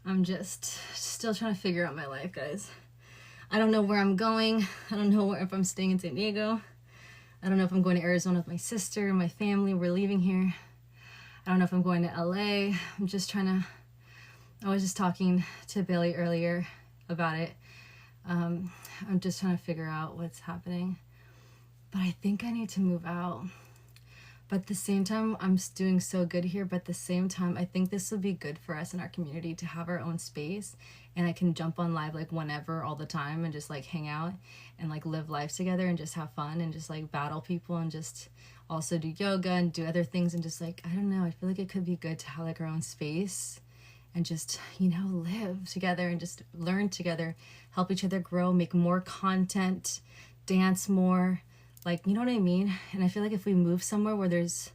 I'm just still trying to figure out my life, guys. I don't know where I'm going. I don't know if I'm staying in San Diego. I don't know if I'm going to Arizona with my sister and my family. We're leaving here. I don't know if I'm going to LA. I'm just trying to, I was just talking to Bailey earlier about it. I'm just trying to figure out what's happening. But I think I need to move out. But at the same time, I'm doing so good here. But at the same time, I think this would be good for us in our community to have our own space. And I can jump on live like whenever, all the time, and just like hang out and like live life together and just have fun and just like battle people and just also do yoga and do other things and just like, I don't know, I feel like it could be good to have like our own space and just, you know, live together and just learn together, help each other grow, make more content, dance more. Like, you know what I mean? And I feel like if we move somewhere where there's,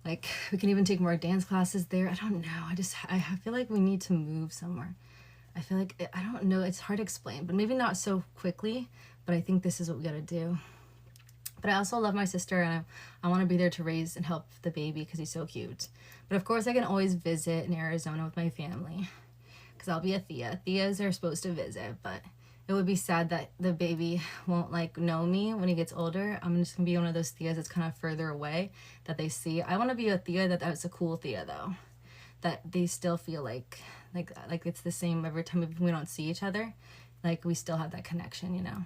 like, we can even take more dance classes there. I don't know. I feel like we need to move somewhere. I feel like, I don't know. It's hard to explain, but maybe not so quickly. But I think this is what we got to do. But I also love my sister, and I want to be there to raise and help the baby because he's so cute. But of course, I can always visit in Arizona with my family because I'll be a Thea. Theas are supposed to visit, but it would be sad that the baby won't like know me when he gets older. I'm just gonna be one of those Theas that's kind of further away that they see. I want to be a Thea that's a cool Thea though, that they still feel like it's the same every time we don't see each other. Like we still have that connection, you know.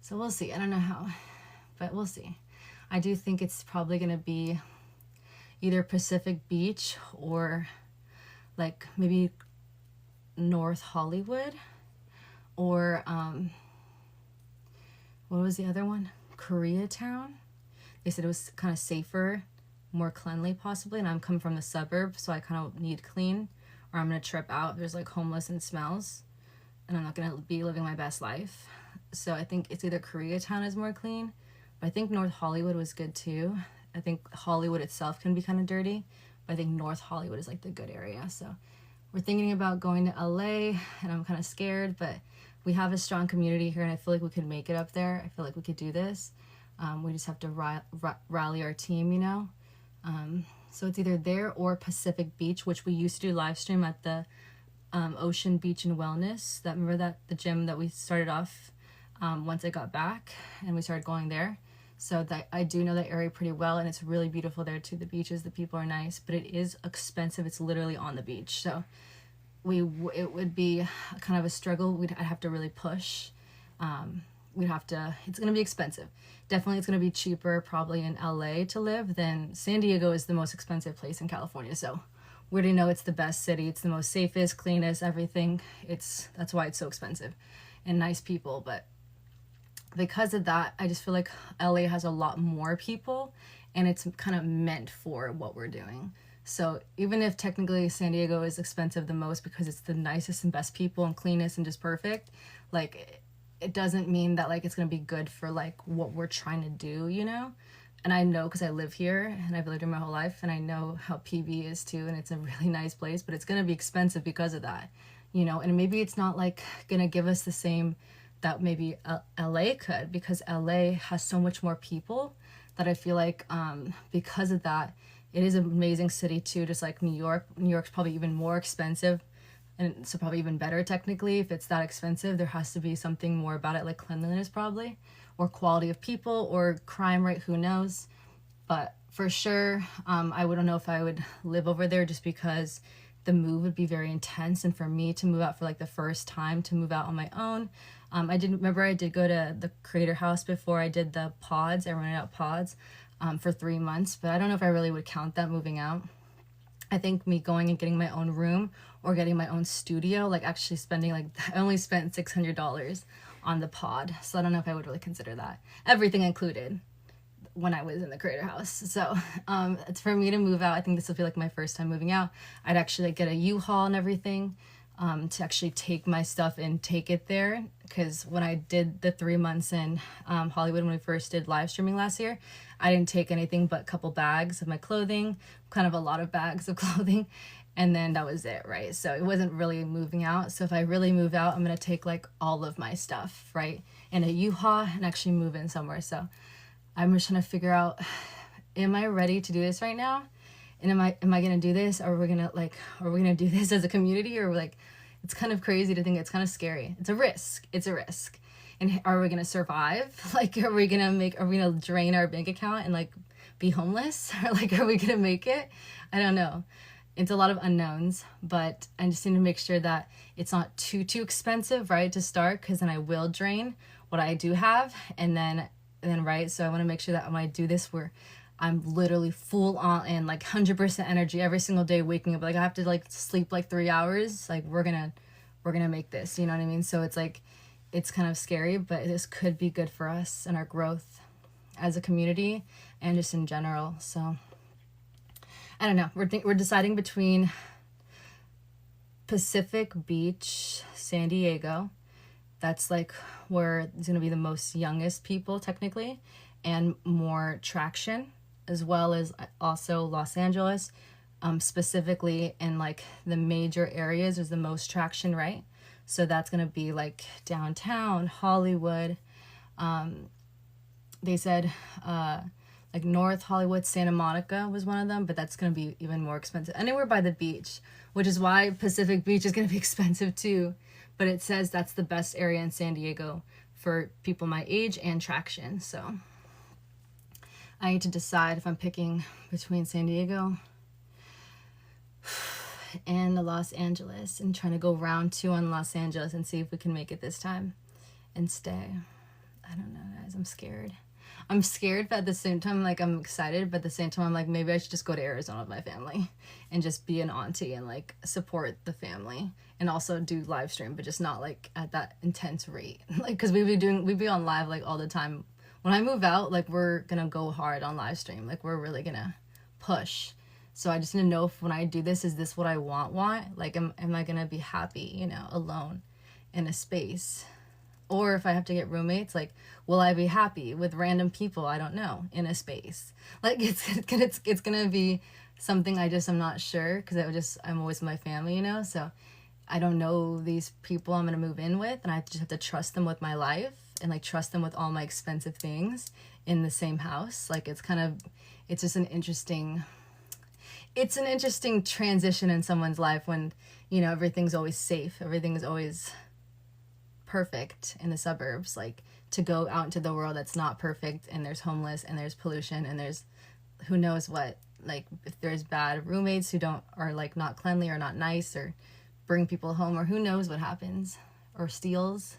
So we'll see. I don't know how, but we'll see. I do think it's probably gonna be either Pacific Beach or like maybe North Hollywood. Or, what was the other one? Koreatown. They said it was kind of safer, more cleanly possibly, and I'm coming from the suburb, so I kind of need clean, or I'm going to trip out. There's like homeless and smells, and I'm not going to be living my best life. So I think it's either Koreatown is more clean, but I think North Hollywood was good too. I think Hollywood itself can be kind of dirty, but I think North Hollywood is like the good area. So we're thinking about going to LA, and I'm kind of scared, but we have a strong community here, and I feel like we could make it up there. I feel like we could do this. We just have to rally our team, you know? So it's either there or Pacific Beach, which we used to do live stream at the Ocean Beach and Wellness. Remember that the gym that we started off once I got back, and we started going there. So that I do know that area pretty well, and it's really beautiful there too. The beaches, the people are nice, but it is expensive. It's literally on the beach, so it would be kind of a struggle. I'd have to really push. It's gonna be expensive. Definitely it's gonna be cheaper probably in LA to live than San Diego is the most expensive place in California. So we already know it's the best city. It's the most safest, cleanest, everything. That's why it's so expensive and nice people. But because of that, I just feel like LA has a lot more people, and it's kind of meant for what we're doing. So even if technically San Diego is expensive the most because it's the nicest and best people and cleanest and just perfect, like it doesn't mean that like it's gonna be good for like what we're trying to do, you know? And I know because I live here and I've lived here my whole life, and I know how PB is too, and it's a really nice place, but it's gonna be expensive because of that, you know? And maybe it's not like gonna give us the same that maybe LA could, because LA has so much more people that I feel like because of that, it is an amazing city too, just like New York. New York's probably even more expensive, and so probably even better technically. If it's that expensive, there has to be something more about it, like cleanliness probably, or quality of people, or crime rate, who knows. But for sure, I wouldn't know if I would live over there just because the move would be very intense. And for me to move out for like the first time, to move out on my own, I did go to the Creator House before I did the pods. I rented out pods for 3 months, but I don't know if I really would count that moving out. I think me going and getting my own room or getting my own studio, like actually spending I only spent $600 on the pod. So I don't know if I would really consider that. Everything included when I was in the Creator House. So it's for me to move out. I think this will be like my first time moving out. I'd actually get a U-Haul and everything to actually take my stuff and take it there. Because when I did the 3 months in Hollywood, when we first did live streaming last year, I didn't take anything but a couple bags of my clothing, kind of a lot of bags of clothing, and then that was it, right? So it wasn't really moving out. So if I really move out, I'm gonna take like all of my stuff, right, in a U-Haul and actually move in somewhere. So I'm just trying to figure out, am I ready to do this right now? And am I gonna do this? Or are we gonna do this as a community? Or like, it's kind of crazy to think, it's kind of scary. It's a risk. It's a risk. And are we gonna survive? Like, are we gonna drain our bank account and like be homeless? Or like, are we gonna make it? I don't know. It's a lot of unknowns, but I just need to make sure that it's not too expensive, right, to start, because then I will drain what I do have, and then right. So I want to make sure that when I do this, where I'm literally full on and like 100% energy every single day, waking up like I have to like sleep like 3 hours. Like we're gonna make this. You know what I mean? So it's like, it's kind of scary, but this could be good for us and our growth as a community and just in general. So I don't know. We're deciding between Pacific Beach, San Diego. That's like where it's going to be the most youngest people technically, and more traction, as well as also Los Angeles, specifically in like the major areas there's the most traction, right? So that's going to be like downtown, Hollywood. They said like North Hollywood, Santa Monica was one of them, but that's going to be even more expensive. Anywhere by the beach, which is why Pacific Beach is going to be expensive too. But it says that's the best area in San Diego for people my age and traction. So I need to decide if I'm picking between San Diego and Los Angeles, and trying to go round 2 on Los Angeles and see if we can make it this time and stay. I don't know, guys. I'm scared. But at the same time, like, I'm excited, but at the same time, I'm like, maybe I should just go to Arizona with my family and just be an auntie and like support the family, and also do live stream, but just not like at that intense rate. Like, because we'd be on live like all the time. When I move out, like, we're gonna go hard on live stream. Like, we're really gonna push. So I just need to know if when I do this, is this what I want? Like, am I gonna be happy, you know, alone in a space? Or if I have to get roommates, like, will I be happy with random people I don't know in a space? Like, it's gonna be something I'm not sure, because I'm always with my family, you know? So I don't know these people I'm gonna move in with, and I just have to trust them with my life, and like trust them with all my expensive things in the same house. Like, it's just an interesting transition in someone's life when, you know, everything's always safe, everything's always perfect in the suburbs, like, to go out into the world that's not perfect, and there's homeless, and there's pollution, and there's who knows what, like, if there's bad roommates who are like not cleanly or not nice or bring people home, or who knows what happens, or steals.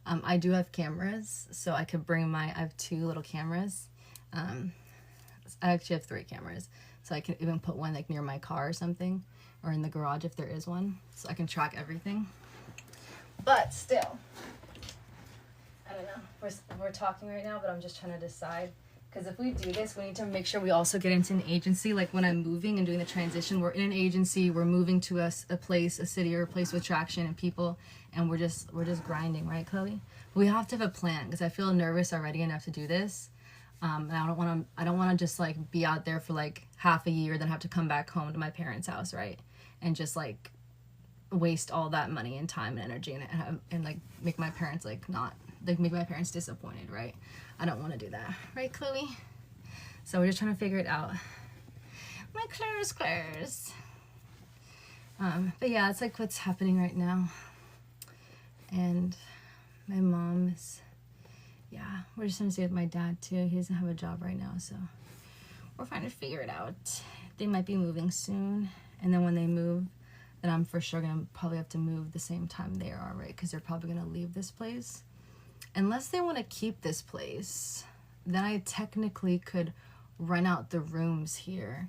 I do have cameras, so I could I have 2 little cameras. I actually have 3 cameras, so I can even put one like near my car or something, or in the garage if there is one, so I can track everything. But still, I don't know. We're talking right now, but I'm just trying to decide. Because if we do this, we need to make sure we also get into an agency. Like, when I'm moving and doing the transition, we're in an agency. We're moving to a place, a city, or a place with traction and people, and we're just grinding, right, Chloe? We have to have a plan, because I feel nervous already enough to do this. And I don't want to just like be out there for like half a year, then have to come back home to my parents' house, right? And just like waste all that money and time and energy, and like make my parents make my parents disappointed, right? I don't want to do that, right, Chloe? So we're just trying to figure it out. My clothes. But yeah, it's like what's happening right now. And my mom's, yeah, we're just trying to stay with my dad too. He doesn't have a job right now, so we're trying to figure it out. They might be moving soon, and then when they move, then I'm for sure gonna probably have to move the same time they are, right? Because they're probably gonna leave this place. Unless they want to keep this place, then I technically could rent out the rooms here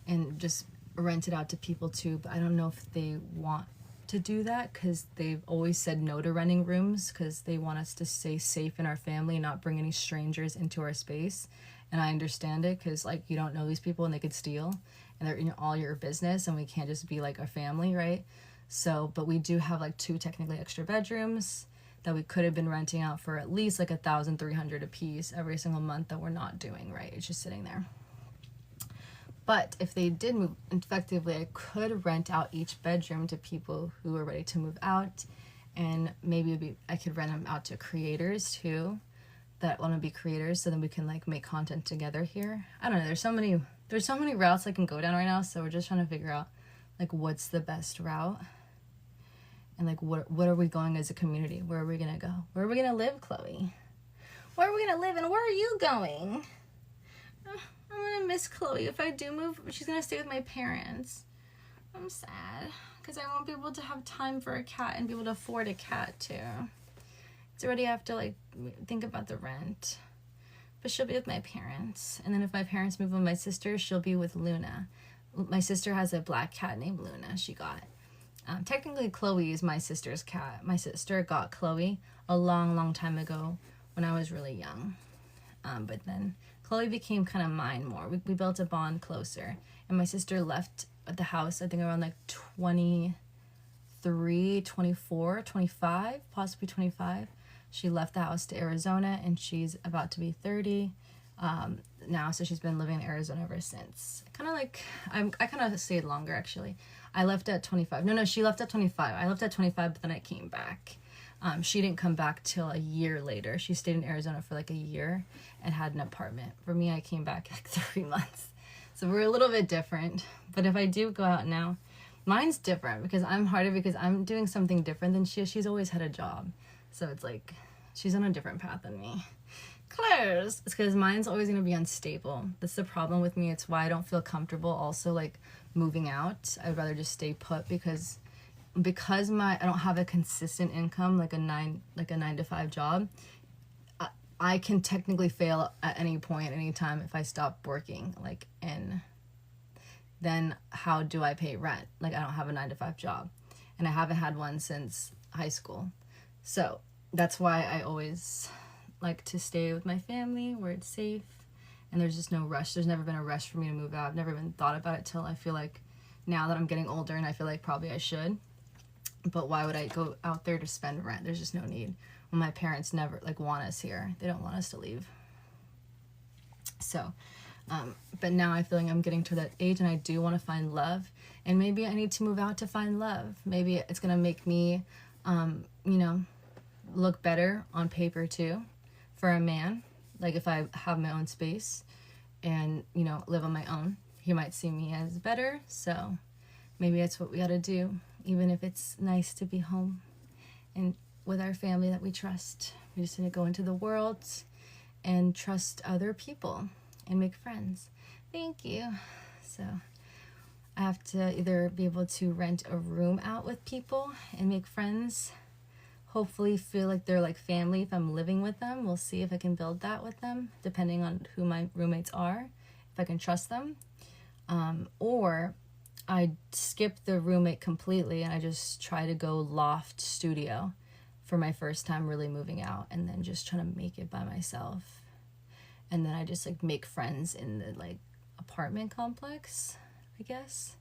and just rent it out to people too. But I don't know if they want to do that, because they've always said no to renting rooms, because they want us to stay safe in our family and not bring any strangers into our space. And I understand it, because like, you don't know these people and they could steal, and they're in all your business, and we can't just be like a family, right? So, but we do have like 2 technically extra bedrooms that we could have been renting out for at least like $1,300 a piece every single month, that we're not doing, right? It's just sitting there. But if they did move, effectively, I could rent out each bedroom to people who are ready to move out, and maybe I could rent them out to creators too, that want to be creators, so then we can like make content together here. I don't know. There's there's so many routes I can go down right now, so we're just trying to figure out like what's the best route, and like what are we going as a community? Where are we gonna go? Where are we gonna live, Chloe? Where are we gonna live, and where are you going? I'm gonna miss Chloe. If I do move, she's gonna stay with my parents. I'm sad because I won't be able to have time for a cat and be able to afford a cat too. It's already, I have to like think about the rent. But she'll be with my parents, and then if my parents move with my sister, she'll be with Luna. My sister has a black cat named Luna. She got. Technically, Chloe is my sister's cat. My sister got Chloe a long time ago when I was really young. But then Chloe became kind of mine more. We built a bond closer. And my sister left the house, I think around like 23, 24, 25, possibly 25. She left the house to Arizona, and she's about to be 30 now. So she's been living in Arizona ever since. Kind of like, I kind of stayed longer actually. I left at 25. No, she left at 25. I left at 25, but then I came back. She didn't come back till a year later. She stayed in Arizona for like a year and had an apartment. For me, I came back like 3 months. So we're a little bit different. But if I do go out now, mine's different because I'm harder because I'm doing something different than she is. She's always had a job. So it's like, she's on a different path than me. Claire's. It's because mine's always going to be unstable. That's the problem with me. It's why I don't feel comfortable also like moving out. I'd rather just stay put because I don't have a consistent income like a 9 to 5 job. I can technically fail at any point, any time if I stop working. Like, and then how do I pay rent? Like, I don't have a 9 to 5 job, and I haven't had one since high school. So that's why I always like to stay with my family where it's safe and there's just no rush. There's never been a rush for me to move out. I've never even thought about it till I feel like now that I'm getting older, and I feel like probably I should. But why would I go out there to spend rent? There's just no need. When my parents never like want us here. They don't want us to leave. So, but now I feel like I'm getting to that age and I do want to find love. And maybe I need to move out to find love. Maybe it's going to make me, look better on paper too for a man. Like if I have my own space and, live on my own, he might see me as better. So maybe that's what we got to do. Even if it's nice to be home and with our family that we trust. We just need to go into the world and trust other people and make friends. Thank you. So I have to either be able to rent a room out with people and make friends. Hopefully feel like they're like family if I'm living with them. We'll see if I can build that with them, depending on who my roommates are, if I can trust them. Or I skip the roommate completely and I just try to go loft studio for my first time really moving out, and then just trying to make it by myself. And then I just like make friends in the like apartment complex, I guess.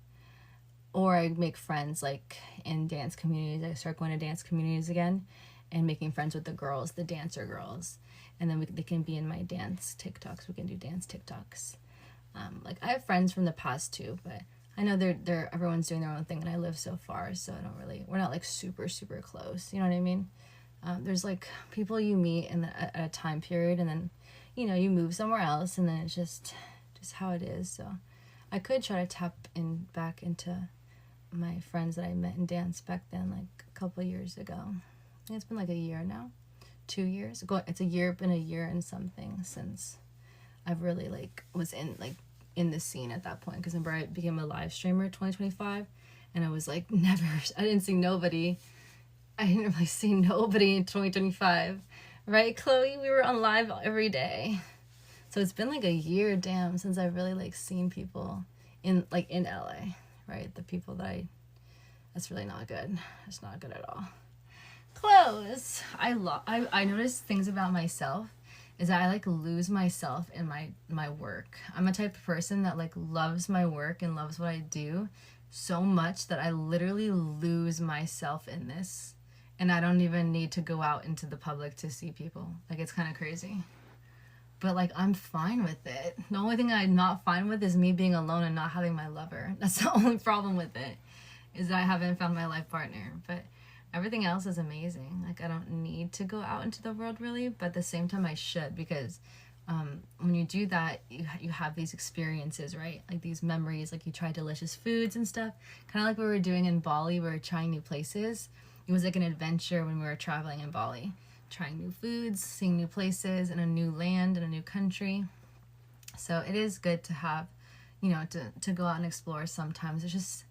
Or I make friends like in dance communities. I start going to dance communities again and making friends with the girls, the dancer girls. And then they can be in my dance TikToks. We can do dance TikToks. Like I have friends from the past too, but I know they're everyone's doing their own thing, and I live so far, so we're not like super close. You know what I mean? There's like people you meet at a time period, and then, you move somewhere else, and then it's just how it is. So I could try to tap back into my friends that I met in dance back then, like a couple of years ago. I think it's been like a year now, 2 years. It's been a year and something since I've really like was in the scene at that point, because remember I became a live streamer in 2025, and I was like I didn't see nobody. I didn't really see nobody in 2025, right, Chloe? We were on live every day. So it's been like a year, damn, since I've really like seen people in LA, right? The people that's really not good. It's not good at all. Clothes. I noticed things about myself is that I like lose myself in my work. I'm a type of person that like loves my work and loves what I do so much that I literally lose myself in this, and I don't even need to go out into the public to see people. Like, it's kind of crazy, but like I'm fine with it. The only thing I'm not fine with is me being alone and not having my lover. That's the only problem with it, is that I haven't found my life partner. But everything else is amazing. Like, I don't need to go out into the world really, but at the same time I should, because When you do that, you have these experiences, right? Like these memories, like you try delicious foods and stuff. Kind of like what we were doing in Bali, we were trying new places. It was like an adventure when we were traveling in Bali, trying new foods, seeing new places in a new land, in a new country. So it is good to have, to go out and explore sometimes. It's just,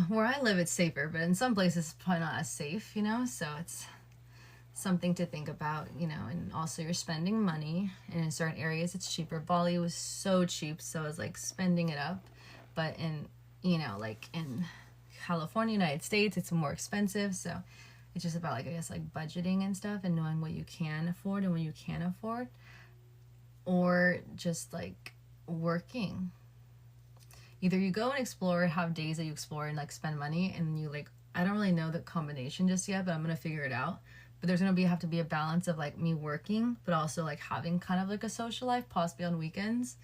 where I live, it's safer, but in some places, it's probably not as safe, so it's something to think about, and also you're spending money, and in certain areas it's cheaper. Bali was so cheap, so I was like spending it up, but in, like in California, United States, it's more expensive, so it's just about like, I guess, like budgeting and stuff and knowing what you can afford and what you can't afford, or just like working. Either you go and explore, have days that you explore and like spend money, and you like, I don't really know the combination just yet, but I'm gonna figure it out. But there's gonna have to be a balance of like me working, but also like having kind of like a social life, possibly on weekends.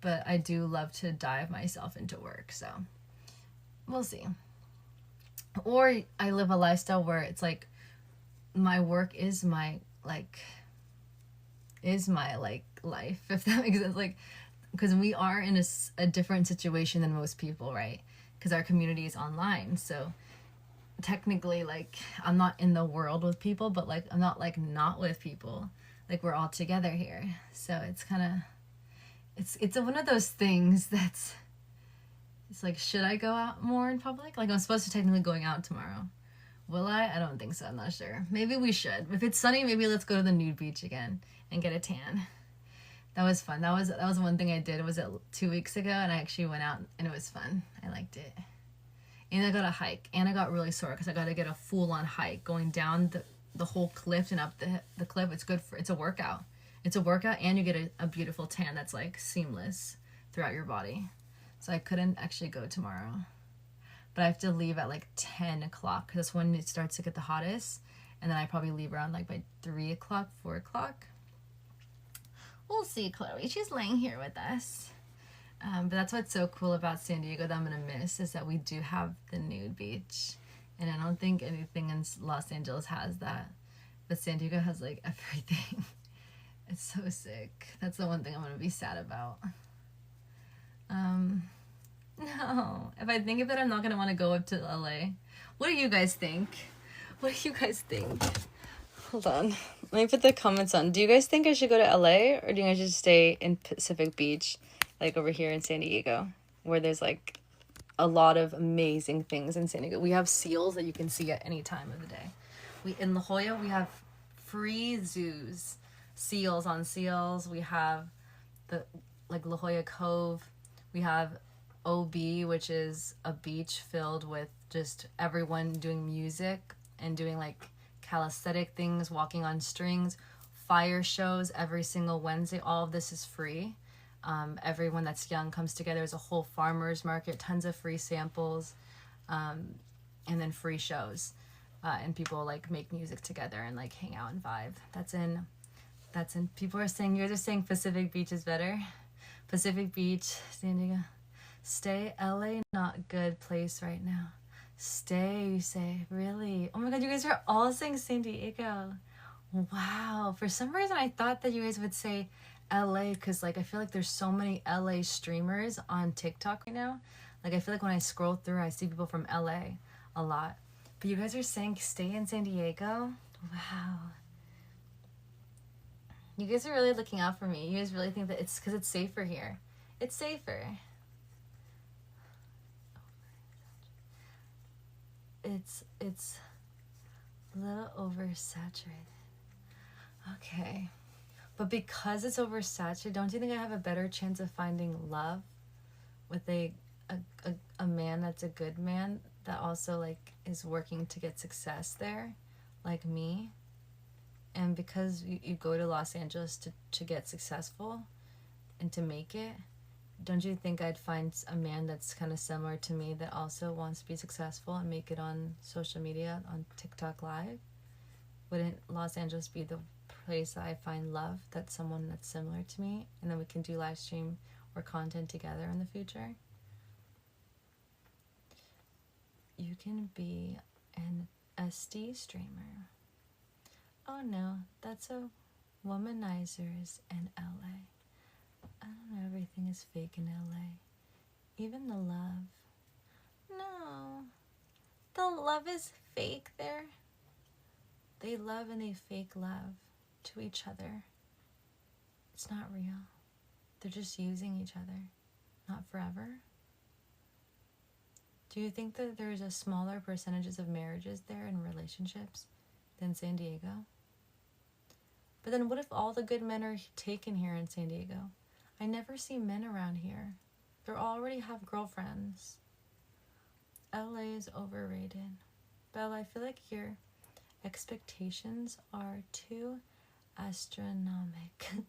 But I do love to dive myself into work, so we'll see. Or I live a lifestyle where it's like my work is my like life, if that makes sense. Like, because we are in a different situation than most people, right? Because our community is online, so technically, like, I'm not in the world with people, but like I'm not like not with people, like we're all together here. So it's kind of, it's one of those things that's, it's like, should I go out more in public? Like, I'm supposed to technically going out tomorrow. Will I don't think so. I'm not sure. Maybe we should. If it's sunny, maybe let's go to the nude beach again and get a tan. That was fun. That was one thing I did. It was 2 weeks ago, and I actually went out, and it was fun. I liked it. And I got a hike, and I got really sore because I got to get a full-on hike going down the whole cliff and up the cliff. It's a workout. It's a workout, and you get a beautiful tan that's like seamless throughout your body. So I couldn't actually go tomorrow, but I have to leave at like 10 o'clock because that's when it starts to get the hottest, and then I probably leave around like by 3 o'clock, 4 o'clock. We'll see. Chloe, she's laying here with us. But that's what's so cool about San Diego that I'm going to miss, is that we do have the nude beach. And I don't think anything in Los Angeles has that. But San Diego has like everything. It's so sick. That's the one thing I'm going to be sad about. No. If I think of it, I'm not going to want to go up to LA. What do you guys think? What do you guys think? Hold on. Let me put the comments on. Do you guys think I should go to LA, or do you guys just stay in Pacific Beach, like over here in San Diego, where there's like a lot of amazing things in San Diego? We have seals that you can see at any time of the day. In La Jolla, we have free zoos, seals on seals. We have the like La Jolla Cove. We have OB, which is a beach filled with just everyone doing music and doing like calisthenic things, walking on strings, fire shows every single Wednesday. All of this is free. Everyone that's young comes together. There's a whole farmer's market, tons of free samples, and then free shows. And people like make music together and like hang out and vibe. That's in, people are saying, you guys are saying Pacific Beach is better. Pacific Beach, San Diego. Stay, LA, not good place right now. Stay, you say. Really? Oh my god, you guys are all saying San Diego. Wow. For some reason, I thought that you guys would say LA, because like I feel like there's so many LA streamers on TikTok right now. Like I feel like when I scroll through, I see people from LA a lot. But you guys are saying stay in San Diego? Wow. You guys are really looking out for me. You guys really think that it's because it's safer here. It's safer. It's a little oversaturated. Okay. But because it's oversaturated, don't you think I have a better chance of finding love with a man that's a good man that also like is working to get success there, like me? And because you go to Los Angeles to get successful and to make it, don't you think I'd find a man that's kind of similar to me that also wants to be successful and make it on social media, on TikTok Live? Wouldn't Los Angeles be the place that I find love, that's someone that's similar to me, and then we can do live stream or content together in the future? You can be an SD streamer. Oh no, that's womanizers in LA. I don't know, everything is fake in LA. Even the love. No. The love is fake there. They love and they fake love to each other. It's not real. They're just using each other. Not forever. Do you think that there's a smaller percentages of marriages there and relationships than San Diego? But then what if all the good men are taken here in San Diego? I never see men around here. They already have girlfriends. LA is overrated. Bella, I feel like your expectations are too astronomical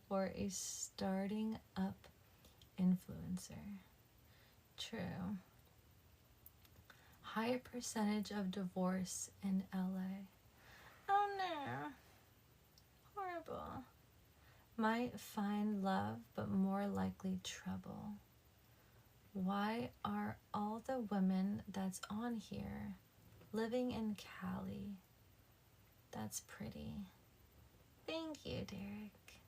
for a starting up influencer. True. High percentage of divorce in LA. Oh no. Horrible. Might find love, but more likely trouble. Why are all the women that's on here living in Cali? That's pretty. Thank you, Derek.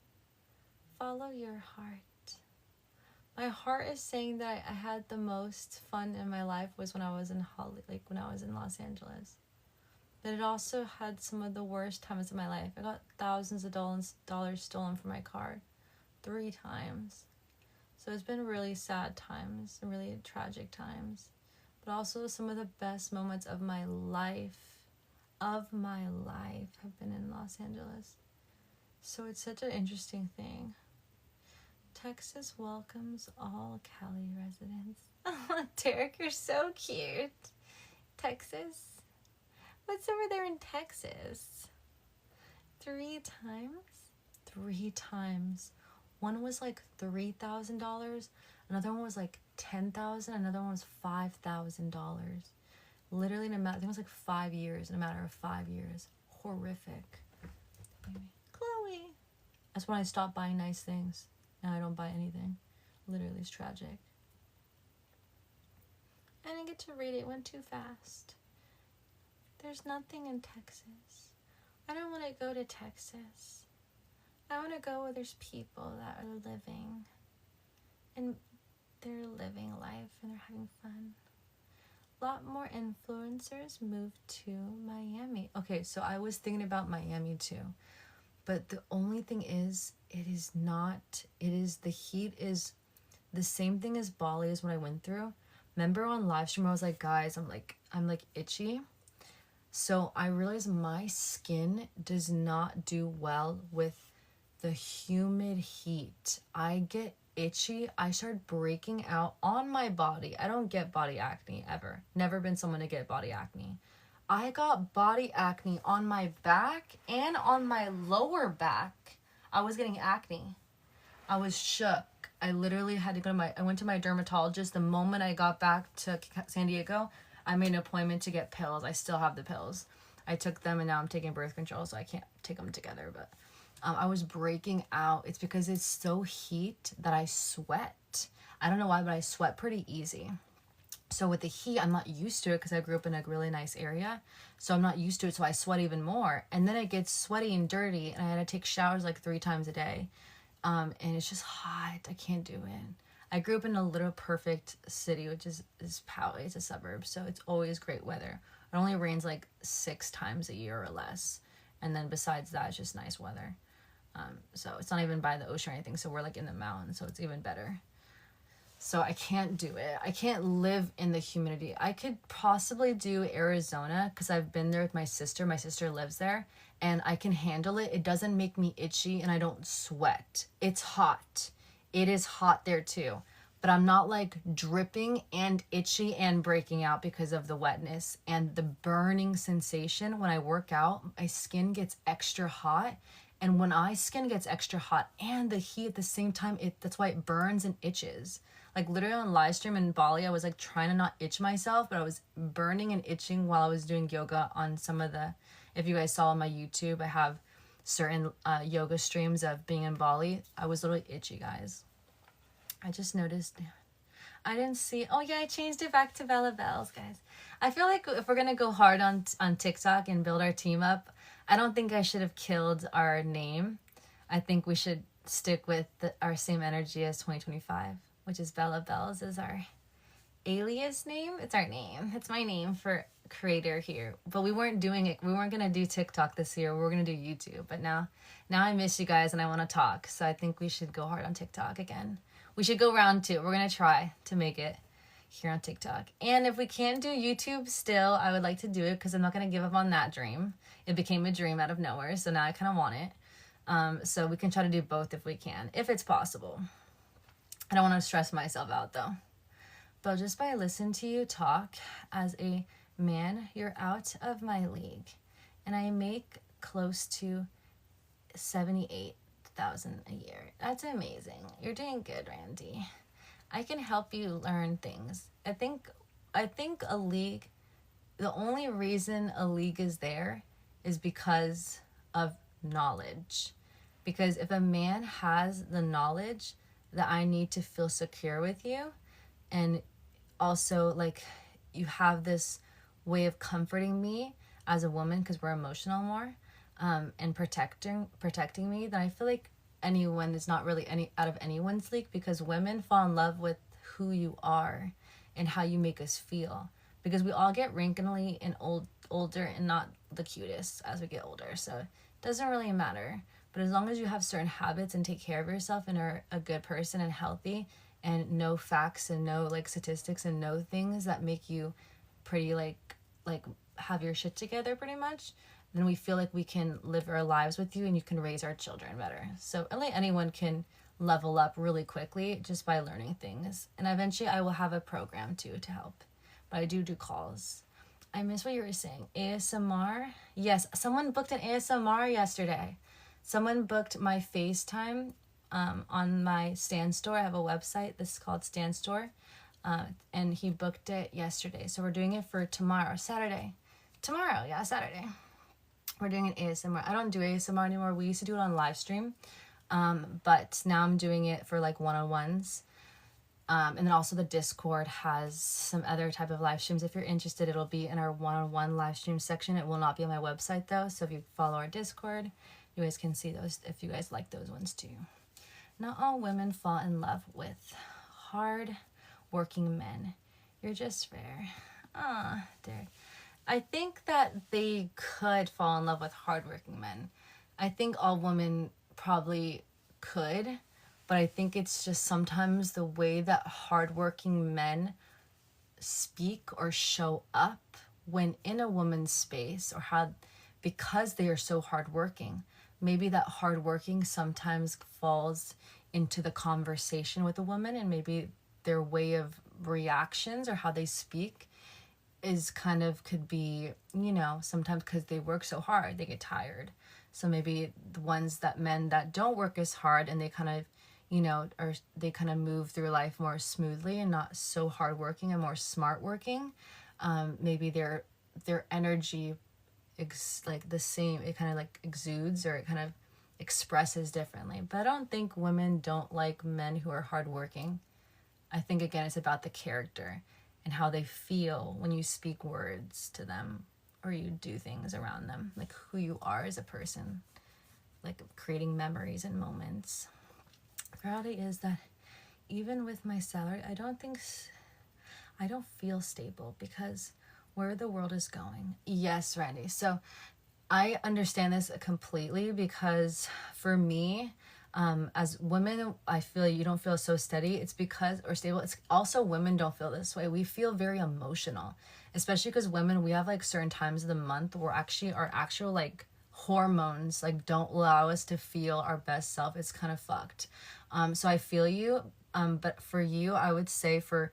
Follow your heart. My heart is saying that I had the most fun in my life was when I was in when I was in Los Angeles. But it also had some of the worst times of my life. I got thousands of dollars stolen from my car 3 times. So it's been really sad times and really tragic times. But also some of the best moments of my life have been in Los Angeles. So it's such an interesting thing. Texas welcomes all Cali residents. Oh, Derek, you're so cute. Texas? What's over there in Texas? 3 times? 3 times. One was like $3,000. Another one was like $10,000. Another one was $5,000. Literally, I think it was like 5 years. In a matter of 5 years. Horrific. Chloe. That's when I stopped buying nice things. Now I don't buy anything. Literally, it's tragic. I didn't get to read it. It went too fast. There's nothing in Texas. I don't want to go to Texas. I want to go where there's people that are living. And they're living life and they're having fun. A lot more influencers moved to Miami. Okay, so I was thinking about Miami too. But the only thing is, the heat is the same thing as Bali is what I went through. Remember on livestream, I was like, guys, I'm like itchy. So I realized my skin does not do well with the humid heat. I get itchy. I start breaking out on my body. I don't get body acne ever. Never been someone to get body acne. I got body acne on my back and on my lower back. I was getting acne. I was shook. I literally had to I went to my dermatologist the moment I got back to San Diego. I made an appointment to get pills. I still have the pills. I took them and now I'm taking birth control, so I can't take them together. But I was breaking out. It's because it's so heat that I sweat. I don't know why, but I sweat pretty easy. So with the heat, I'm not used to it because I grew up in a really nice area. So I'm not used to it, so I sweat even more. And then it gets sweaty and dirty, and I had to take showers like 3 times a day. And it's just hot. I can't do it. I grew up in a little perfect city, which is Poway. It's a suburb, so it's always great weather. It only rains like 6 times a year or less. And then besides that, it's just nice weather. So it's not even by the ocean or anything, so we're like in the mountains, so it's even better. So I can't do it. I can't live in the humidity. I could possibly do Arizona because I've been there with my sister. My sister lives there and I can handle it. It doesn't make me itchy and I don't sweat. It's hot. It is hot there too. But I'm not like dripping and itchy and breaking out because of the wetness and the burning sensation. When I work out, my skin gets extra hot. And when my skin gets extra hot and the heat at the same time, that's why it burns and itches. Like literally on live stream in Bali, I was like trying to not itch myself, but I was burning and itching while I was doing yoga on some of the, if you guys saw on my YouTube, I have certain yoga streams of being in Bali. I was literally itchy, guys. I just noticed. I didn't see. Oh yeah, I changed it back to Bella Bells, guys. I feel like if we're gonna go hard on TikTok and build our team up, I don't think I should have killed our name. I think we should stick with our same energy as 2025, which is Bella Bells is our alias name. It's our name. It's my name for creator here. But we weren't doing it. We weren't going to do TikTok this year. We were going to do YouTube. But now I miss you guys and I want to talk. So I think we should go hard on TikTok again. We should go round 2. We're going to try to make it here on TikTok. And if we can't do YouTube still, I would like to do it because I'm not going to give up on that dream. It became a dream out of nowhere. So now I kind of want it. So we can try to do both if we can, if it's possible. I don't want to stress myself out though. But just by listening to you talk as a man, you're out of my league. And I make close to $78,000 a year. That's amazing. You're doing good, Randy. I can help you learn things. I think a league, the only reason a league is there is because of knowledge. Because if a man has the knowledge that I need to feel secure with you, and also like you have this way of comforting me as a woman because we're emotional more, and protecting me, then I feel like anyone is not really out of anyone's league, because women fall in love with who you are and how you make us feel, because we all get wrinkly and older and not the cutest as we get older. So it doesn't really matter. But as long as you have certain habits and take care of yourself and are a good person and healthy and know facts and know like statistics and know things that make you pretty like have your shit together pretty much, then we feel like we can live our lives with you and you can raise our children better. So only anyone can level up really quickly just by learning things. And eventually I will have a program too to help. But I do calls. I miss what you were saying. ASMR? Yes, someone booked an ASMR yesterday. Someone booked my FaceTime on my Stan Store. I have a website. This is called Stan Store. And he booked it yesterday. So we're doing it for tomorrow, Saturday. Saturday. We're doing an ASMR. I don't do ASMR anymore. We used to do it on livestream. But now I'm doing it for like one-on-ones. And then also the Discord has some other type of live streams. If you're interested, it'll be in our one-on-one live stream section. It will not be on my website though. So if you follow our Discord, you guys can see those if you guys like those ones too. Not all women fall in love with hard working men. You're just fair. Derek. I think that they could fall in love with hardworking men. I think all women probably could, but I think it's just sometimes the way that hardworking men speak or show up when in a woman's space, or how, because they are so hardworking, maybe that hardworking sometimes falls into the conversation with a woman, and maybe their way of reactions or how they speak is kind of could be, sometimes because they work so hard, they get tired. So maybe the ones that men that don't work as hard and they kind of, or they kind of move through life more smoothly and not so hardworking and more smart working, maybe their energy like the same, it kind of like exudes, or it kind of expresses differently. But I don't think women don't like men who are hardworking. I think again it's about the character and how they feel when you speak words to them or you do things around them, like who you are as a person, like creating memories and moments. The reality is that even with my salary, I don't feel stable because where the world is going. Yes, Randy. So I understand this completely, because for me, as women, I feel you don't feel so steady. It's because, or stable. It's also women don't feel this way. We feel very emotional, especially because women, we have like certain times of the month where actually our actual like hormones like don't allow us to feel our best self. It's kind of fucked. So I feel you. But for you, I would say for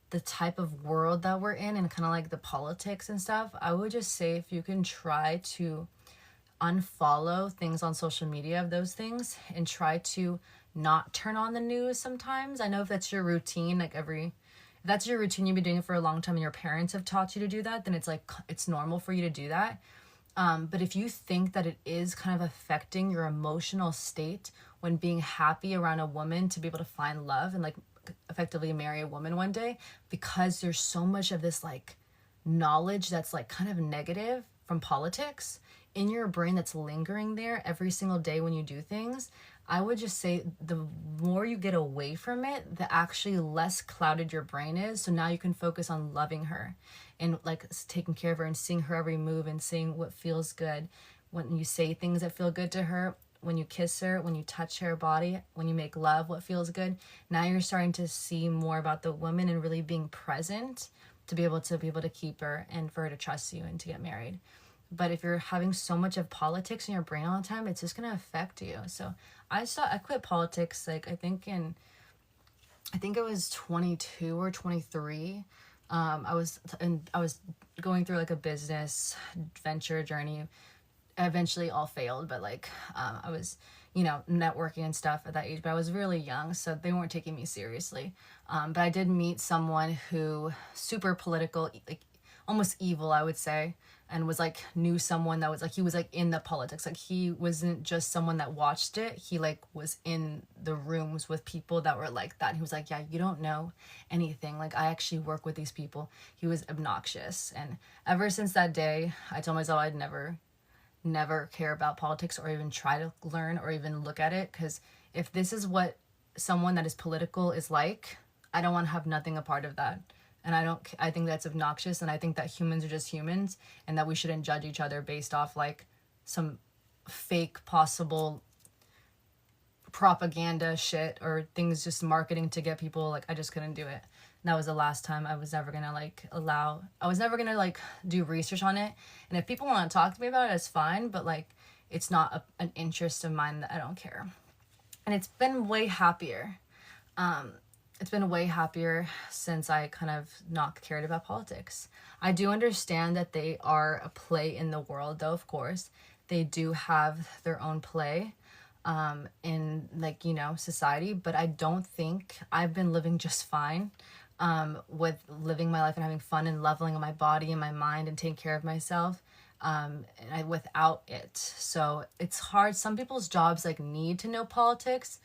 the type of world that we're in and kind of like the politics and stuff, I would just say if you can try to unfollow things on social media of those things and try to not turn on the news sometimes. I know if that's your routine, if that's your routine, you've been doing it for a long time and your parents have taught you to do that, then it's like, it's normal for you to do that. But if you think that it is kind of affecting your emotional state when being happy around a woman to be able to find love and like effectively marry a woman one day, because there's so much of this like knowledge that's like kind of negative from politics, in your brain that's lingering there every single day when you do things, I would just say the more you get away from it, the actually less clouded your brain is. So now you can focus on loving her and like taking care of her and seeing her every move and seeing what feels good. When you say things that feel good to her, when you kiss her, when you touch her body, when you make love, what feels good. Now you're starting to see more about the woman and really being present to be able to keep her and for her to trust you and to get married. But if you're having so much of politics in your brain all the time, it's just gonna affect you. So I quit politics like I think it was 22 or 23. I was going through like a business venture journey. Eventually all failed, but like I was, you know, networking and stuff at that age, but I was really young, so they weren't taking me seriously. But I did meet someone who super political, like almost evil, I would say, and was like knew someone that was like, he was like in the politics, like he wasn't just someone that watched it, he like was in the rooms with people that were like that. And he was like, yeah, you don't know anything, like I actually work with these people. He was obnoxious, and ever since that day I told myself I'd never care about politics or even try to learn or even look at it, because if this is what someone that is political is like, I don't want to have nothing a part of that. And I think that's obnoxious, and I think that humans are just humans and that we shouldn't judge each other based off like some fake possible propaganda shit or things, just marketing to get people. Like I just couldn't do it. That was the last time. I was never gonna do research on it. And if people want to talk to me about it, it's fine, but like it's not an interest of mine that I don't care. And it's been way happier. It's been way happier since I kind of not cared about politics. I do understand that they are a play in the world, though, of course. They do have their own play in, like, you know, society. But I don't think I've been living just fine with living my life and having fun and leveling my body and my mind and taking care of myself without it. So it's hard. Some people's jobs, like, need to know politics.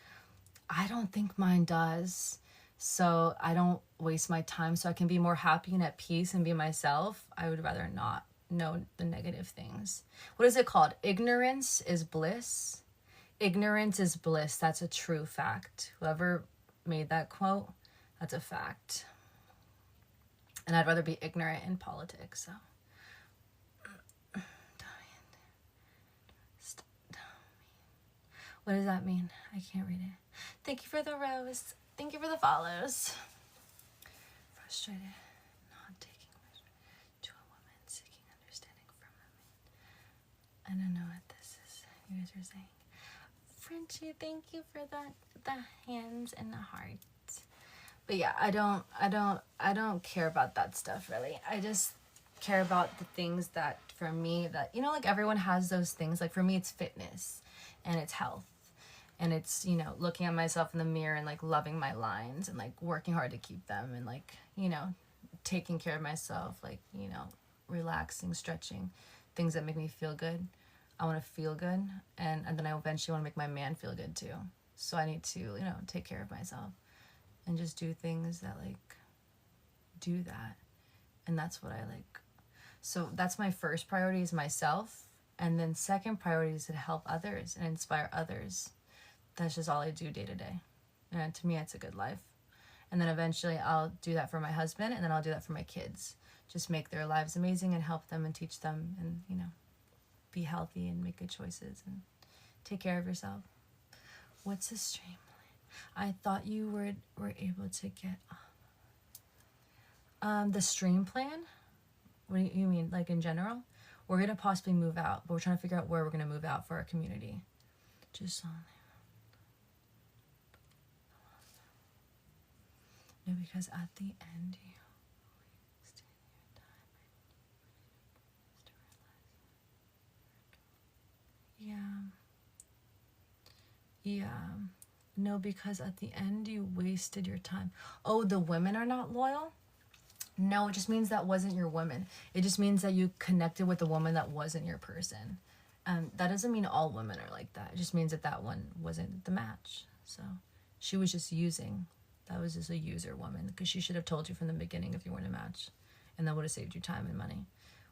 I don't think mine does. So I don't waste my time so I can be more happy and at peace and be myself. I would rather not know the negative things. What is it called? Ignorance is bliss. Ignorance is bliss. That's a true fact. Whoever made that quote, that's a fact. And I'd rather be ignorant in politics. So. What does that mean? I can't read it. Thank you for the rose. Thank you for the follows. Frustrated, not taking to a woman seeking understanding from a man. I don't know what this is. You guys are saying. Frenchie, thank you for the hands and the hearts. But yeah, I don't care about that stuff really. I just care about the things that for me that, you know, like everyone has those things. Like for me, it's fitness and it's health. And it's, you know, looking at myself in the mirror and like loving my lines and like working hard to keep them and like, you know, taking care of myself, like, you know, relaxing, stretching, things that make me feel good. I want to feel good, and then I eventually want to make my man feel good too. So I need to, you know, take care of myself and just do things that like do that. And that's what I like. So that's my first priority is myself. And then second priority is to help others and inspire others. That's just all I do day to day. And to me, it's a good life. And then eventually I'll do that for my husband, and then I'll do that for my kids. Just make their lives amazing and help them and teach them and, you know, be healthy and make good choices and take care of yourself. What's the stream? I thought you were able to get the stream plan. What do you mean, like in general? We're going to possibly move out, but we're trying to figure out where we're going to move out for our community. Just only. No, because at the end you wasted your time. Yeah. No, because at the end you wasted your time. Oh, the women are not loyal? No, it just means that wasn't your woman. It just means that you connected with a woman that wasn't your person. That doesn't mean all women are like that. It just means that that one wasn't the match. So she was just using. That was just a user woman, because she should have told you from the beginning if you weren't a match, and that would have saved you time and money.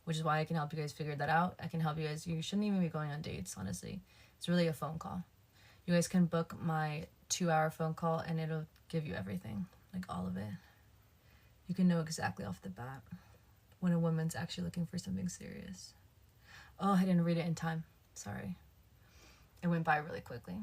which is why I can help you guys figure that out. I can help you guys. You shouldn't even be going on dates, honestly. It's really a phone call. You guys can book my 2-hour phone call and it'll give you everything, like all of it. You can know exactly off the bat when a woman's actually looking for something serious. Oh, I didn't read it in time. Sorry. It went by really quickly.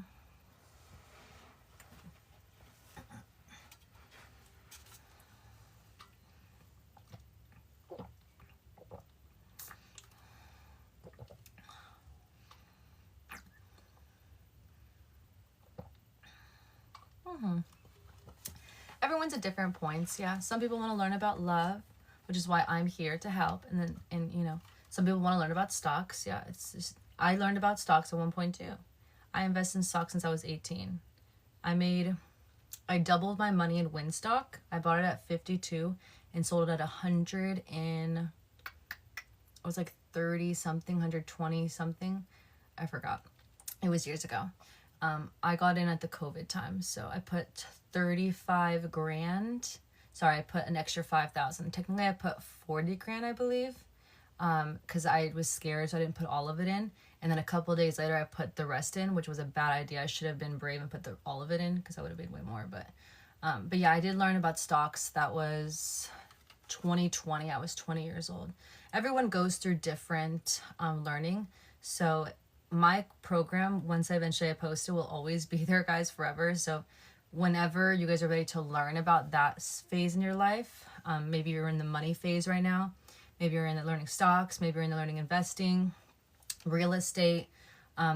Everyone's at different points, yeah. Some people want to learn about love, which is why I'm here to help. And you know, some people want to learn about stocks. Yeah, it's just, I learned about stocks at 1.2. I invested in stocks since I was 18. I doubled my money in Winstock. I bought it at 52 and sold it at 100 and it was like 30 something, 120 something. I forgot. It was years ago. I got in at the COVID time, so I put 35 grand. Sorry, I put an extra 5,000. Technically, I put 40 grand, I believe, because I was scared, so I didn't put all of it in. And then a couple of days later, I put the rest in, which was a bad idea. I should have been brave and put all of it in, because I would have made way more. But yeah, I did learn about stocks. That was 2020. I was 20 years old. Everyone goes through different learning, so my program, once I post it, will always be there, guys, forever. So whenever you guys are ready to learn about that phase in your life, maybe you're in the money phase right now, maybe you're in the learning stocks, maybe you're in the learning investing, real estate,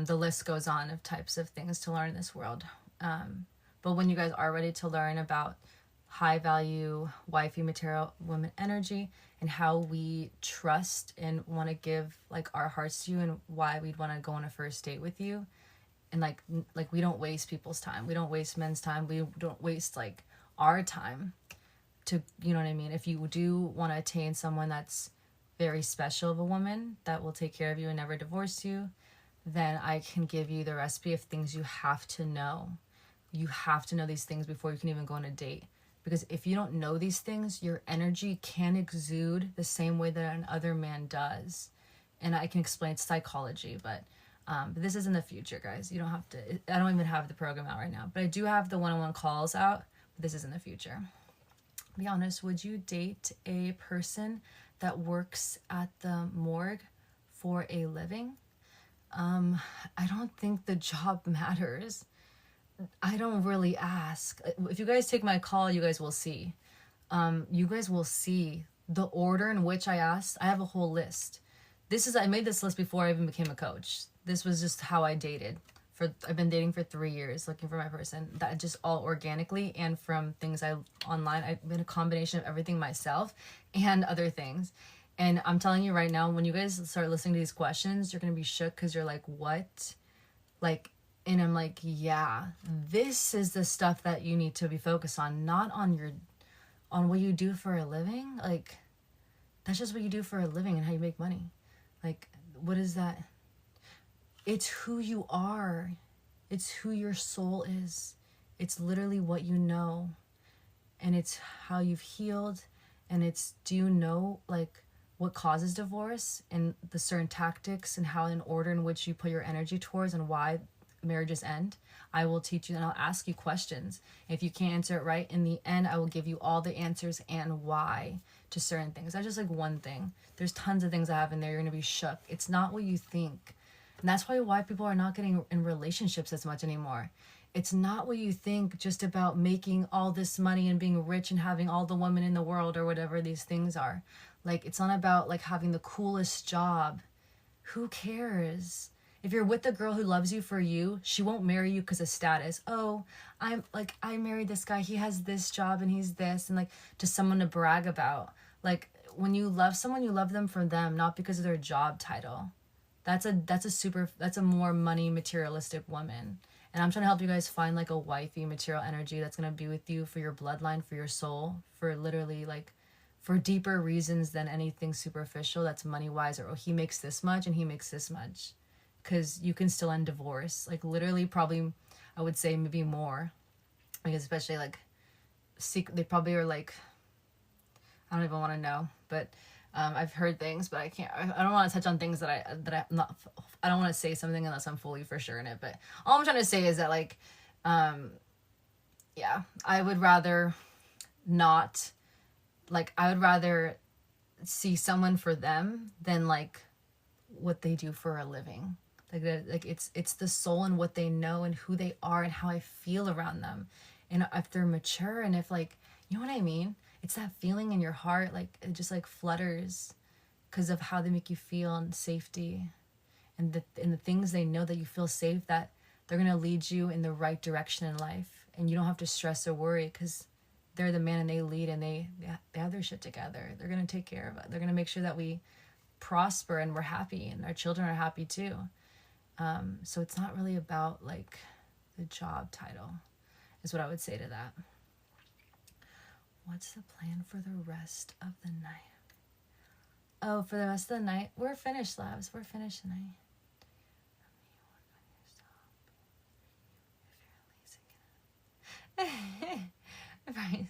the list goes on of types of things to learn in this world. But when you guys are ready to learn about high value wifey material woman energy and how we trust and want to give like our hearts to you and why we'd want to go on a first date with you, and like we don't waste people's time, we don't waste men's time, we don't waste like our time to, you know what I mean? If you do want to attain someone that's very special of a woman that will take care of you and never divorce you, then I can give you the recipe of things you have to know. You have to know these things before you can even go on a date. Because if you don't know these things, your energy can exude the same way that another man does. And I can explain psychology, but this is in the future, guys. You don't have to, I don't even have the program out right now, but I do have the one-on-one calls out. But this is in the future. Be honest, would you date a person that works at the morgue for a living? I don't think the job matters. I don't really ask. If you guys take my call, you guys will see. You guys will see the order in which I asked. I have a whole list. I made this list before I even became a coach. This was just how I dated. I've been dating for 3 years, looking for my person. That just all organically and from things online. I've been a combination of everything myself and other things. And I'm telling you right now, when you guys start listening to these questions, you're gonna be shook because you're like, what? Like, and I'm like, yeah, this is the stuff that you need to be focused on, not on what you do for a living. Like, that's just what you do for a living and how you make money. Like, what is that? It's who you are. It's who your soul is. It's literally what you know. And it's how you've healed. And it's, do you know, like, what causes divorce and the certain tactics and how in order in which you put your energy towards and why marriages end? I will teach you and I'll ask you questions. If you can't answer it right, in the end, I will give you all the answers and why to certain things. That's just like one thing. There's tons of things I have in there. You're going to be shook. It's not what you think. And that's why people are not getting in relationships as much anymore. It's not what you think, just about making all this money and being rich and having all the women in the world or whatever these things are. Like, it's not about like having the coolest job. Who cares? If you're with a girl who loves you for you, she won't marry you because of status. Oh, I married this guy, he has this job and he's this, and like to someone to brag about. Like, when you love someone, you love them for them, not because of their job title. That's a more money materialistic woman. And I'm trying to help you guys find like a wifey material energy that's going to be with you for your bloodline, for your soul, for literally like for deeper reasons than anything superficial that's money wise, or oh, he makes this much and he makes this much. Because you can still end divorce. Like, literally, probably, I would say maybe more. Because especially, like, they probably are, like, I don't even want to know. But I've heard things, but I don't want to touch on things I don't want to say something unless I'm fully for sure in it. But all I'm trying to say is that, like, yeah, I would rather not, like, I would rather see someone for them than, like, what they do for a living. Like it's the soul and what they know and who they are and how I feel around them. And if they're mature, and if, like, you know what I mean? It's that feeling in your heart, like, it just, like, flutters because of how they make you feel, and safety, and the things they know that you feel safe, that they're going to lead you in the right direction in life, and you don't have to stress or worry because they're the man and they lead, and they have their shit together. They're going to take care of it. They're going to make sure that we prosper and we're happy and our children are happy too. So it's not really about, like, the job title is what I would say to that. What's the plan for the rest of the night? Oh, for the rest of the night, we're finished, labs. We're finished tonight. Right.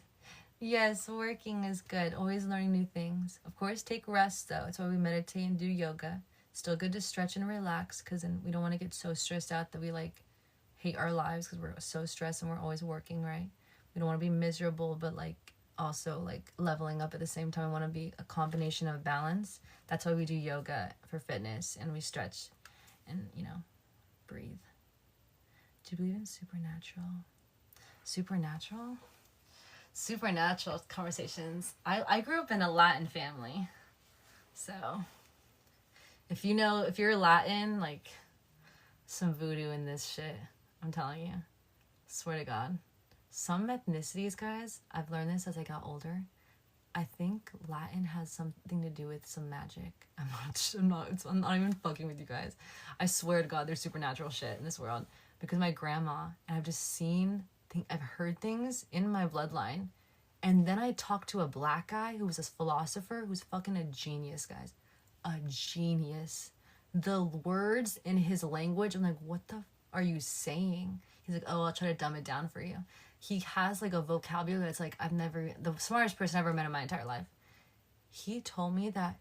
Yes, working is good. Always learning new things. Of course, take rest, though. It's why we meditate and do yoga. Still good to stretch and relax, because then we don't want to get so stressed out that we, like, hate our lives because we're so stressed and we're always working, right? We don't want to be miserable, but, like, also, like, leveling up at the same time. We want to be a combination of balance. That's why we do yoga for fitness, and we stretch and, you know, breathe. Do you believe in supernatural? Supernatural conversations. I grew up in a Latin family, so if you're Latin, like, some voodoo in this shit, I'm telling you. Swear to God. Some ethnicities, guys, I've learned this as I got older, I think Latin has something to do with some magic. I'm not even fucking with you guys. I swear to God, there's supernatural shit in this world, because my grandma, and I've just I've heard things in my bloodline. And then I talked to a black guy who was a philosopher who's fucking a genius, guys. A genius. The words in his language, I'm like, what the are you saying? He's like, oh, I'll try to dumb it down for you. He has, like, a vocabulary that's, like, the smartest person I've ever met in my entire life. He told me that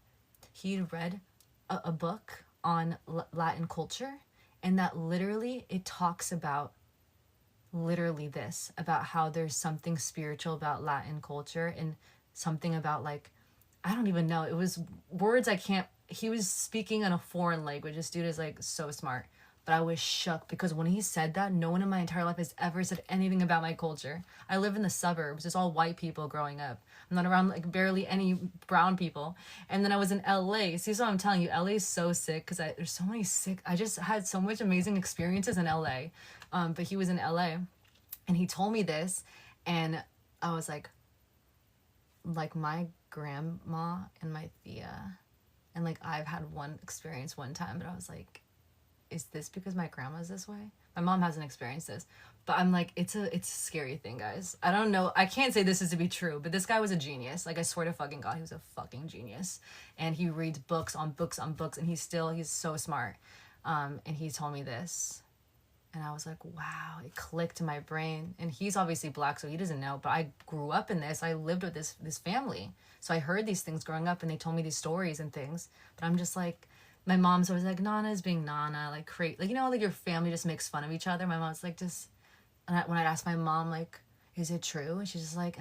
he'd read a book on Latin culture, and that literally it talks about literally this, about how there's something spiritual about Latin culture, and something about, like, I don't even know. It was words he was speaking in a foreign language. This dude is, like, so smart. But I was shook, because when he said that, no one in my entire life has ever said anything about my culture. I live in the suburbs. It's all white people growing up. I'm not around, like, barely any brown people. And then I was in LA. See, so I'm telling you, LA is so sick, because there's so many sick. I just had so much amazing experiences in LA. But he was in LA, and he told me this, and I was like, my grandma and my Thea, and, like, I've had one experience one time, but I was like, is this because my grandma's this way? My mom hasn't experienced this, but I'm like, it's a scary thing, guys. I don't know. I can't say this is to be true, but this guy was a genius. Like, I swear to fucking God, he was a fucking genius. And he reads books on books on books, and he's so smart. And he told me this, and I was like, wow, it clicked in my brain. And he's obviously black, so he doesn't know, but I grew up in this. I lived with this family. So I heard these things growing up, and they told me these stories and things. But I'm just like, my mom's always like, Nana's being Nana, like, like, you know, like, your family just makes fun of each other. My mom's like, just, and when I'd ask my mom, like, is it true? And she's just like,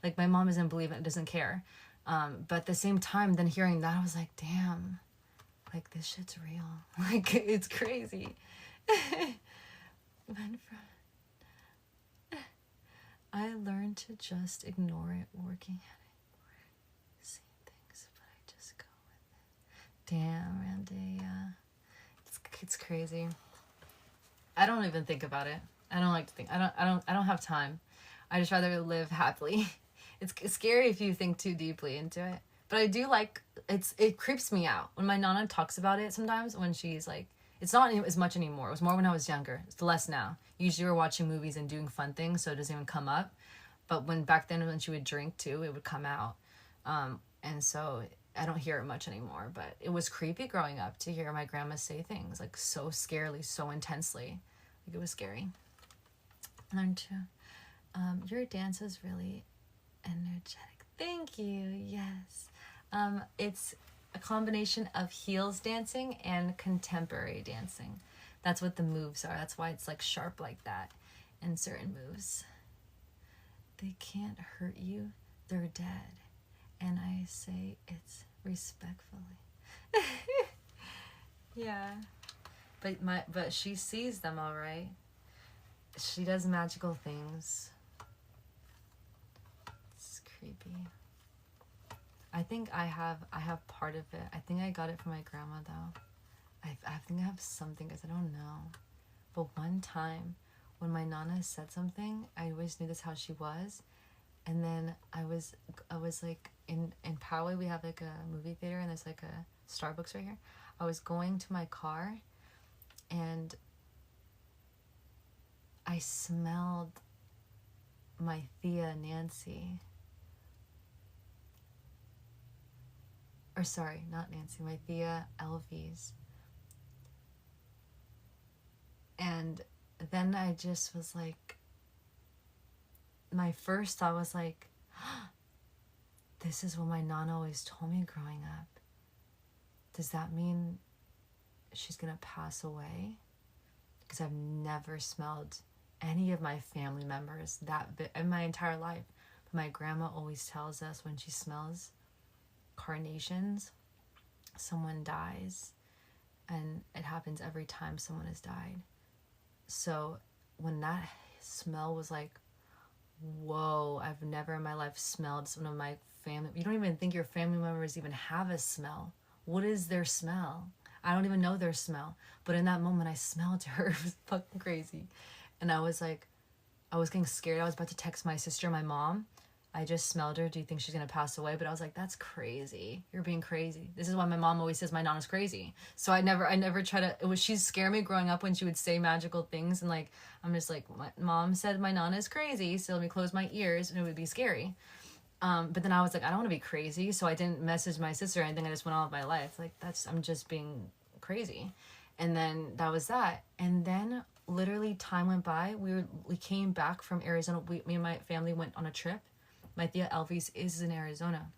like, my mom doesn't believe it, doesn't care. But at the same time, then hearing that, I was like, damn, like, this shit's real. Like, it's crazy. I learned to just ignore it, working at it, seeing things, but I just go with it. Damn, Randy, yeah. It's crazy. I don't even think about it. I don't like to think. I don't have time. I just rather live happily. It's scary if you think too deeply into it. But I do like, it creeps me out when my Nana talks about it sometimes, when she's like, it's not as much anymore. It was more when I was younger. It's less now. Usually we're watching movies and doing fun things, so it doesn't even come up. But back then when she would drink too, it would come out. And so I don't hear it much anymore. But it was creepy growing up to hear my grandma say things, like, so scarily, so intensely. Like, it was scary. Learn to, your dance is really energetic. Thank you. Yes. It's a combination of heels dancing and contemporary dancing. That's what the moves are. That's why it's like sharp like that in certain moves. They can't hurt you. They're dead. And I say it's respectfully. Yeah. But she sees them all right. She does magical things. It's creepy. I think I have part of it. I think I got it from my grandma though. I think I have something because I don't know. But one time when my nana said something, I always knew this how she was. And then I was like in Poway, we have like a movie theater and there's like a Starbucks right here. I was going to my car and I smelled my Thea Nancy. Or sorry, not Nancy, my Thea Elvies. And then I just was like, my first thought was like, this is what my Nana always told me growing up. Does that mean she's gonna pass away? Because I've never smelled any of my family members that bit in my entire life. But my grandma always tells us when she smells carnations, someone dies, and it happens every time someone has died. So when that smell was like, whoa, I've never in my life smelled some of my family. You don't even think your family members even have a smell. What is their smell? I don't even know their smell. But in that moment, I smelled her. It was fucking crazy. And I was like, I was getting scared. I was about to text my sister, my mom. I just smelled her. Do you think she's going to pass away? But I was like, that's crazy. You're being crazy. This is why my mom always says my nana's crazy. So I never try to, she'd scare me growing up when she would say magical things. And like, I'm just like, my mom said my nana's crazy. So let me close my ears and it would be scary. But then I was like, I don't want to be crazy. So I didn't message my sister or anything. I just went on with my life. Like I'm just being crazy. And then that was that. And then literally time went by. We came back from Arizona. Me and my family went on a trip. My Thea Elvis is in Arizona.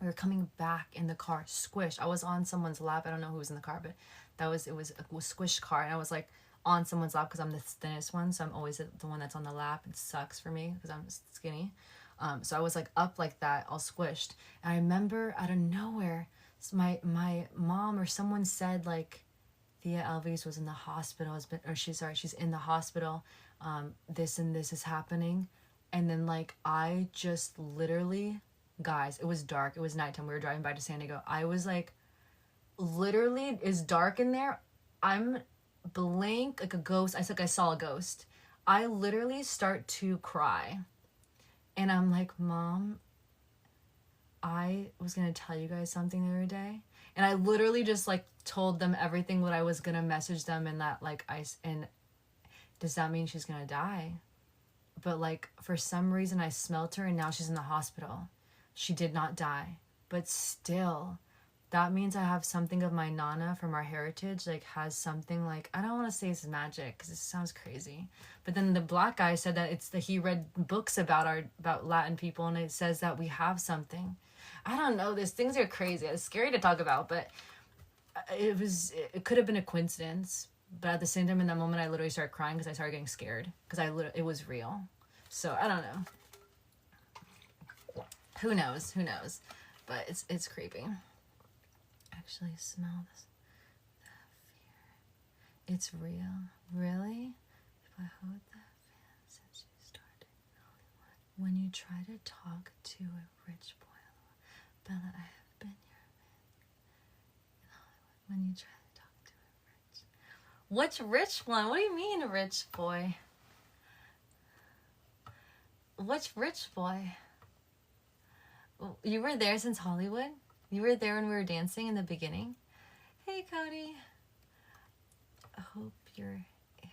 We were coming back in the car, squished. I was on someone's lap. I don't know who was in the car, but it was a squished car. And I was like on someone's lap because I'm the thinnest one. So I'm always the one that's on the lap. It sucks for me because I'm skinny. So I was like up like that, all squished. And I remember out of nowhere, my mom or someone said like, Thea Elvis was in the hospital, she's in the hospital. This and this is happening. And then like, I just literally, guys, it was dark. It was nighttime. We were driving by to San Diego. I was like, literally, it's dark in there. I'm blank, like a ghost. I saw a ghost. I literally start to cry. And I'm like, Mom, I was going to tell you guys something the other day. And I literally just like told them everything what I was going to message them and that like and does that mean she's going to die? But like for some reason I smelt her and now she's in the hospital. She did not die. But still, that means I have something of my Nana from our heritage, like has something like, I don't want to say it's magic because it sounds crazy. But then the black guy said that he read books about Latin people and it says that we have something. I don't know. These things are crazy. It's scary to talk about, but it could have been a coincidence. But at the same time, in that moment, I literally started crying because I started getting scared because it was real. So I don't know. Who knows? But it's creepy. Actually, smell this. That fear. It's real. Really? If I hold that fan since you started Hollywood. When you try to talk to a rich boy, Bella, I have been your man in Hollywood. When you try to talk to a rich. Which rich one? What do you mean, rich boy? Which rich boy? You were there since Hollywood? You were there when we were dancing in the beginning? Hey, Cody. I hope you're here.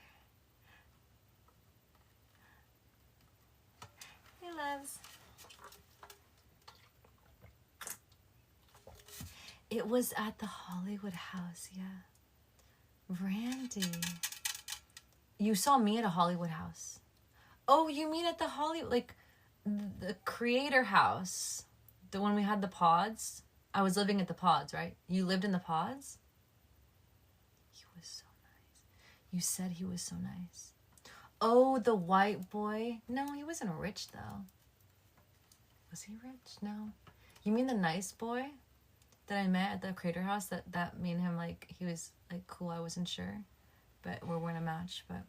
Hey, loves. It was at the Hollywood house, yeah. Randy. You saw me at a Hollywood house. Oh, you mean at the Hollywood, like the creator house? The one we had the pods? I was living at the pods, right? You lived in the pods? He was so nice. You said he was so nice. Oh, the white boy. No, he wasn't rich though. Was he rich? No. You mean the nice boy that I met at the Crater House? That me and him, like, he was like cool. I wasn't sure, but we weren't a match. But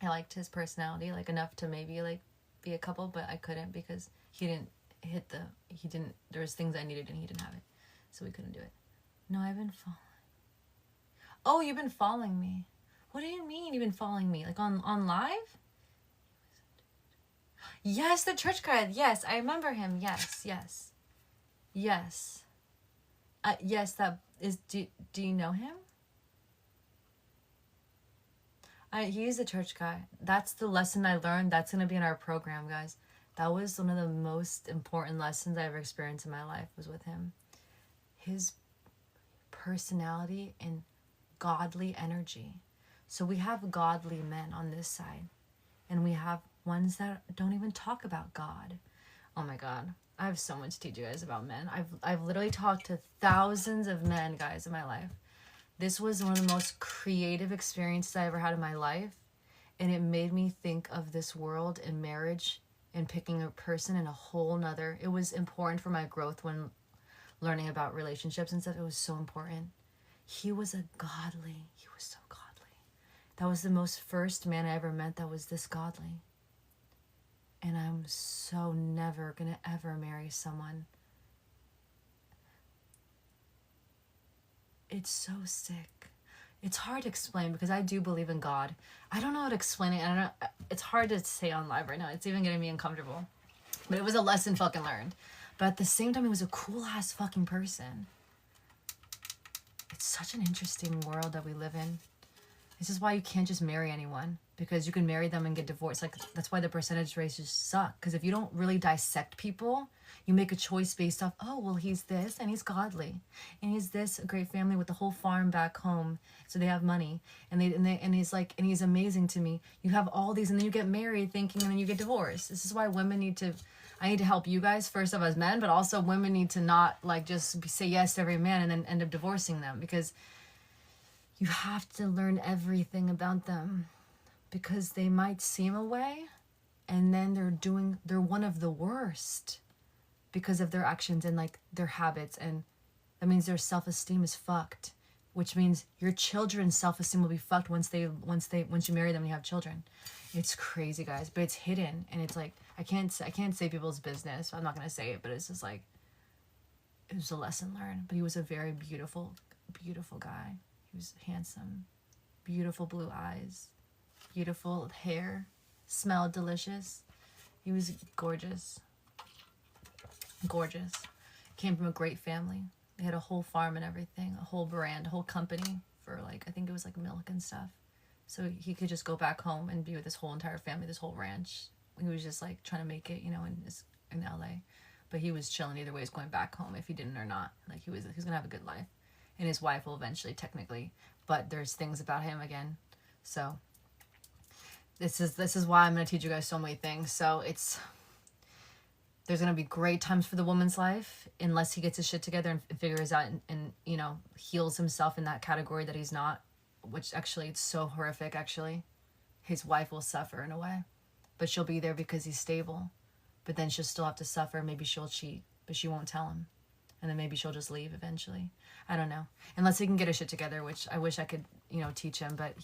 I liked his personality, like, enough to maybe like be a couple, but I couldn't because he didn't there was things I needed and he didn't have it, so we couldn't do it. No, I've been following. Oh, you've been following me. What do you mean you've been following me? Like on live? Yes, the church guy. Yes, I remember him. Yes. Yes, that is. Do you know him? He's a church guy. That's the lesson I learned. That's gonna be in our program, guys. That was one of the most important lessons I ever experienced in my life, was with him. His personality and godly energy. So we have godly men on this side, and we have ones that don't even talk about God. Oh my God. I have so much to teach you guys about men. I've literally talked to thousands of men, guys, in my life. This was one of the most creative experiences I ever had in my life, and it made me think of this world and marriage and picking a person in a whole nother. It was important for my growth when learning about relationships and stuff. It was so important. He was so godly. That was the most first man I ever met that was this godly. And I'm so never gonna ever marry someone. It's so sick. It's hard to explain because I do believe in God. I don't know how to explain it. I don't know. It's hard to say on live right now. It's even getting me uncomfortable. But it was a lesson fucking learned. But at the same time, he was a cool ass fucking person. It's such an interesting world that we live in. This is why you can't just marry anyone, because you can marry them and get divorced. Like, that's why the percentage rates just suck. Because if you don't really dissect people, you make a choice based off, oh, well, he's this and he's godly, and he's this, a great family with the whole farm back home, so they have money, and he's amazing to me. You have all these, and then you get married thinking, and then you get divorced. This is why I need to help you guys first of as men, but also women need to not like just say yes to every man and then end up divorcing them, because you have to learn everything about them, because they might seem a way and then they're one of the worst because of their actions and like their habits, and that means their self-esteem is fucked, which means your children's self-esteem will be fucked once you marry them and you have children. It's crazy, guys, but it's hidden, and it's like I can't say people's business, so I'm not gonna say it, but it's just like it was a lesson learned. But he was a very beautiful guy. He was handsome, beautiful blue eyes, beautiful hair, smelled delicious. He was gorgeous. Came from a great family. They had a whole farm and everything, a whole brand, a whole company for like, I think it was like milk and stuff. So he could just go back home and be with his whole entire family, this whole ranch. He was just like trying to make it, in LA. But he was chilling either way. He's going back home if he didn't or not. Like he's gonna have a good life. And his wife will eventually, technically, but there's things about him again. So this is why I'm going to teach you guys so many things. So there's going to be great times for the woman's life, unless he gets his shit together and figures out and heals himself in that category that he's not, which actually it's so horrific. Actually, his wife will suffer in a way, but she'll be there because he's stable, but then she'll still have to suffer. Maybe she'll cheat, but she won't tell him. And then maybe she'll just leave eventually. I don't know. Unless he can get his shit together, which I wish I could, teach him. But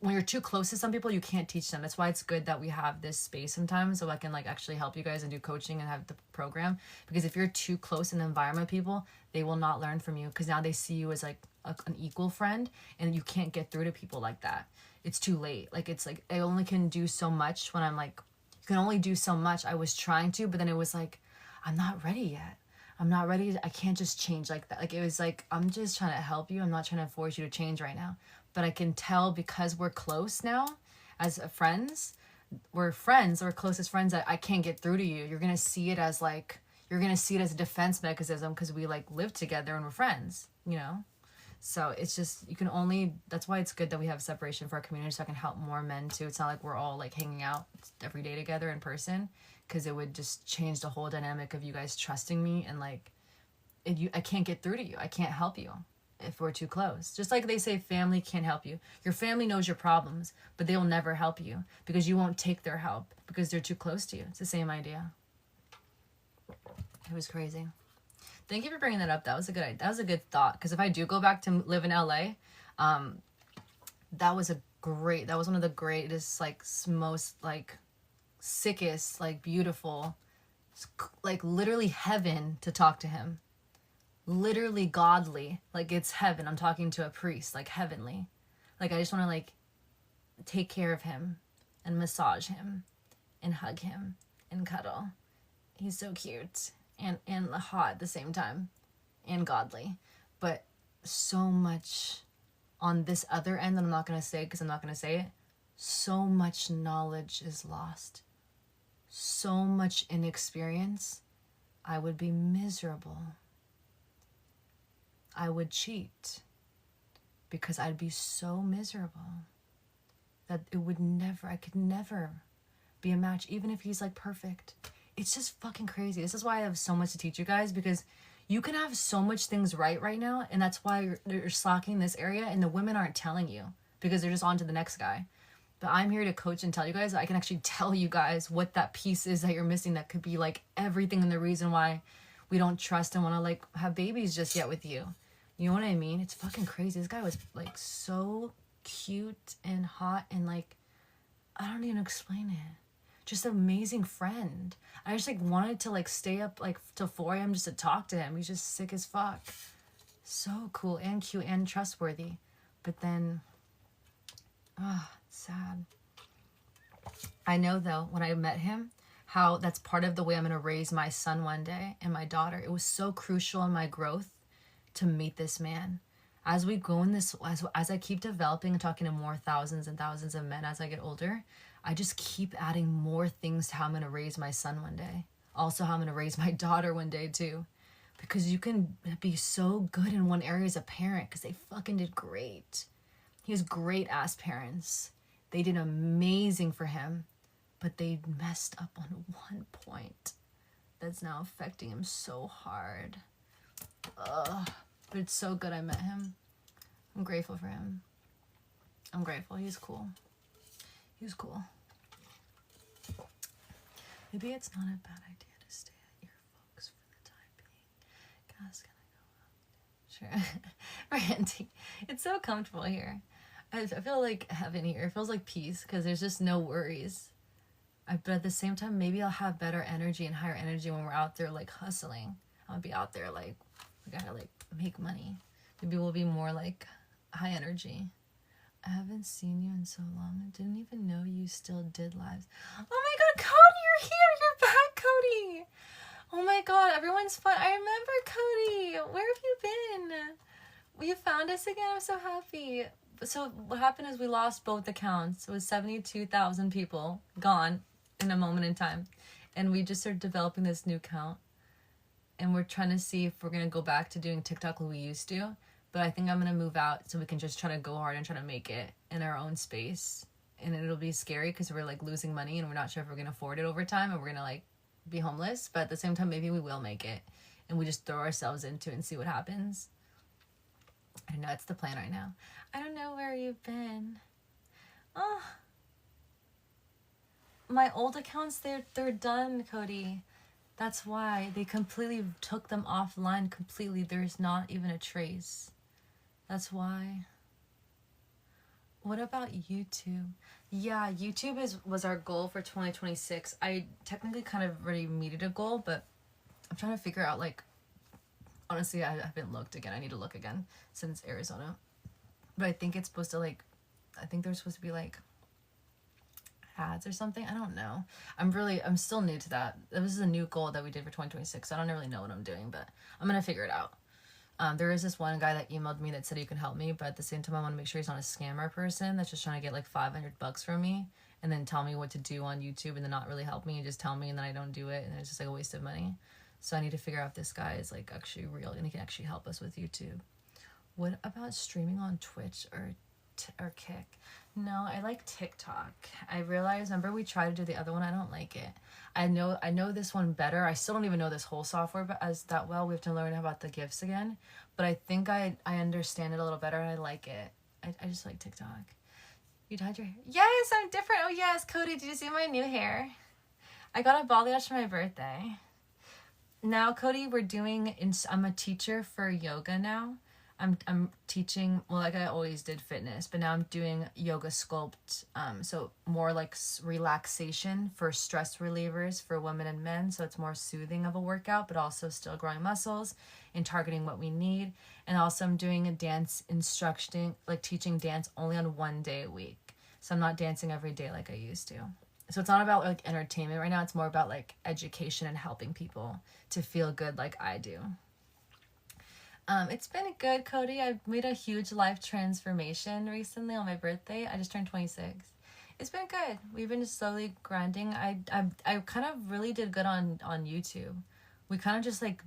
when you're too close to some people, you can't teach them. That's why it's good that we have this space sometimes, so I can like actually help you guys and do coaching and have the program. Because if you're too close in the environment, people, they will not learn from you, because now they see you as like an equal friend, and you can't get through to people like that. It's too late. Like, it's like I only can do so much when I'm like, you can only do so much. I was trying to, but then it was like, I'm not ready yet. I'm not ready. I can't just change like that. Like, it was like, I'm just trying to help you. I'm not trying to force you to change right now. But I can tell, because we're close now as friends, we're closest friends, that I can't get through to you. You're going to see it as a defense mechanism, because we like live together and we're friends, So it's just, that's why it's good that we have separation for our community, so I can help more men too. It's not like we're all like hanging out every day together in person, because it would just change the whole dynamic of you guys trusting me, and like I can't get through to you. I can't help you if we're too close. Just like they say family can't help you. Your family knows your problems, but they will never help you because you won't take their help because they're too close to you. It's the same idea. It was crazy. Thank you for bringing that up. That was a good thought, because if I do go back to live in LA, that was one of the greatest, like, most, like, sickest, like, beautiful, like, literally heaven to talk to him. Literally godly, like, it's heaven. I'm talking to a priest, like, heavenly. Like, I just want to, like, take care of him and massage him and hug him and cuddle. He's so cute and hot at the same time and godly, but so much on this other end that I'm not going to say because I'm not going to say it. So much knowledge is lost, so much inexperience. I would be miserable. I would cheat because I'd be so miserable that I could never be a match, even if he's, like, perfect. It's just fucking crazy. This is why I have so much to teach you guys, because you can have so much things right now, and that's why you're slacking in this area, and the women aren't telling you because they're just on to the next guy. But I'm here to coach and tell you guys. I can actually tell you guys what that piece is that you're missing that could be, like, everything and the reason why we don't trust and want to, like, have babies just yet with you. You know what I mean? It's fucking crazy. This guy was, like, so cute and hot and, like, I don't even explain it. Just an amazing friend. I just, like, wanted to, like, stay up, like, till 4 a.m. just to talk to him. He's just sick as fuck. So cool and cute and trustworthy. But then, it's sad. I know, though, when I met him, how that's part of the way I'm going to raise my son one day and my daughter. It was so crucial in my growth to meet this man. As we go in this, as I keep developing and talking to more thousands and thousands of men as I get older, I just keep adding more things to how I'm going to raise my son one day. Also how I'm going to raise my daughter one day too. Because you can be so good in one area as a parent because they fucking did great. He has great ass parents. They did amazing for him, but they messed up on one point that's now affecting him so hard. Ugh. But it's so good I met him. I'm grateful for him. I'm grateful. He's cool. He was cool. Maybe it's not a bad idea to stay at your folks for the time being. Gas gonna go up. Sure. Randy. It's so comfortable here. I feel like heaven here. It feels like peace because there's just no worries. But at the same time, maybe I'll have better energy and higher energy when we're out there, like, hustling. I'll be out there, like, we gotta, like, make money. Maybe we'll be more, like, high energy. I haven't seen you in so long. I didn't even know you still did lives. Oh my god, Cody, you're here. You're back, Cody. Oh my god, everyone's fun. I remember, Cody. Where have you been? You found us again. I'm so happy. So what happened is we lost both accounts. It was 72,000 people gone in a moment in time. And we just started developing this new account. And we're trying to see if we're going to go back to doing TikTok like we used to. But I think I'm going to move out so we can just try to go hard and try to make it in our own space. And it'll be scary because we're, like, losing money and we're not sure if we're going to afford it over time and we're going to, like, be homeless. But at the same time, maybe we will make it. And we just throw ourselves into it and see what happens. I know it's the plan right now. I don't know where you've been. Oh. My old accounts, they're done, Cody. That's why they completely took them offline completely. There's not even a trace. That's why. What about YouTube? Yeah, YouTube was our goal for 2026. I technically kind of already meted a goal, but I'm trying to figure out, like, honestly, I haven't looked again. I need to look again since Arizona. But I think it's supposed to, like, I think there's supposed to be, like, ads or something. I don't know. I'm still new to that. This is a new goal that we did for 2026. I don't really know what I'm doing, but I'm gonna figure it out. There is this one guy that emailed me that said he can help me, but at the same time I want to make sure he's not a scammer person that's just trying to get, like, $500 from me and then tell me what to do on YouTube and then not really help me and just tell me and then I don't do it and it's just, like, a waste of money. So I need to figure out if this guy is, like, actually real and he can actually help us with YouTube. What about streaming on Twitch or or Kick. No, I like TikTok. I realize, remember we tried to do the other one, I don't like it. I know this one better. I still don't even know this whole software as that well. We have to learn about the gifts again. But I think I understand it a little better and I like it. I just like TikTok. You dyed your hair? Yes, I'm different. Oh yes, Cody, did you see my new hair? I got a balayage for my birthday. Now, Cody, I'm a teacher for yoga now. I'm teaching, well, like I always did fitness, but now I'm doing yoga sculpt. So more like relaxation for stress relievers for women and men. So it's more soothing of a workout, but also still growing muscles and targeting what we need. And also I'm doing a dance instruction, like teaching dance only on 1 day a week. So I'm not dancing every day like I used to. So it's not about like entertainment right now. It's more about like education and helping people to feel good like I do. It's been good, Cody. I've made a huge life transformation recently on my birthday. I just turned 26. It's been good. We've been just slowly grinding. I kind of really did good on YouTube. We kind of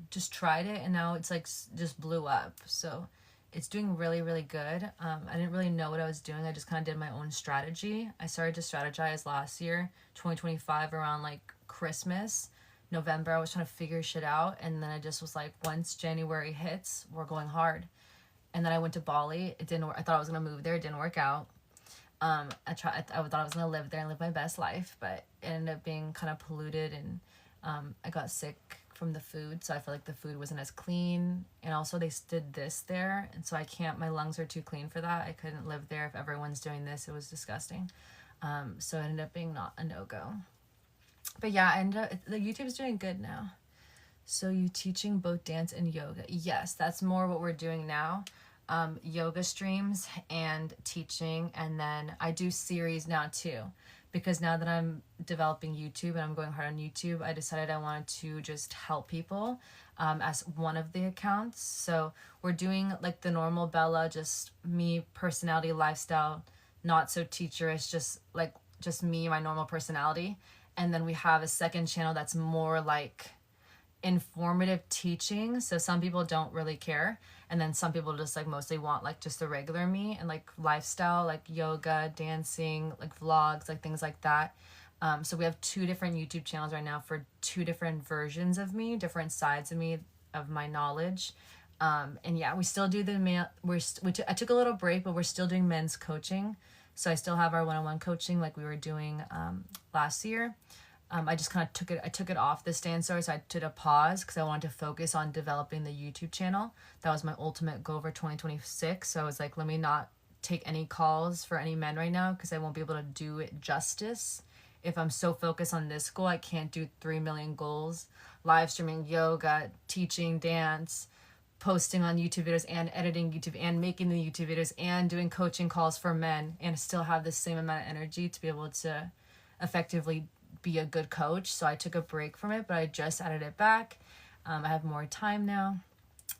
just tried it, and now it's like just blew up. So it's doing really, really good. I didn't really know what I was doing. I just kind of did my own strategy. I started to strategize last year, 2025, around like Christmas. November, I was trying to figure shit out, and then I just was like, once January hits, we're going hard. And then I went to Bali. It didn't work. I thought I was gonna move there. It didn't work out. I thought I was gonna live there and live my best life, but it ended up being kind of polluted, and I got sick from the food, so I felt like the food wasn't as clean. And also they did this there, and so I can't. My lungs are too clean for that. I couldn't live there if everyone's doing this. It was disgusting. So it ended up being not a no-go. But yeah, the YouTube's doing good now. So you teaching both dance and yoga? Yes, that's more what we're doing now. Yoga streams and teaching, and then I do series now too, because now that I'm developing YouTube and I'm going hard on YouTube, I decided I wanted to just help people as one of the accounts. So we're doing like the normal Bella, just me, personality, lifestyle, not so teacherish, just me, my normal personality. And then we have a second channel that's more like informative teaching. So some people don't really care. And then some people just like mostly want like just the regular me and like lifestyle, like yoga, dancing, like vlogs, like things like that. So we have 2 different YouTube channels right now for 2 different versions of me, different sides of me, of my knowledge. And yeah, we still do I took a little break, but we're still doing men's coaching. So I still have our one-on-one coaching like we were doing last year. I just kind of took it off the stand, so I took a pause because I wanted to focus on developing the YouTube channel. That was my ultimate goal for 2026. So I was like, let me not take any calls for any men right now because I won't be able to do it justice. If I'm so focused on this goal, I can't do 3 million goals. Live streaming, yoga, teaching, dance, posting on YouTube videos and editing YouTube and making the YouTube videos and doing coaching calls for men and still have the same amount of energy to be able to effectively be a good coach. So I took a break from it, but I just added it back. I have more time now.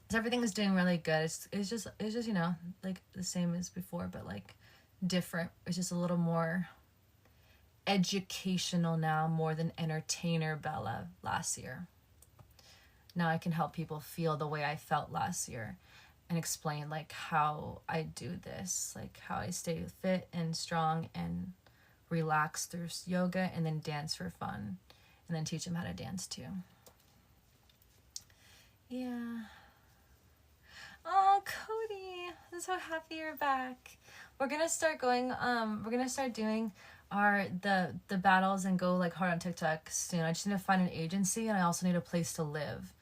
So everything is doing really good. It's just, you know, like the same as before, but like different. It's just a little more educational now, more than entertainer Bella last year. Now I can help people feel the way I felt last year and explain like how I do this, like how I stay fit and strong and relax through yoga and then dance for fun and then teach them how to dance too. Yeah. Oh, Cody, I'm so happy you're back. We're gonna start doing the battles and go like hard on TikTok soon. I just need to find an agency and I also need a place to live.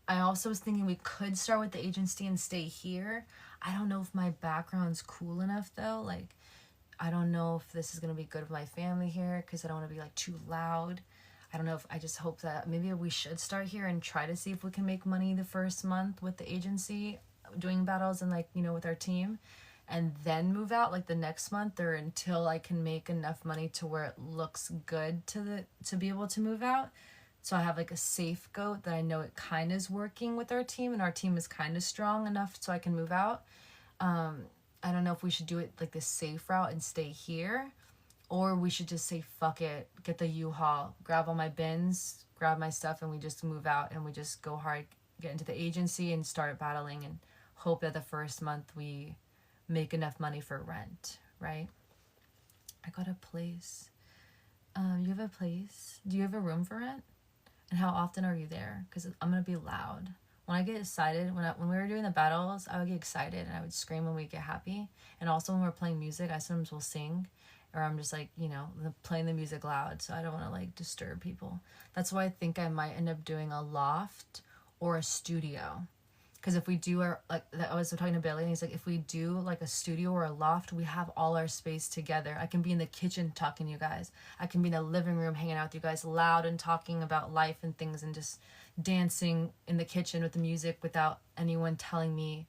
I also was thinking we could start with the agency and stay here. I don't know if my background's cool enough though. Like, I don't know if this is going to be good for my family here because I don't want to be like too loud. I don't know if I just hope that maybe we should start here and try to see if we can make money the first month with the agency doing battles and like, you know, with our team, and then move out like the next month or until I can make enough money to where it looks good to be able to move out. So I have like a safe goat that I know it kind of is working with our team and our team is kind of strong enough so I can move out. I don't know if we should do it like the safe route and stay here, or we should just say fuck it, get the U-Haul, grab all my bins, grab my stuff, and we just move out and we just go hard, get into the agency and start battling and hope that the first month we make enough money for rent, right? I got a place. You have a place? Do you have a room for rent? And how often are you there? Because I'm going to be loud. When I get excited, when we were doing the battles, I would get excited and I would scream when we get happy. And also when we're playing music, I sometimes will sing, or I'm just like, you know, playing the music loud. So I don't want to like disturb people. That's why I think I might end up doing a loft or a studio. Because if we do our, like, I was talking to Billy and he's like, if we do like a studio or a loft, we have all our space together. I can be in the kitchen talking to you guys. I can be in the living room hanging out with you guys loud and talking about life and things and just dancing in the kitchen with the music without anyone telling me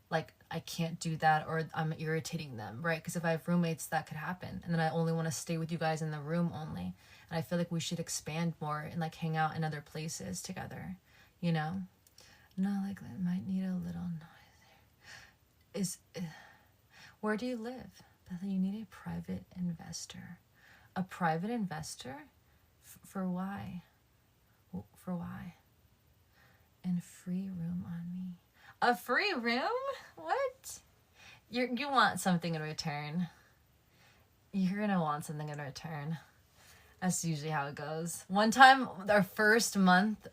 like I can't do that or I'm irritating them, right? Because if I have roommates, that could happen. And then I only want to stay with you guys in the room only. And I feel like we should expand more and like hang out in other places together, you know? No, like it might need a little noise there. Where do you live? Bethany, you need a private investor. A private investor? For why? For why? And free room on me. A free room? What? You want something in return. You're gonna want something in return. That's usually how it goes. One time, our first month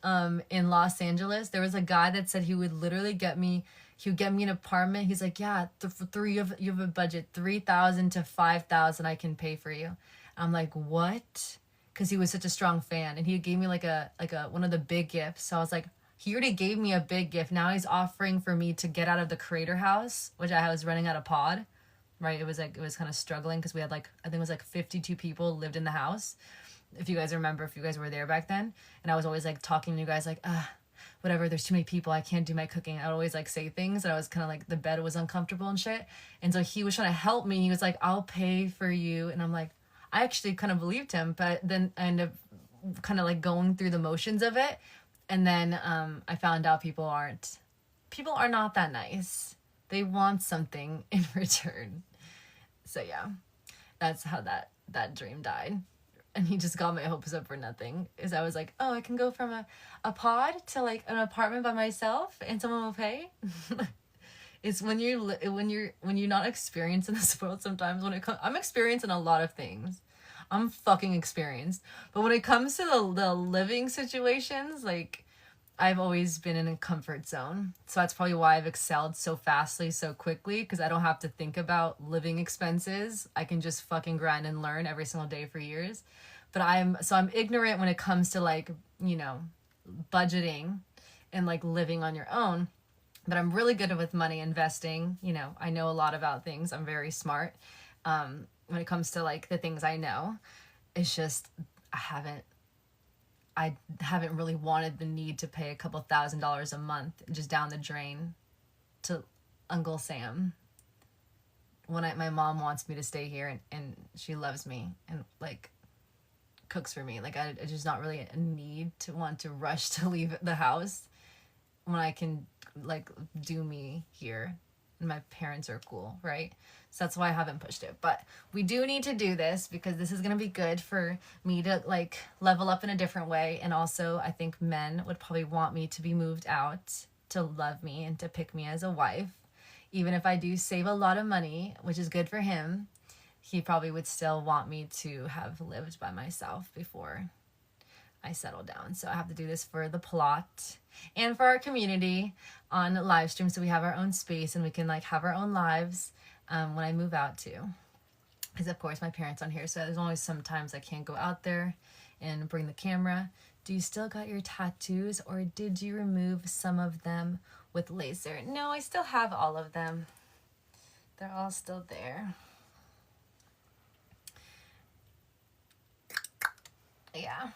in Los Angeles, there was a guy that said he would literally get me an apartment. He's like, yeah, for three, you have a budget, 3,000 to 5,000 I can pay for you. I'm like, what? Because he was such a strong fan. And he gave me like a one of the big gifts. So I was like, he already gave me a big gift. Now he's offering for me to get out of the creator house, which I was renting out a pod. Right, it was kind of struggling because we had like, I think it was like 52 people lived in the house. If you guys remember, if you guys were there back then. And I was always like talking to you guys like, whatever, there's too many people, I can't do my cooking. I would always like say things and I was kind of like, the bed was uncomfortable and shit. And so he was trying to help me. He was like, I'll pay for you. And I'm like, I actually kind of believed him, but then I ended up kind of like going through the motions of it. And then I found out people are not that nice. They want something in return. So yeah, that's how that dream died. And he just got my hopes up for nothing. Is I was like, oh, I can go from a pod to like an apartment by myself and someone will pay. It's when you're not experienced in this world sometimes. I'm experienced in a lot of things. I'm fucking experienced. But when it comes to the living situations, like, I've always been in a comfort zone. So that's probably why I've excelled so fastly, so quickly, because I don't have to think about living expenses. I can just fucking grind and learn every single day for years. But I'm ignorant when it comes to like, you know, budgeting and like living on your own. But I'm really good with money investing. You know, I know a lot about things. I'm very smart. When it comes to like the things I know, it's just I haven't really wanted the need to pay a couple $1,000s a month just down the drain to Uncle Sam. When my mom wants me to stay here and she loves me and like cooks for me. Like I just not really a need to want to rush to leave the house when I can like do me here. And my parents are cool, right? So that's why I haven't pushed it. But we do need to do this because this is going to be good for me to like level up in a different way. And also I think men would probably want me to be moved out to love me and to pick me as a wife. Even if I do save a lot of money, which is good for him, he probably would still want me to have lived by myself before I settle down. So I have to do this for the plot and for our community on live stream, so we have our own space and we can like have our own lives when I move out too. Because of course my parents aren't here, so there's always sometimes I can't go out there and bring the camera. Do you still got your tattoos or did you remove some of them with laser? No, I still have all of them. They're all still there. Yeah.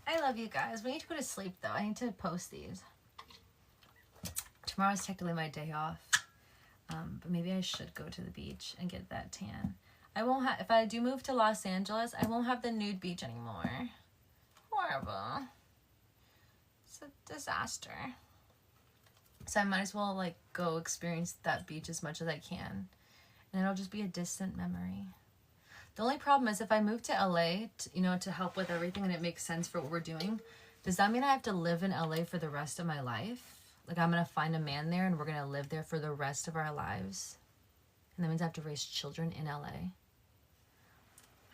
I love you guys. We need to go to sleep though. I need to post these. Tomorrow's technically my day off. But maybe I should go to the beach and get that tan. I won't have, if I do move to Los Angeles, I won't have the nude beach anymore. Horrible. It's a disaster. So I might as well like go experience that beach as much as I can. And it'll just be a distant memory. The only problem is if I move to LA, to help with everything and it makes sense for what we're doing, does that mean I have to live in LA for the rest of my life? Like, I'm going to find a man there and we're going to live there for the rest of our lives. And that means I have to raise children in LA.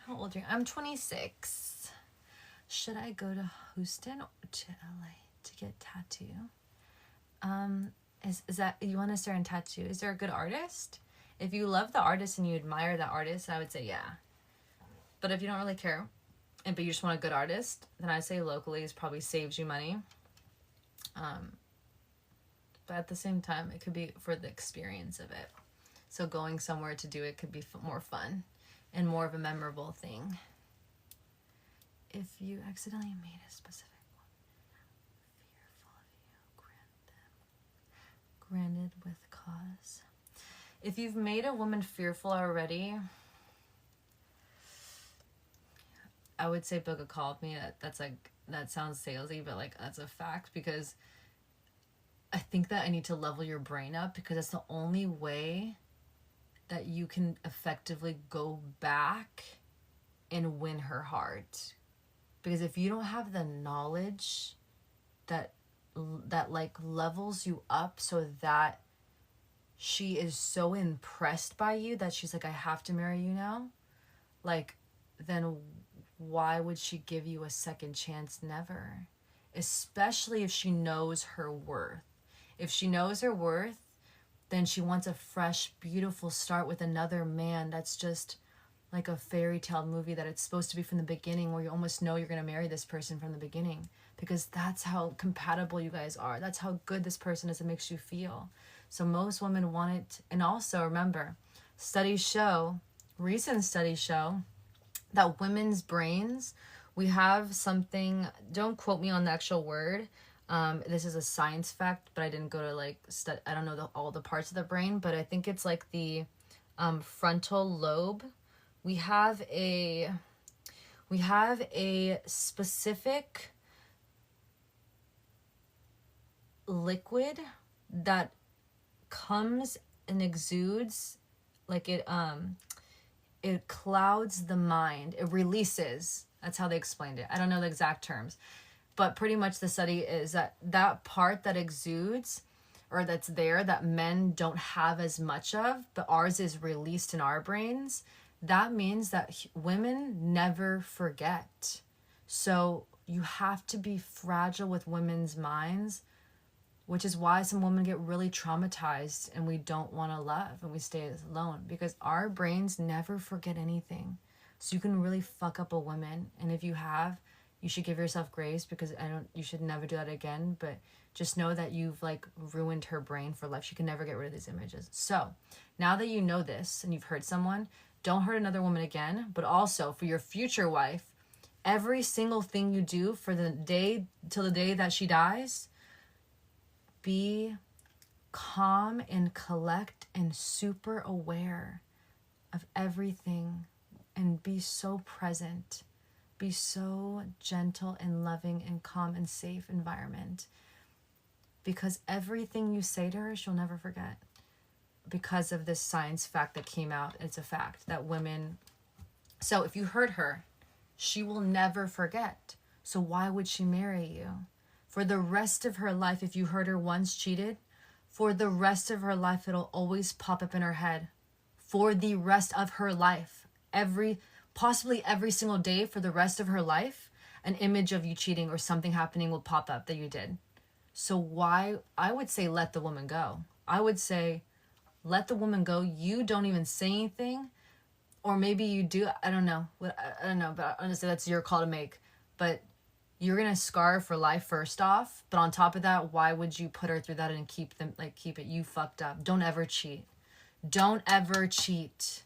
How old are you? I'm 26. Should I go to Houston or to LA to get tattoo? Is that, you want to start in tattoo? Is there a good artist? If you love the artist and you admire that artist, I would say yeah. But if you don't really care, but you just want a good artist, then I'd say locally is probably saves you money. But at the same time, it could be for the experience of it. So going somewhere to do it could be more fun and more of a memorable thing. If you accidentally made a specific one fearful of you, granted with cause. If you've made a woman fearful already, I would say book a call with me. That's like, that sounds salesy, but like that's a fact, because I think that I need to level your brain up, because that's the only way that you can effectively go back and win her heart. Because if you don't have the knowledge that like levels you up so that she is so impressed by you that she's like, I have to marry you now, like, then why would she give you a second chance? Never. Especially if she knows her worth. If she knows her worth, then she wants a fresh, beautiful start with another man that's just like a fairy tale movie that it's supposed to be from the beginning, where you almost know you're going to marry this person from the beginning, because that's how compatible you guys are. That's how good this person is. It makes you feel. So most women want it. And also remember, recent studies show that women's brains, we have something, don't quote me on the actual word. This is a science fact, but I didn't go to like, I don't know all the parts of the brain, but I think it's like the frontal lobe. We have a specific liquid that comes and exudes, like it clouds the mind. It releases. That's how they explained it. I don't know the exact terms, but pretty much the study is that part that exudes, or that's there, that men don't have as much of, but ours is released in our brains. That means that women never forget. So you have to be fragile with women's minds, which is why some women get really traumatized and we don't want to love and we stay alone, because our brains never forget anything. So you can really fuck up a woman. And if you have, you should give yourself grace, because you should never do that again. But just know that you've like ruined her brain for life. She can never get rid of these images. So now that you know this and you've hurt someone, don't hurt another woman again. But also for your future wife, every single thing you do for the day till the day that she dies, be calm and collect and super aware of everything, and be so present. Be so gentle and loving and calm and safe environment, because everything you say to her, she'll never forget. Because of this science fact that came out, it's a fact that women, so if you hurt her, she will never forget. So why would she marry you? For the rest of her life, if you hurt her once, cheated, for the rest of her life, it'll always pop up in her head. For the rest of her life, possibly every single day for the rest of her life, an image of you cheating or something happening will pop up that you did. So why, I would say let the woman go. I would say let the woman go. You don't even say anything, or maybe you do. I don't know, but honestly, that's your call to make. But you're going to scar her for life first off. But on top of that, why would you put her through that and keep it? You fucked up. Don't ever cheat. Don't ever cheat.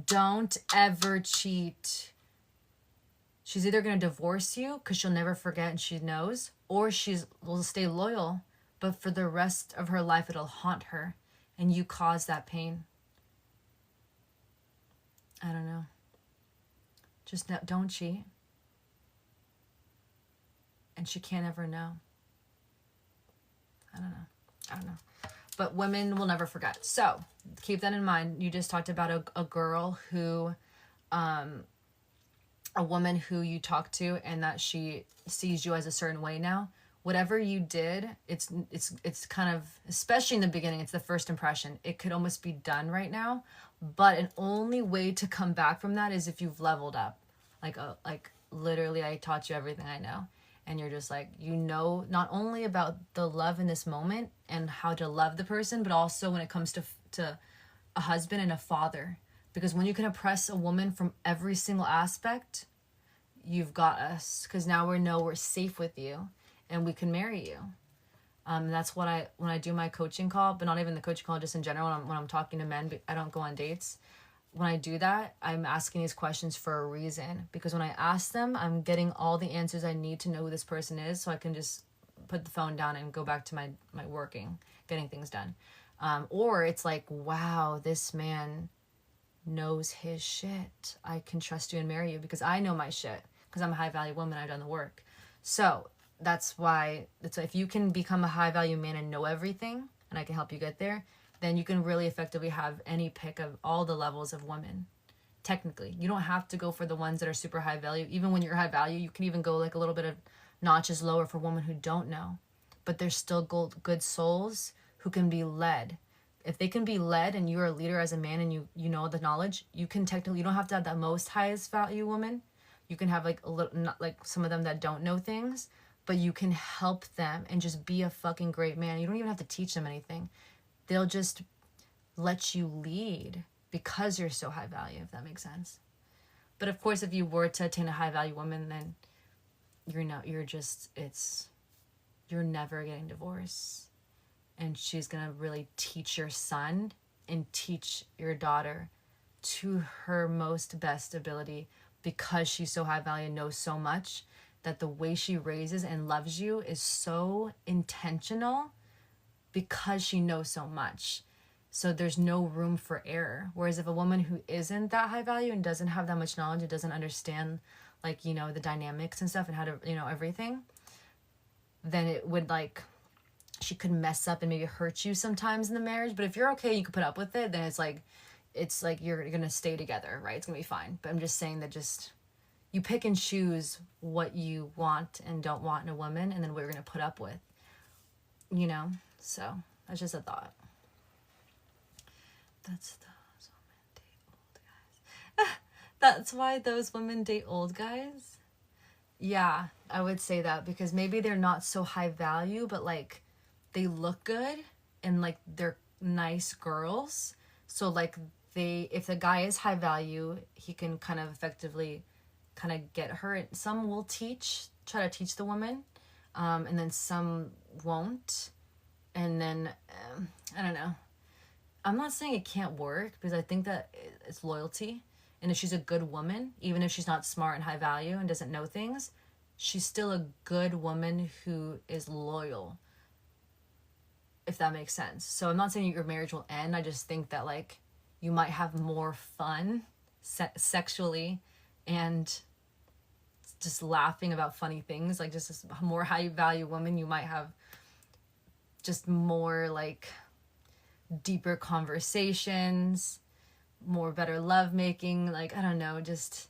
Don't ever cheat. She's either going to divorce you because she'll never forget and she knows, or will stay loyal, but for the rest of her life, it'll haunt her and you cause that pain. I don't know. Just don't cheat. And she can't ever know. I don't know. But women will never forget. So keep that in mind. You just talked about a girl who, a woman who you talk to and that she sees you as a certain way now. whatever you did, it's kind of, especially in the beginning, it's the first impression. It could almost be done right now, but an only way to come back from that is if you've leveled up. Like literally, I taught you everything I know, and you're just like, you know, not only about the love in this moment and how to love the person, but also when it comes to a husband and a father. Because when you can oppress a woman from every single aspect, you've got us. Because now we know we're safe with you and we can marry you. That's what when I do my coaching call, but not even the coaching call, just in general, when I'm talking to men, I don't go on dates. When I do that, I'm asking these questions for a reason. Because when I ask them, I'm getting all the answers I need to know who this person is, so I can just put the phone down and go back to my working, getting things done. Or it's like, wow, this man knows his shit. I can trust you and marry you because I know my shit. Because I'm a high value woman, I've done the work. So that's why if you can become a high value man and know everything, and I can help you get there, then you can really effectively have any pick of all the levels of women. Technically, you don't have to go for the ones that are super high value. Even when you're high value, you can even go like a little bit of notches lower for women who don't know, but they're still good souls who can be led. If they can be led and you're a leader as a man and you know the knowledge, you can technically, you don't have to have that most highest value woman. You can have like a little, not like some of them that don't know things, but you can help them and just be a fucking great man. You don't even have to teach them anything. They'll just let you lead because you're so high value, if that makes sense. But of course, if you were to attain a high value woman, then you're never getting divorced. And she's going to really teach your son and teach your daughter to her most best ability because she's so high value and knows so much that the way she raises and loves you is so intentional because she knows so much. So there's no room for error. Whereas if a woman who isn't that high value and doesn't have that much knowledge and doesn't understand, like, you know, the dynamics and stuff and how to, you know, everything, then it would like, she could mess up and maybe hurt you sometimes in the marriage. But if you're okay, you can put up with it, then it's like you're gonna stay together, right? It's gonna be fine. But I'm just saying that just you pick and choose what you want and don't want in a woman, and then what you're gonna put up with, you know. So that's just a thought. That's why those women date old guys. Yeah, I would say that because maybe they're not so high value, but like they look good and like they're nice girls. So like if the guy is high value, he can kind of effectively kind of get her. Some will try to teach the woman, and then some won't. And then I don't know. I'm not saying it can't work because I think that it's loyalty. And if she's a good woman, even if she's not smart and high value and doesn't know things, she's still a good woman who is loyal, if that makes sense. So I'm not saying your marriage will end. I just think that like you might have more fun sexually and just laughing about funny things. Like just a more high value woman, you might have just more like deeper conversations, more better lovemaking, like I don't know, just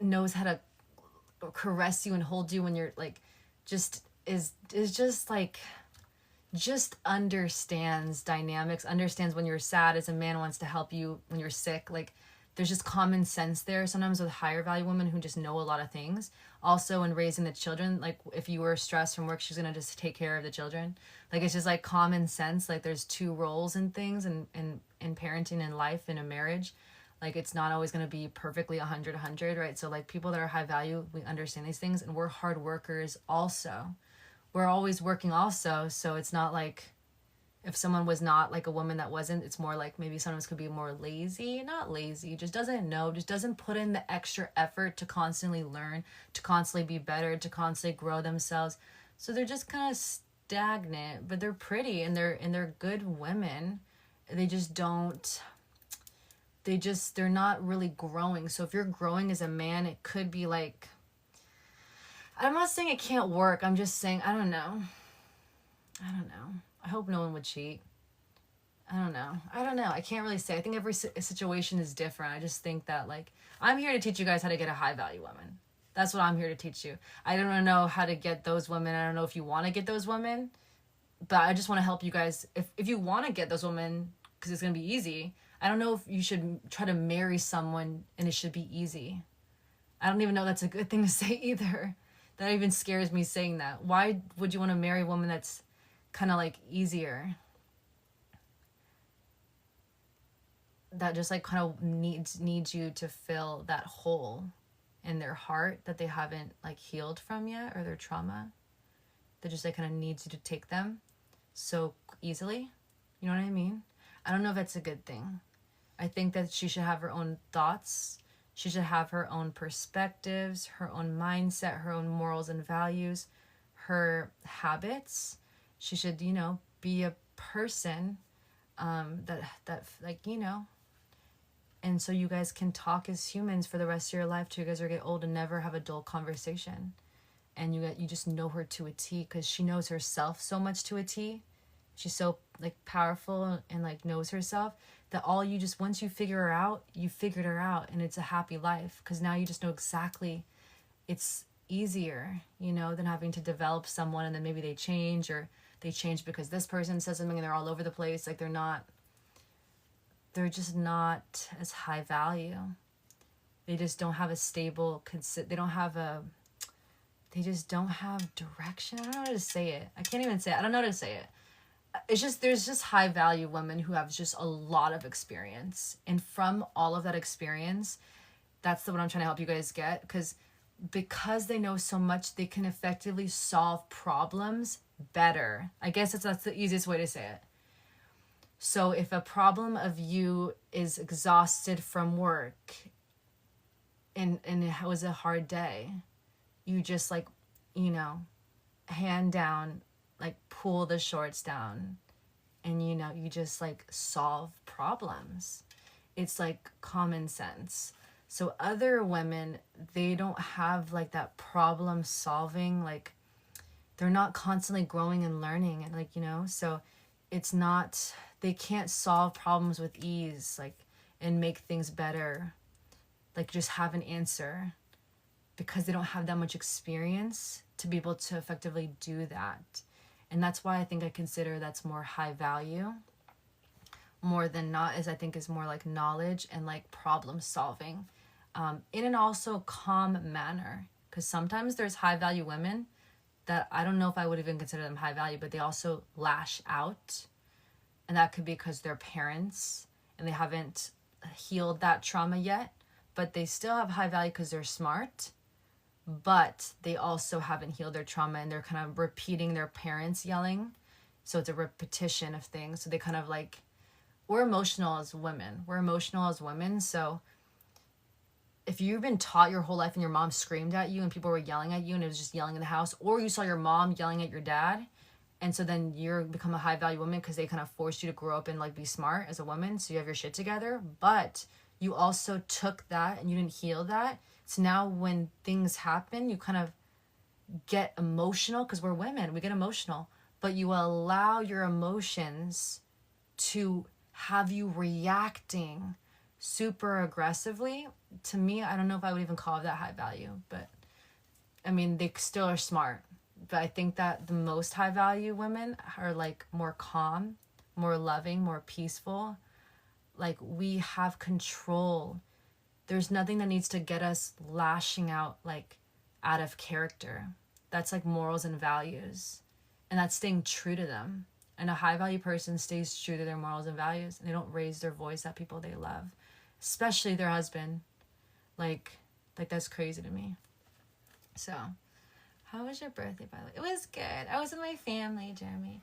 knows how to caress you and hold you when you're like just is just like just understands dynamics, understands when you're sad as a man, wants to help you when you're sick. Like there's just common sense there sometimes with higher value women who just know a lot of things. Also in raising the children, like if you were stressed from work, she's gonna just take care of the children. Like it's just like common sense. Like there's two roles in things and in parenting and life in a marriage. Like it's not always gonna be perfectly 100, right? So like people that are high value, we understand these things, and we're hard workers also. We're always working also, so it's not like if someone was not like a woman that wasn't, it's more like maybe someone could be more lazy, not lazy, just doesn't know, just doesn't put in the extra effort to constantly learn, to constantly be better, to constantly grow themselves. So they're just kind of stagnant, but they're pretty and they're good women. They just don't, they're not really growing. So if you're growing as a man, it could be like, I'm not saying it can't work. I'm just saying, I don't know. I hope no one would cheat. I don't know. I can't really say. I think every situation is different. I just think that like I'm here to teach you guys how to get a high value woman. That's what I'm here to teach you. I don't know how to get those women. I don't know if you want to get those women, but I just want to help you guys. If you want to get those women, because it's going to be easy, I don't know if you should try to marry someone and it should be easy. I don't even know that's a good thing to say either. That even scares me saying that. Why would you want to marry a woman that's kind of like easier? That just like kind of needs you to fill that hole in their heart that they haven't like healed from yet, or their trauma. That just like kind of needs you to take them so easily. You know what I mean? I don't know if that's a good thing. I think that she should have her own thoughts. She should have her own perspectives, her own mindset, her own morals and values, her habits. She should, you know, be a person that like, you know, and so you guys can talk as humans for the rest of your life till you guys are get old and never have a dull conversation. And you just know her to a T, because she knows herself so much to a T. She's so like powerful and like knows herself, that all you just, once you figure her out, you figured her out, and it's a happy life, because now you just know exactly. It's easier, you know, than having to develop someone and then maybe they change, or they change because this person says something and they're all over the place. Like they're just not as high value. They just don't have a stable, they just don't have direction. I don't know how to say it. I can't even say it. I don't know how to say it. It's just, there's just high value women who have just a lot of experience. And from all of that experience, that's what I'm trying to help you guys get. Because they know so much, they can effectively solve problems better. I guess that's the easiest way to say it. So if a problem of you is exhausted from work and it was a hard day, you just like, you know, hand down, like pull the shorts down, and you know, you just like solve problems. It's like common sense. So other women, they don't have like that problem solving, like they're not constantly growing and learning, and like, you know, so it's not, they can't solve problems with ease, like, and make things better, like just have an answer, because they don't have that much experience to be able to effectively do that. And that's why I think I consider that's more high value, more than not, is I think is more like knowledge and like problem solving, in an also calm manner. Because sometimes there's high value women that I don't know if I would even consider them high value, but they also lash out. And that could be because they're parents and they haven't healed that trauma yet, but they still have high value because they're smart, but they also haven't healed their trauma, and they're kind of repeating their parents yelling. So it's a repetition of things. So they kind of like, we're emotional as women. So if you've been taught your whole life and your mom screamed at you and people were yelling at you and it was just yelling in the house, or you saw your mom yelling at your dad, and so then you're become a high value woman because they kind of forced you to grow up and like be smart as a woman, so you have your shit together, but you also took that and you didn't heal that. So now when things happen, you kind of get emotional, because we're women, we get emotional, but you allow your emotions to have you reacting super aggressively. To me, I don't know if I would even call it that high value, but I mean, they still are smart. But I think that the most high value women are like more calm, more loving, more peaceful. Like we have control. There's nothing that needs to get us lashing out like out of character. That's like morals and values. And that's staying true to them. And a high value person stays true to their morals and values, and they don't raise their voice at people they love, especially their husband. Like that's crazy to me. So, how was your birthday, by the way? It was good. I was with my family, Jeremy.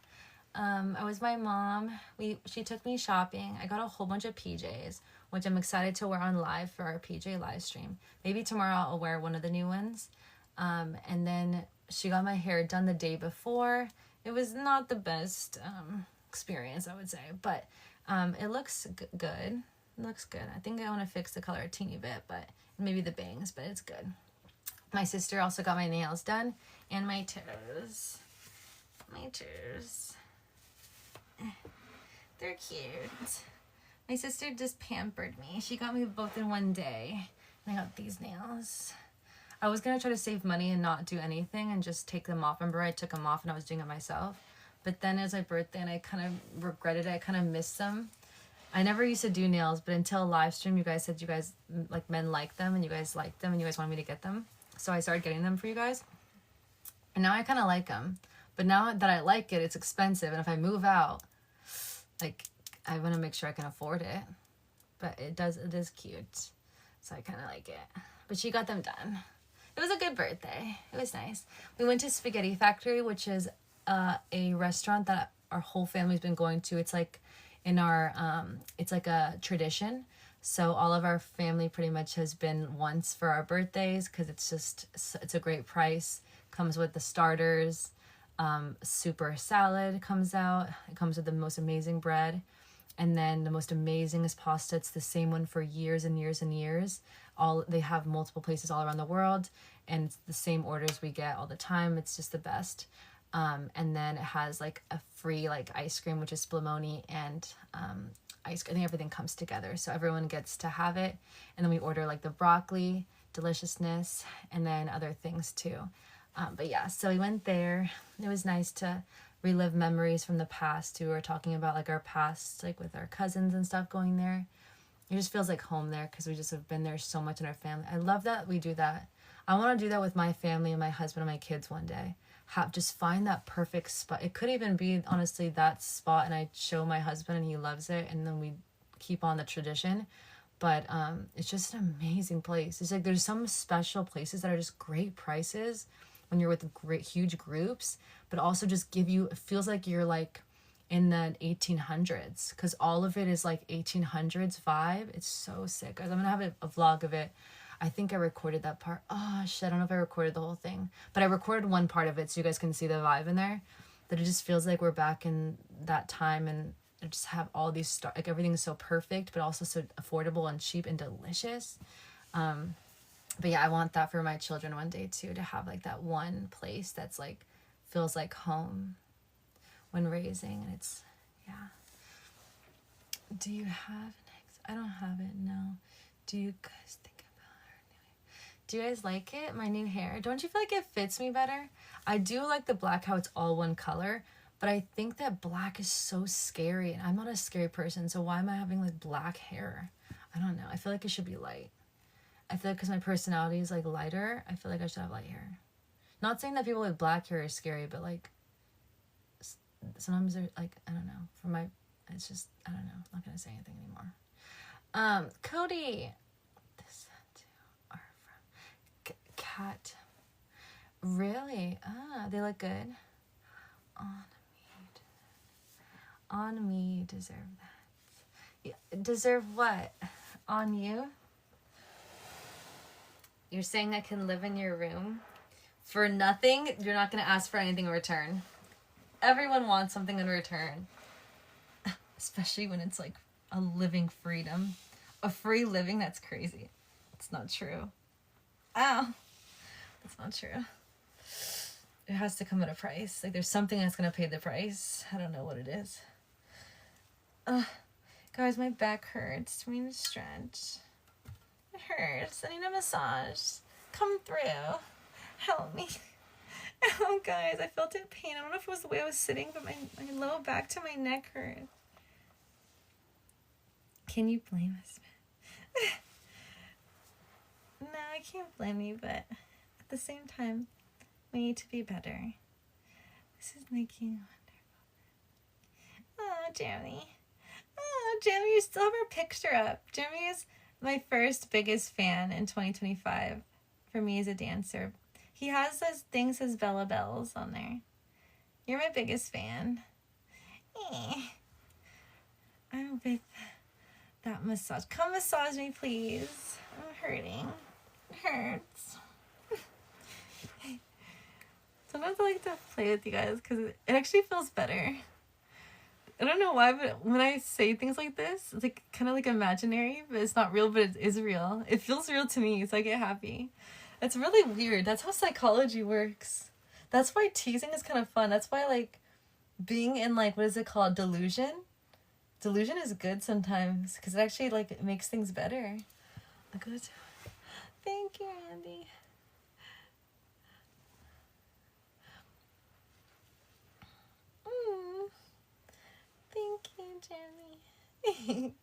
I was with my mom. She took me shopping. I got a whole bunch of PJs, which I'm excited to wear on live for our PJ live stream. Maybe tomorrow I'll wear one of the new ones. And then she got my hair done the day before. It was not the best experience, I would say, but it looks good. It looks good. I think I want to fix the color a teeny bit, but maybe the bangs, but it's good. My sister also got my nails done and my toes. They're cute. My sister just pampered me. She got me both in one day. And I got these nails. I was going to try to save money and not do anything and just take them off. Remember, I took them off and I was doing it myself. But then it was my birthday and I kind of regretted it. I kind of missed them. I never used to do nails, but until live stream, you guys said you guys, like, men like them and you guys liked them and you guys wanted me to get them. So I started getting them for you guys. And now I kind of like them. But now that I like it, it's expensive. And if I move out, like, I want to make sure I can afford it. But it is cute. So I kind of like it. But she got them done. It was a good birthday. It was nice. We went to Spaghetti Factory, which is a restaurant that our whole family's been going to. It's like in our, it's like a tradition. So all of our family pretty much has been once for our birthdays because it's a great price. Comes with the starters. Super salad comes out. It comes with the most amazing bread. And then the most amazingest pasta. It's the same one for years and years and years. They have multiple places all around the world. And it's the same orders we get all the time. It's just the best. And then it has like a free like ice cream, which is spumoni and ice cream. I think everything comes together. So everyone gets to have it. And then we order like the broccoli, deliciousness, and then other things too. But yeah, so we went there. It was nice to relive memories from the past. We were talking about like our past, like with our cousins and stuff going there. It just feels like home there because we just have been there so much in our family. I love that we do that. I want to do that with my family and my husband and my kids one day. Just find that perfect spot. It could even be honestly that spot and I show my husband and he loves it and then we keep on the tradition. But it's just an amazing place. It's like there's some special places that are just great prices when you're with huge groups, but also just it feels like you're like in the 1800s because all of it is like 1800s vibe. It's so sick, guys. I'm gonna have a vlog of it. I think I recorded that part. Oh shit, I don't know if I recorded the whole thing, but I recorded one part of it so you guys can see the vibe in there. That it just feels like we're back in that time and I just have all these like everything is so perfect, but also so affordable and cheap and delicious. But yeah, I want that for my children one day too, to have like that one place that's like feels like home when raising. And it's, yeah. Do you have next? I don't have it, no. Do you guys think about our new hair? Do you guys like it, my new hair? Don't you feel like it fits me better? I do like the black, how it's all one color, but I think that black is so scary and I'm not a scary person, so why am I having like black hair? I don't know. I feel like it should be light. I feel like because my personality is like lighter, I feel like I should have light hair. Not saying that people with black hair are scary, but like sometimes they're like, I don't know. It's just, I don't know. I'm not going to say anything anymore. Cody. This two are from Cat. Really? They look good. On me, deserve that. Yeah, deserve what? On you? You're saying I can live in your room for nothing? You're not going to ask for anything in return. Everyone wants something in return. Especially when it's like a living freedom. A free living, that's crazy. It's not true. Ow. That's not true. It has to come at a price. Like there's something that's going to pay the price. I don't know what it is. Guys, my back hurts. I need to stretch. It hurts. I need a massage. Come through. Help me. Oh, guys, I felt in pain. I don't know if it was the way I was sitting, but my low back to my neck hurt. Can you blame us? No, I can't blame you, but at the same time, we need to be better. This is making wonderful. Oh, Jeremy. Oh, Jeremy, you still have our picture up. Jeremy is my first biggest fan in 2025 for me as a dancer. He has those things, says Bella Bells on there. You're my biggest fan. I'm with that massage. Come massage me, please. I'm hurting. It hurts. Sometimes I like to play with you guys because it actually feels better. I don't know why, but when I say things like this, it's like kind of like imaginary, but it's not real, but it is real. It feels real to me, so I get happy. It's really weird. That's how psychology works. That's why teasing is kind of fun. That's why like being in like, what is it called? Delusion? Delusion is good sometimes because it actually like it makes things better. Thank you, Andy. Thank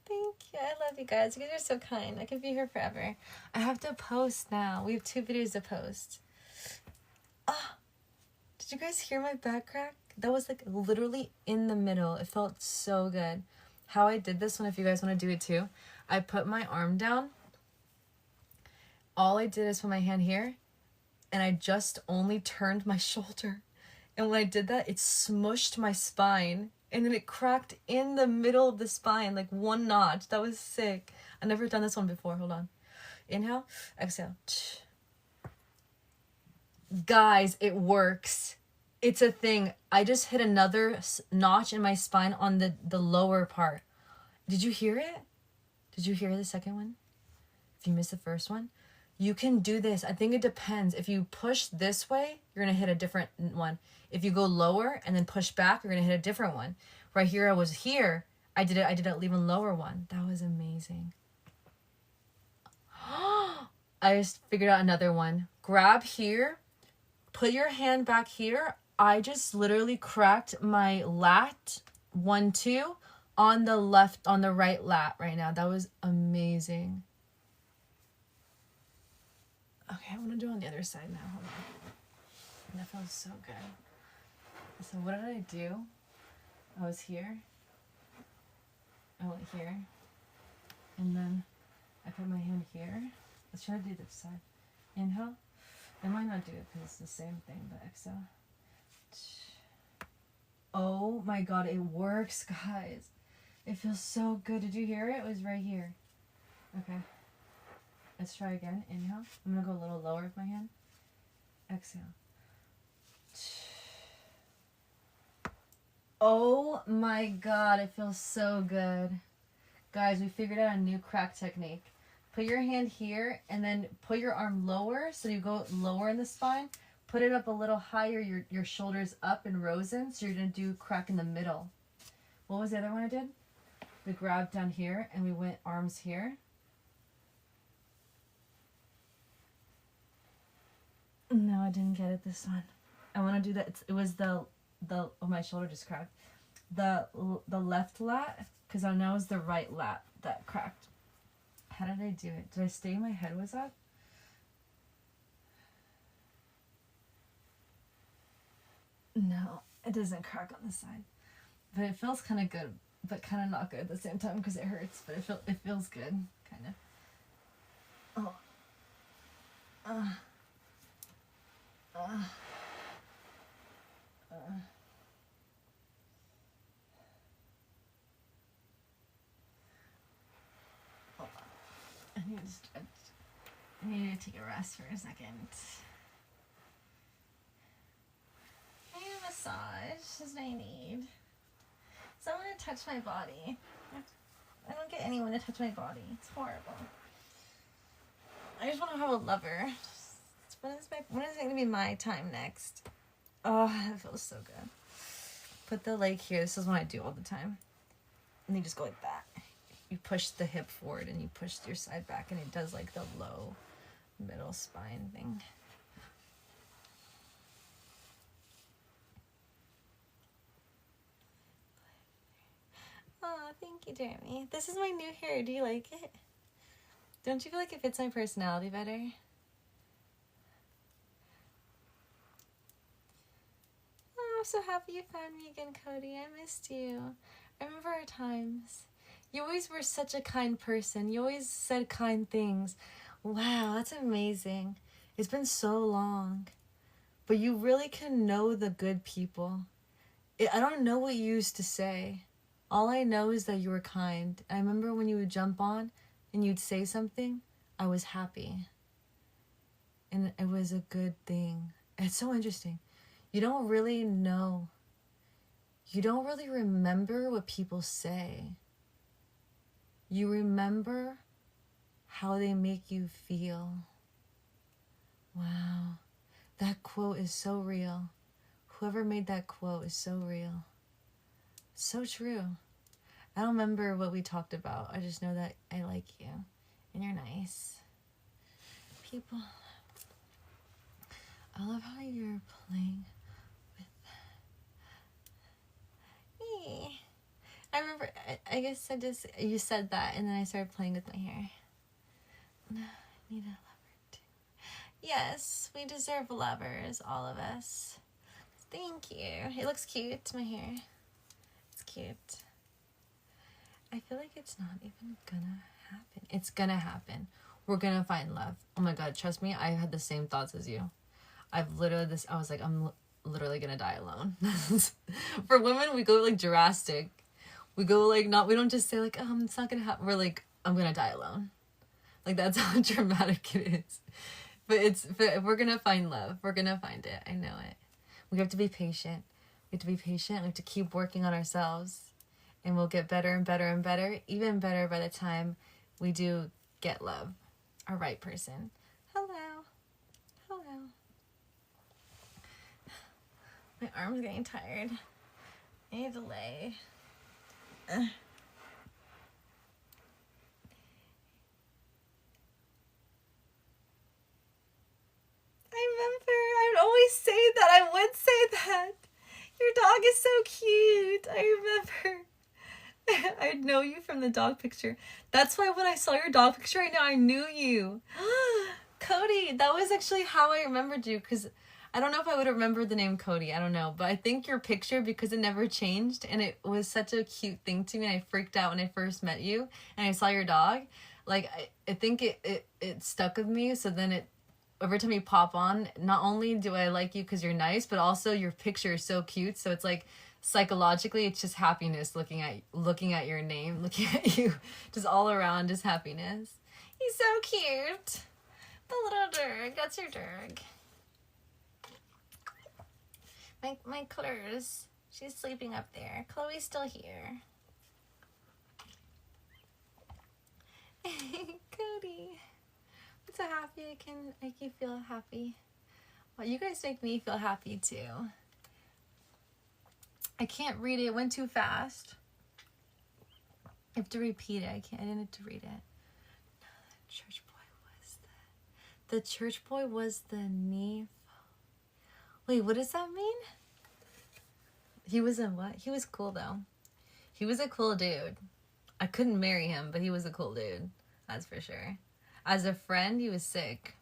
you. I love you guys. You guys are so kind. I could be here forever. I have to post now. We have 2 videos to post. Ah, did you guys hear my back crack? That was like literally in the middle. It felt so good. How I did this one, if you guys want to do it too, I put my arm down. All I did is put my hand here, and I just only turned my shoulder. And when I did that, it smushed my spine, and then it cracked in the middle of the spine, like 1 notch. That was sick. I've never done this one before. Hold on. Inhale, exhale. Guys, it works. It's a thing. I just hit another notch in my spine on the lower part. Did you hear it? Did you hear the second one? If you missed the first one, you can do this. I think it depends. If you push this way, you're going to hit a different one. If you go lower and then push back, you're going to hit a different one. Right here, I was here. I did an even lower one. That was amazing. I just figured out another one. Grab here. Put your hand back here. I just literally cracked my lat 1, 2 on the right lat right now. That was amazing. Okay, I'm gonna do it on the other side now. Hold on. That feels so good. So what did I do? I was here. I went here. And then I put my hand here. Let's try to do this side. Inhale. I might not do it because it's the same thing, but exhale. Oh my god, it works, guys. It feels so good. Did you hear it? It was right here. Okay. Let's try again. Inhale. I'm going to go a little lower with my hand. Exhale. Oh my god, it feels so good. Guys, we figured out a new crack technique. Put your hand here and then put your arm lower so you go lower in the spine. Put it up a little higher, your shoulders up and rose in, so you're going to do crack in the middle. What was the other one I did? We grabbed down here and we went arms here. No, I didn't get it this one. I want to do that. It was oh, my shoulder just cracked. The left lat, because I know it's the right lat that cracked. How did I do it? Did I stay? My head was up? No, it doesn't crack on the side. But it feels kind of good, but kind of not good at the same time because it hurts. But it feels good, kind of. Oh. Hold on. I need to stretch. I need to take a rest for a second. I need a massage. Is what I need. Someone to touch my body. I don't get anyone to touch my body. It's horrible. I just want to have a lover. When is it going to be my time next? Oh, that feels so good. Put the leg here. This is what I do all the time. And you just go like that. You push the hip forward and you push your side back and it does like the low middle spine thing. Oh, thank you, Jeremy. This is my new hair. Do you like it? Don't you feel like it fits my personality better? I'm so happy you found me again, Cody. I missed you. I remember our times. You always were such a kind person. You always said kind things. Wow, that's amazing. It's been so long. But you really can know the good people. I don't know what you used to say. All I know is that you were kind. I remember when you would jump on and you'd say something, I was happy. And it was a good thing. It's so interesting. You don't really know. You don't really remember what people say. You remember how they make you feel. Wow. That quote is so real. Whoever made that quote is so real. So true. I don't remember what we talked about. I just know that I like you. And you're nice. People. I love how you're playing. I guess I just, you said that, and then I started playing with my hair. No, I need a lover too. Yes, we deserve lovers, all of us. Thank you. It looks cute, my hair. It's cute. I feel like it's not even gonna happen. It's gonna happen. We're gonna find love. Oh my God, trust me, I had the same thoughts as you. I was like, I'm literally gonna die alone. For women, we go like drastic. We go like, we don't just say like, it's not gonna happen. We're like, I'm gonna die alone. Like, that's how dramatic it is. But we're gonna find love. We're gonna find it. I know it. We have to be patient. We have to be patient. We have to keep working on ourselves. And we'll get better and better and better. Even better by the time we do get love. Our right person. Hello. Hello. My arm's getting tired. I need to lay. I remember, I would always say that. I would say that. Your dog is so cute. I remember. I know you from the dog picture. That's why when I saw your dog picture, I knew you. Cody, that was actually how I remembered you, because I don't know if I would have remembered the name Cody. I don't know. But I think your picture, because it never changed, and it was such a cute thing to me, and I freaked out when I first met you, and I saw your dog. Like, I think it stuck with me, so then every time you pop on, not only do I like you because you're nice, but also your picture is so cute. So it's like, psychologically, it's just happiness looking at your name, looking at you, just all around, just happiness. He's so cute. The little Dirk. That's your Dirk. My Claire's, she's sleeping up there. Chloe's still here. Cody. I'm so happy I can make you feel happy. Well, you guys make me feel happy too. I can't read it. It went too fast. I have to repeat it. I didn't have to read it. No, the church boy was the church boy was the Neph. Wait, what does that mean? He was in what? He was cool though. He was a cool dude. I couldn't marry him, but he was a cool dude. That's for sure. As a friend, he was sick.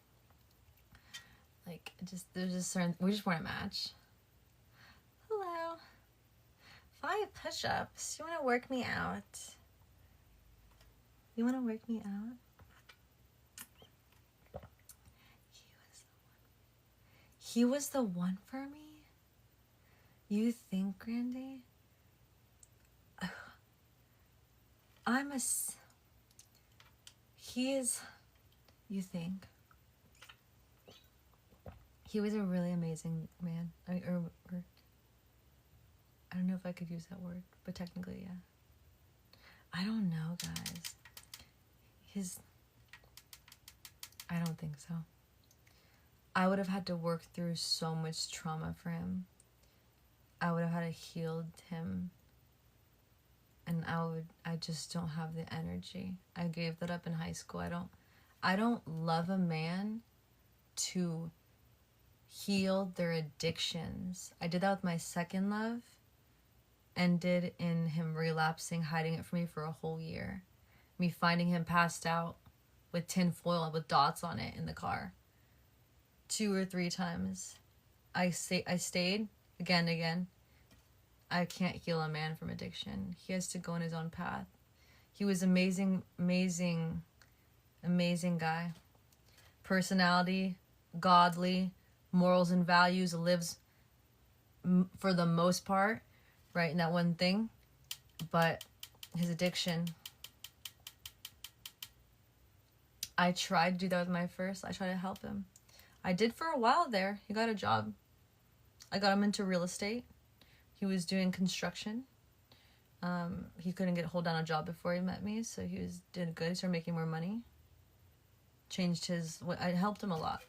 Like, there's just certain, we just weren't a match. Hello. 5 push-ups. You want to work me out? You want to work me out? He was the one for me? You think, Grandy? He is, you think? He was a really amazing man. Or I don't know if I could use that word, but technically, yeah. I don't know, guys. I don't think so. I would have had to work through so much trauma for him. I would have had to heal him. And I just don't have the energy. I gave that up in high school. I don't love a man to heal their addictions. I did that with my second love. Ended in him relapsing, hiding it from me for a whole year. Me finding him passed out with tin foil with dots on it in the car. 2 or 3 times. I stayed again and again. I can't heal a man from addiction. He has to go on his own path. He was amazing, amazing, amazing guy. Personality, godly, morals and values, lives for the most part right in that one thing. But his addiction, I tried to do that with my first. I tried to help him. I did for a while there. He got a job. I got him into real estate. He was doing construction. He couldn't hold down a job before he met me, so he did good. He started making more money. I helped him a lot,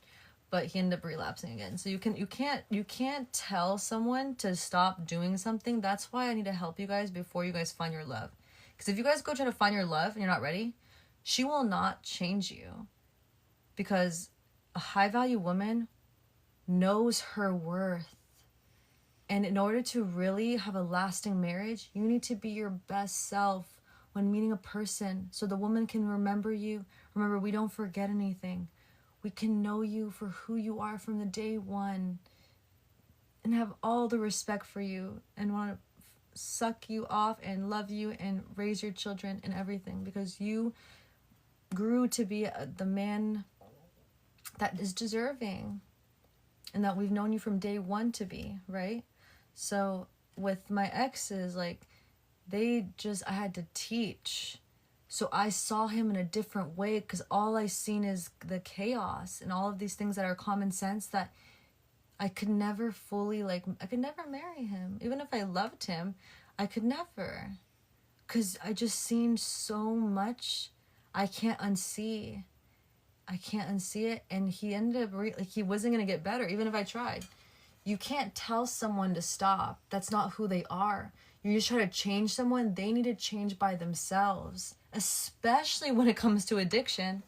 but he ended up relapsing again. So you can't tell someone to stop doing something. That's why I need to help you guys before you guys find your love. Because if you guys go try to find your love and you're not ready, she will not change you. Because a high value woman knows her worth. And in order to really have a lasting marriage, you need to be your best self when meeting a person, so the woman can remember you. Remember, we don't forget anything. We can know you for who you are from the day one and have all the respect for you and want to suck you off and love you and raise your children and everything, because you grew to be the man that is deserving and that we've known you from day one to be, right? So with my exes, like, I had to teach. So I saw him in a different way, because all I seen is the chaos and all of these things that are common sense that I could never fully, like, I could never marry him. Even if I loved him, I could never. Because I just seen so much I can't unsee. I can't unsee it. And he ended up, he wasn't going to get better, even if I tried. You can't tell someone to stop. That's not who they are. You just try to change someone, they need to change by themselves. Especially when it comes to addiction.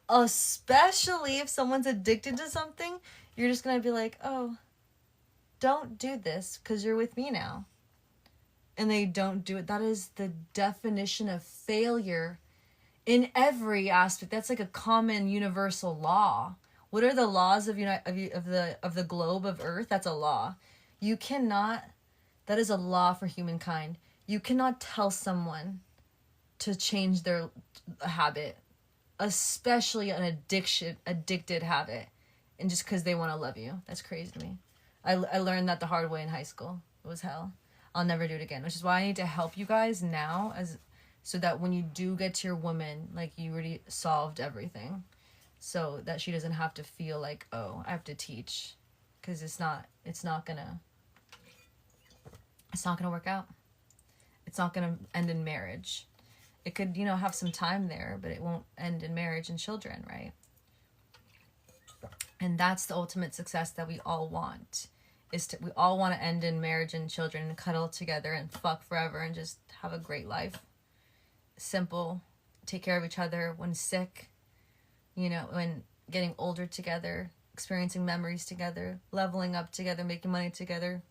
Especially if someone's addicted to something, you're just going to be like, oh, don't do this because you're with me now. And they don't do it. That is the definition of failure in every aspect. That's like a common universal law. What are the laws of the globe of Earth? That's a law. You cannot, that is a law for humankind. You cannot tell someone to change their habit, especially an addicted habit, and just because they want to love you. That's crazy to me. I learned that the hard way in high school. It was hell. I'll never do it again, which is why I need to help you guys now, so that when you do get to your woman, like, you already solved everything, so that she doesn't have to feel like, oh, I have to teach, because it's not gonna work out. It's not gonna end in marriage. It could, have some time there, but it won't end in marriage and children, right? And that's the ultimate success that we all want. We all want to end in marriage and children and cuddle together and fuck forever and just have a great life. Simple. Take care of each other when sick. When getting older together, experiencing memories together, leveling up together, making money together.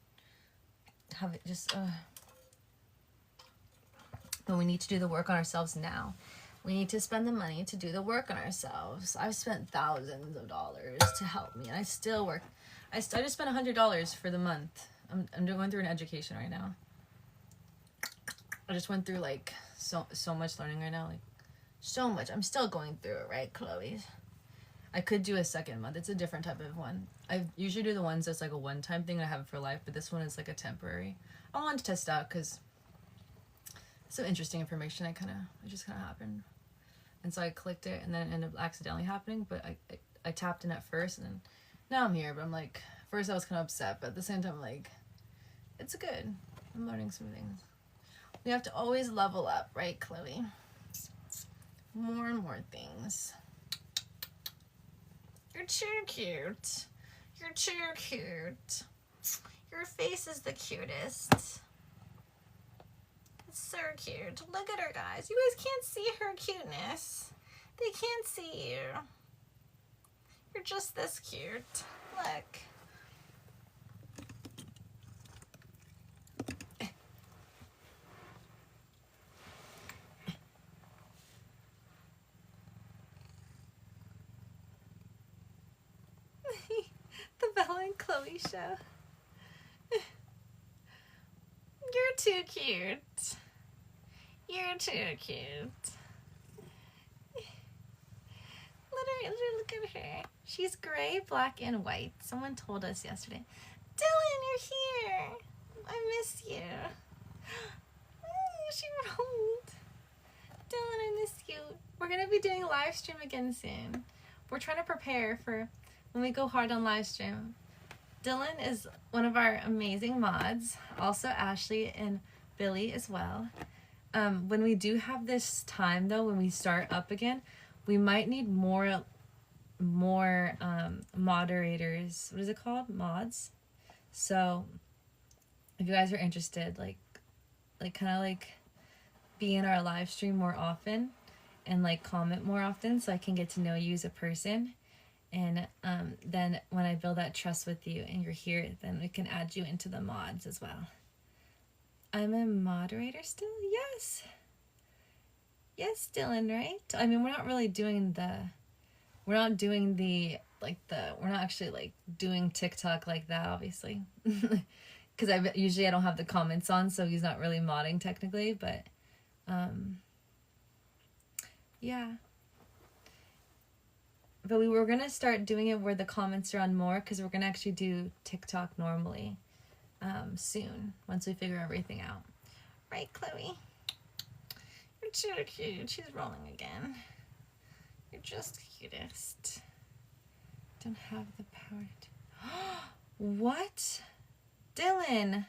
Have it just... But we need to do the work on ourselves now. We need to spend the money to do the work on ourselves. I've spent thousands of dollars to help me, and I still work. I just spent $100 for the month. I'm going through an education right now. I just went through, like, so much learning right now, like, so much. I'm still going through it, right, Chloe? I could do a second month. It's a different type of one. I usually do the ones that's like a one-time thing I have it for life, but this one is like a temporary. I wanted to test out because some interesting information. It just kind of happened, and so I clicked it, and then it ended up accidentally happening. But I tapped in at first, and then now I'm here. But I'm like, first I was kind of upset, but at the same time, like, it's good. I'm learning some things. We have to always level up, right, Chloe? More and more things. You're too cute. You're too cute. Your face is the cutest. It's so cute. Look at her, guys. You guys can't see her cuteness. They can't see you. You're just this cute. Look. The Bella and Chloe show. You're too cute. You're too cute. Look at her. She's gray, black, and white. Someone told us yesterday. Dylan, you're here. I miss you. She rolled. Dylan, I miss you. We're going to be doing a live stream again soon. We're trying to prepare for when we go hard on live stream. Dylan is one of our amazing mods. Also Ashley and Billy as well. When we do have this time, though, when we start up again, we might need more moderators. What is it called? Mods. So if you guys are interested, like kind of like be in our live stream more often and like comment more often, so I can get to know you as a person. And then when I build that trust with you and you're here, then we can add you into the mods as well. I'm a moderator still? Yes. Yes, Dylan, right? I mean, we're not doing the, like, we're not actually, like, doing TikTok like that, obviously. Because I don't have the comments on, so he's not really modding technically, but, yeah. But we were going to start doing it where the comments are on more, because we're going to actually do TikTok normally soon, once we figure everything out. Right, Chloe? You're too cute. She's rolling again. You're just the cutest. Don't have the power to... What? Dylan,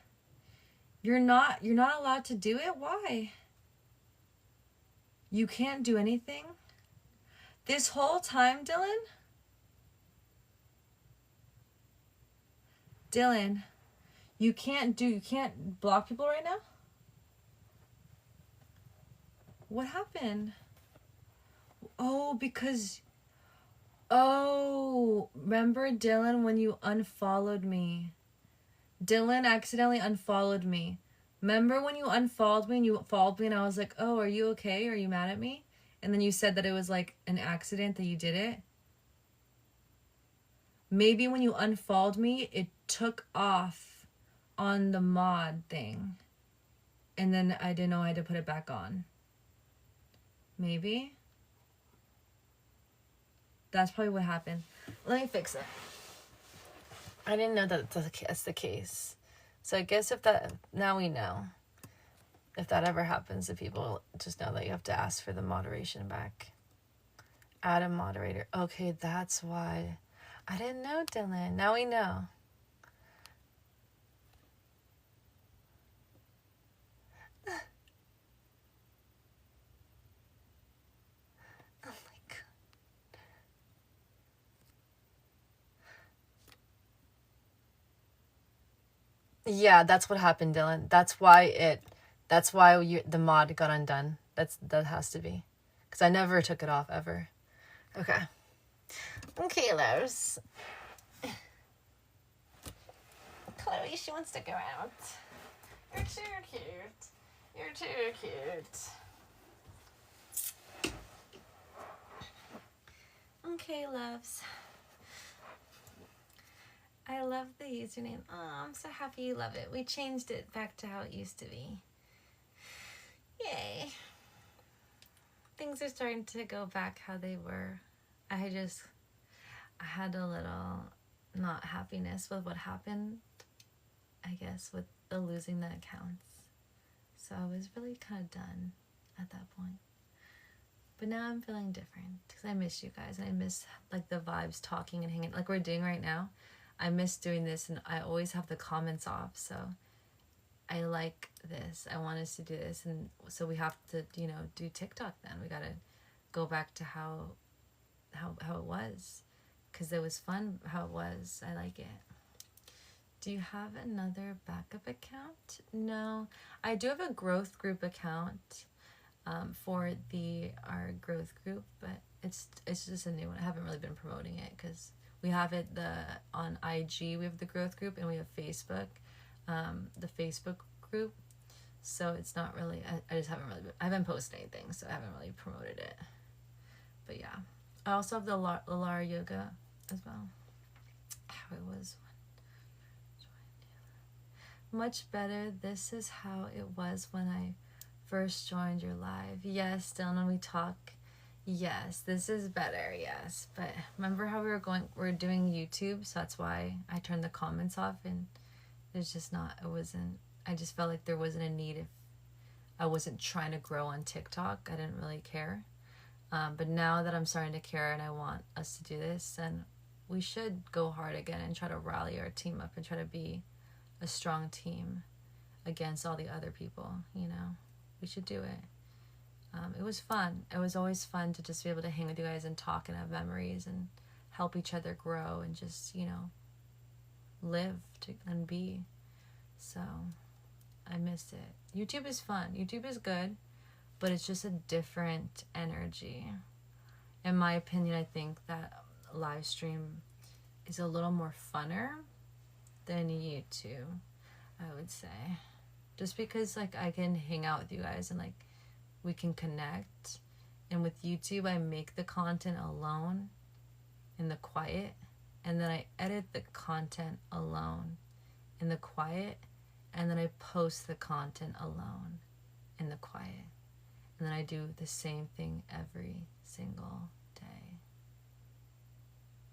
you're not allowed to do it? Why? You can't do anything? This whole time, Dylan? Dylan, you can't block people right now? What happened? Oh, because... Oh, remember, Dylan, when you unfollowed me? Dylan accidentally unfollowed me. Remember when you unfollowed me and you followed me and I was like, oh, are you okay? Are you mad at me? And then you said that it was like an accident that you did it. Maybe when you unfollowed me, it took off on the mod thing. And then I didn't know I had to put it back on. Maybe. That's probably what happened. Let me fix it. I didn't know that that's the case. So I guess now we know. If that ever happens to people, just know that you have to ask for the moderation back. Add a moderator. Okay, that's why. I didn't know, Dylan. Now we know. Oh my God. Yeah, that's what happened, Dylan. That's why the mod got undone. That has to be. Because I never took it off, ever. Okay. Okay, loves. Chloe, she wants to go out. You're too cute. You're too cute. Okay, loves. I love the username. Oh, I'm so happy you love it. We changed it back to how it used to be. Yay. Things are starting to go back how they were. I had a little not happiness with what happened, I guess, with the losing the accounts. So I was really kind of done at that point. But now I'm feeling different because I miss you guys and I miss like the vibes, talking and hanging like we're doing right now. I miss doing this and I always have the comments off, so I like this. I want us to do this, and so we have to, do TikTok then. We gotta go back to how it was, because it was fun how it was. I like it. Do you have another backup account? No, I do have a growth group account for our growth group, but it's just a new one. I haven't really been promoting it because we have it on IG. We have the growth group, and we have Facebook, the Facebook group. So it's not really. I just haven't really. I haven't posted anything, so I haven't really promoted it. But yeah, I also have the Lara Yoga as well. How it was. Much better. This is how it was when I first joined your live. Yes, still when we talk. Yes, this is better. Yes, but remember how we're doing YouTube, so that's why I turned the comments off, and it's just not. It wasn't. I just felt like there wasn't a need if I wasn't trying to grow on TikTok. I didn't really care. But now that I'm starting to care and I want us to do this, then we should go hard again and try to rally our team up and try to be a strong team against all the other people. We should do it. It was fun. It was always fun to just be able to hang with you guys and talk and have memories and help each other grow and just, live and be. So I miss it. YouTube is fun. YouTube is good, but it's just a different energy. In my opinion, I think that live stream is a little more funner than YouTube, I would say. Just because I can hang out with you guys and we can connect. And with YouTube, I make the content alone in the quiet, and then I edit the content alone in the quiet, and then I post the content alone in the quiet. And then I do the same thing every single day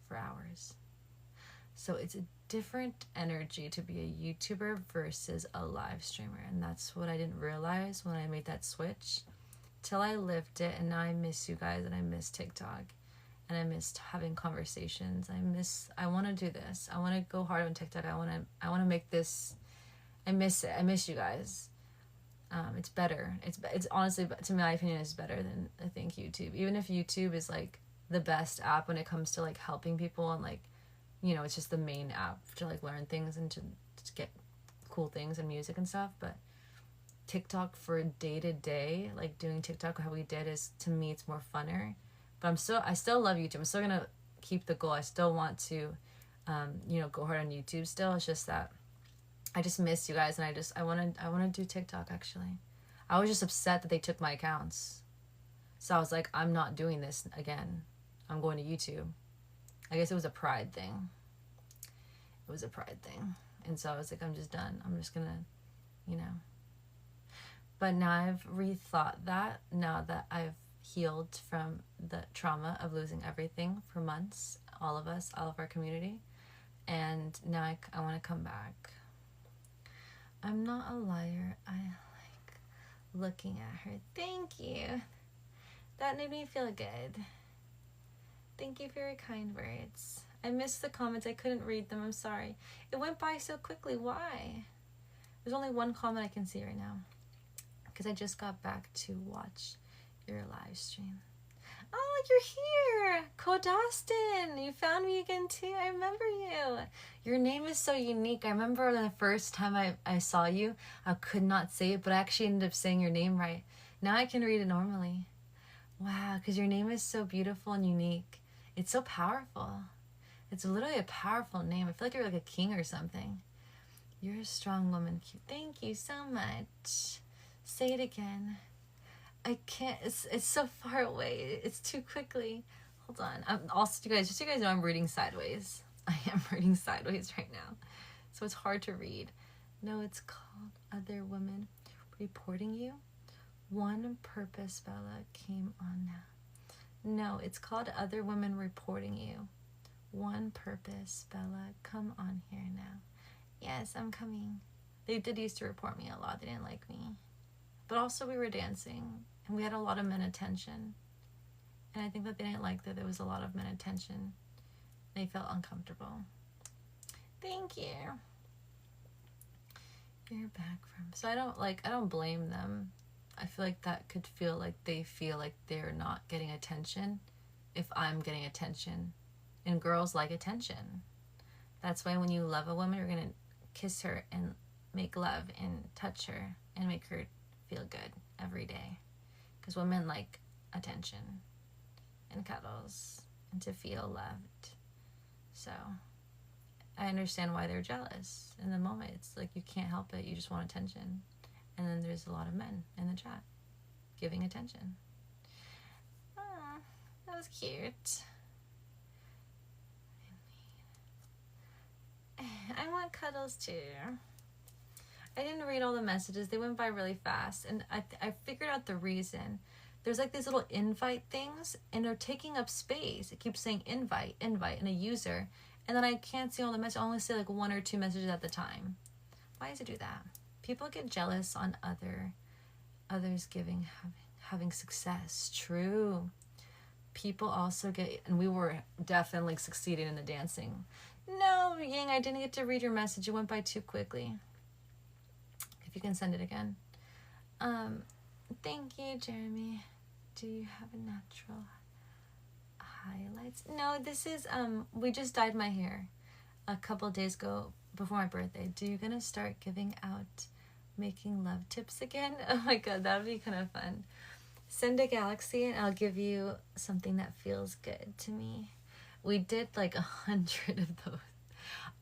for hours. So it's a different energy to be a YouTuber versus a live streamer. And that's what I didn't realize when I made that switch till I lived it. And now I miss you guys, and I miss TikTok, and I missed having conversations. I want to do this. I want to go hard on TikTok. I want to make this. I miss it. I miss you guys. It's better. It's honestly, to my opinion, is better than I think YouTube. Even if YouTube is like the best app when it comes to like helping people, and like, you know, it's just the main app to like learn things and to get cool things and music and stuff. But TikTok for day to day, like doing TikTok how we did, is, to me, it's more funner. But I still love YouTube. I'm still gonna keep the goal. I still want to, go hard on YouTube still. It's just that I just miss you guys, and I want to do TikTok. Actually, I was just upset that they took my accounts, so I was like, I'm not doing this again. I'm going to YouTube. I guess it was a pride thing. And so I was like, I'm just done. I'm just gonna, But now I've rethought that, now that I've healed from the trauma of losing everything for months, all of us, all of our community. And now I want to come back. I'm not a liar. I like looking at her. Thank you. That made me feel good. Thank you for your kind words. I missed the comments. I couldn't read them. I'm sorry. It went by so quickly. Why? There's only one comment I can see right now, because I just got back to watch your live stream. Oh, you're here! Kodastin! You found me again too. I remember you. Your name is so unique. I remember the first time I saw you, I could not say it, but I actually ended up saying your name right. Now I can read it normally. Wow, because your name is so beautiful and unique. It's so powerful. It's literally a powerful name. I feel like you're like a king or something. You're a strong woman. Thank you so much. Say it again. I can't. It's so far away. It's too quickly. Hold on. Also, you guys, just so you guys know, I'm reading sideways. I am reading sideways right now, so it's hard to read. No, it's called Other Women Reporting You. One Purpose, Bella, came on now. No, it's called Other Women Reporting You. One Purpose, Bella, come on here now. Yes, I'm coming. They did used to report me a lot. They didn't like me. But also we were dancing, and we had a lot of men attention. And I think that they didn't like that there was a lot of men attention. They felt uncomfortable. Thank you. You're back from... So I don't blame them. I feel like that could feel like they feel like they're not getting attention if I'm getting attention. And girls like attention. That's why when you love a woman, you're going to kiss her and make love and touch her and make her feel good every day, because women like attention and cuddles and to feel loved. So I understand why they're jealous in the moment. It's like you can't help it. You just want attention. And then there's a lot of men in the chat giving attention. Oh, that was cute. I want cuddles too. I didn't read all the messages. They went by really fast. And I figured out the reason. There's like these little invite things, and they're taking up space. It keeps saying invite, and a user. And then I can't see all the messages. I only see like 1 or 2 messages at the time. Why does it do that? People get jealous on others having success. True. People also get, and we were definitely succeeding in the dancing. No, Ying, I didn't get to read your message. It went by too quickly. If you can send it again. Thank you, Jeremy. Do you have a natural highlights? No, this is, we just dyed my hair a couple of days ago before my birthday. Do you gonna start giving out making love tips again? Oh my god, that would be kind of fun. Send a galaxy and I'll give you something that feels good to me. We did like 100 of those.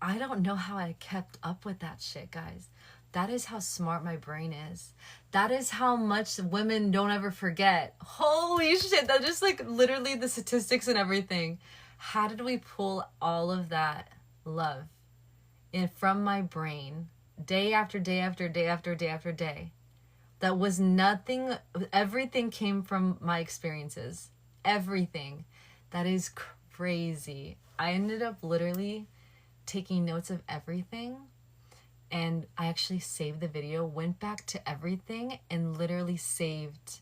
I don't know how I kept up with that shit, guys. That is how smart my brain is. That is how much women don't ever forget. Holy shit, that's just like literally the statistics and everything. How did we pull all of that love in from my brain day after day after day after day after day? That was nothing, everything came from my experiences. Everything. That is crazy. I ended up literally taking notes of everything, and I actually saved the video, went back to everything, and literally saved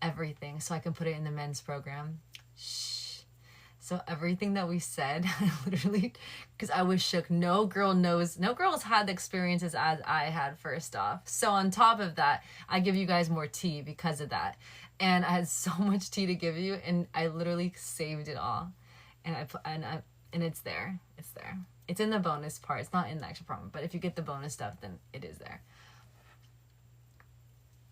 everything so I can put it in the men's program. Shh. So everything that we said, I literally, because I was shook. No girl has had the experiences as I had, first off. So on top of that, I give you guys more tea because of that. And I had so much tea to give you, and I literally saved it all. And it's there. It's there. It's in the bonus part. It's not in the actual problem. But if you get the bonus stuff, then it is there.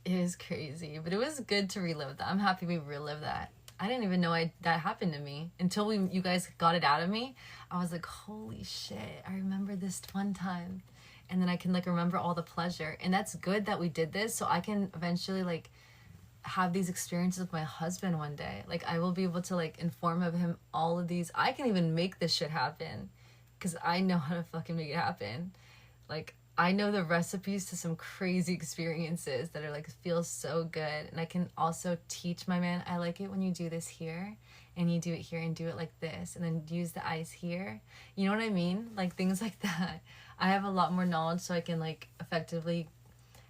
It is crazy. But it was good to relive that. I'm happy we relived that. I didn't even know that happened to me until you guys got it out of me. I was like, holy shit, I remember this one time. And then I can like remember all the pleasure. And that's good that we did this, so I can eventually like have these experiences with my husband one day. Like I will be able to like inform of him all of these. I can even make this shit happen because I know how to fucking make it happen. Like I know the recipes to some crazy experiences that are like feel so good. And I can also teach my man, I like it when you do this here and you do it here and do it like this and then use the ice here. You know what I mean? Like things like that. I have a lot more knowledge, so I can like effectively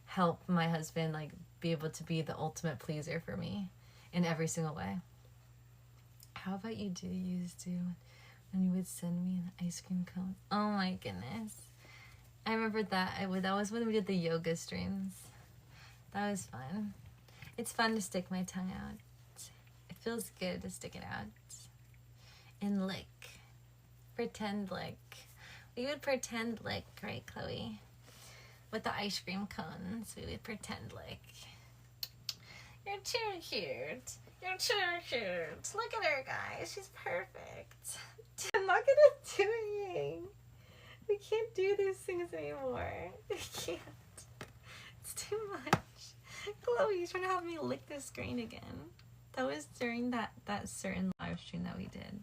help my husband like be able to be the ultimate pleaser for me in every single way. How about you used to when you would send me an ice cream cone? Oh my goodness. I remember that. That was when we did the yoga streams. That was fun. It's fun to stick my tongue out. It feels good to stick it out. And lick. Pretend lick. We would pretend lick, right, Chloe? With the ice cream cones, we would pretend lick. You're too cute. You're too cute. Look at her, guys. She's perfect. I'm not gonna do anything. We can't do these things anymore. We can't. It's too much. Chloe's trying to have me lick the screen again. That was during that certain live stream that we did.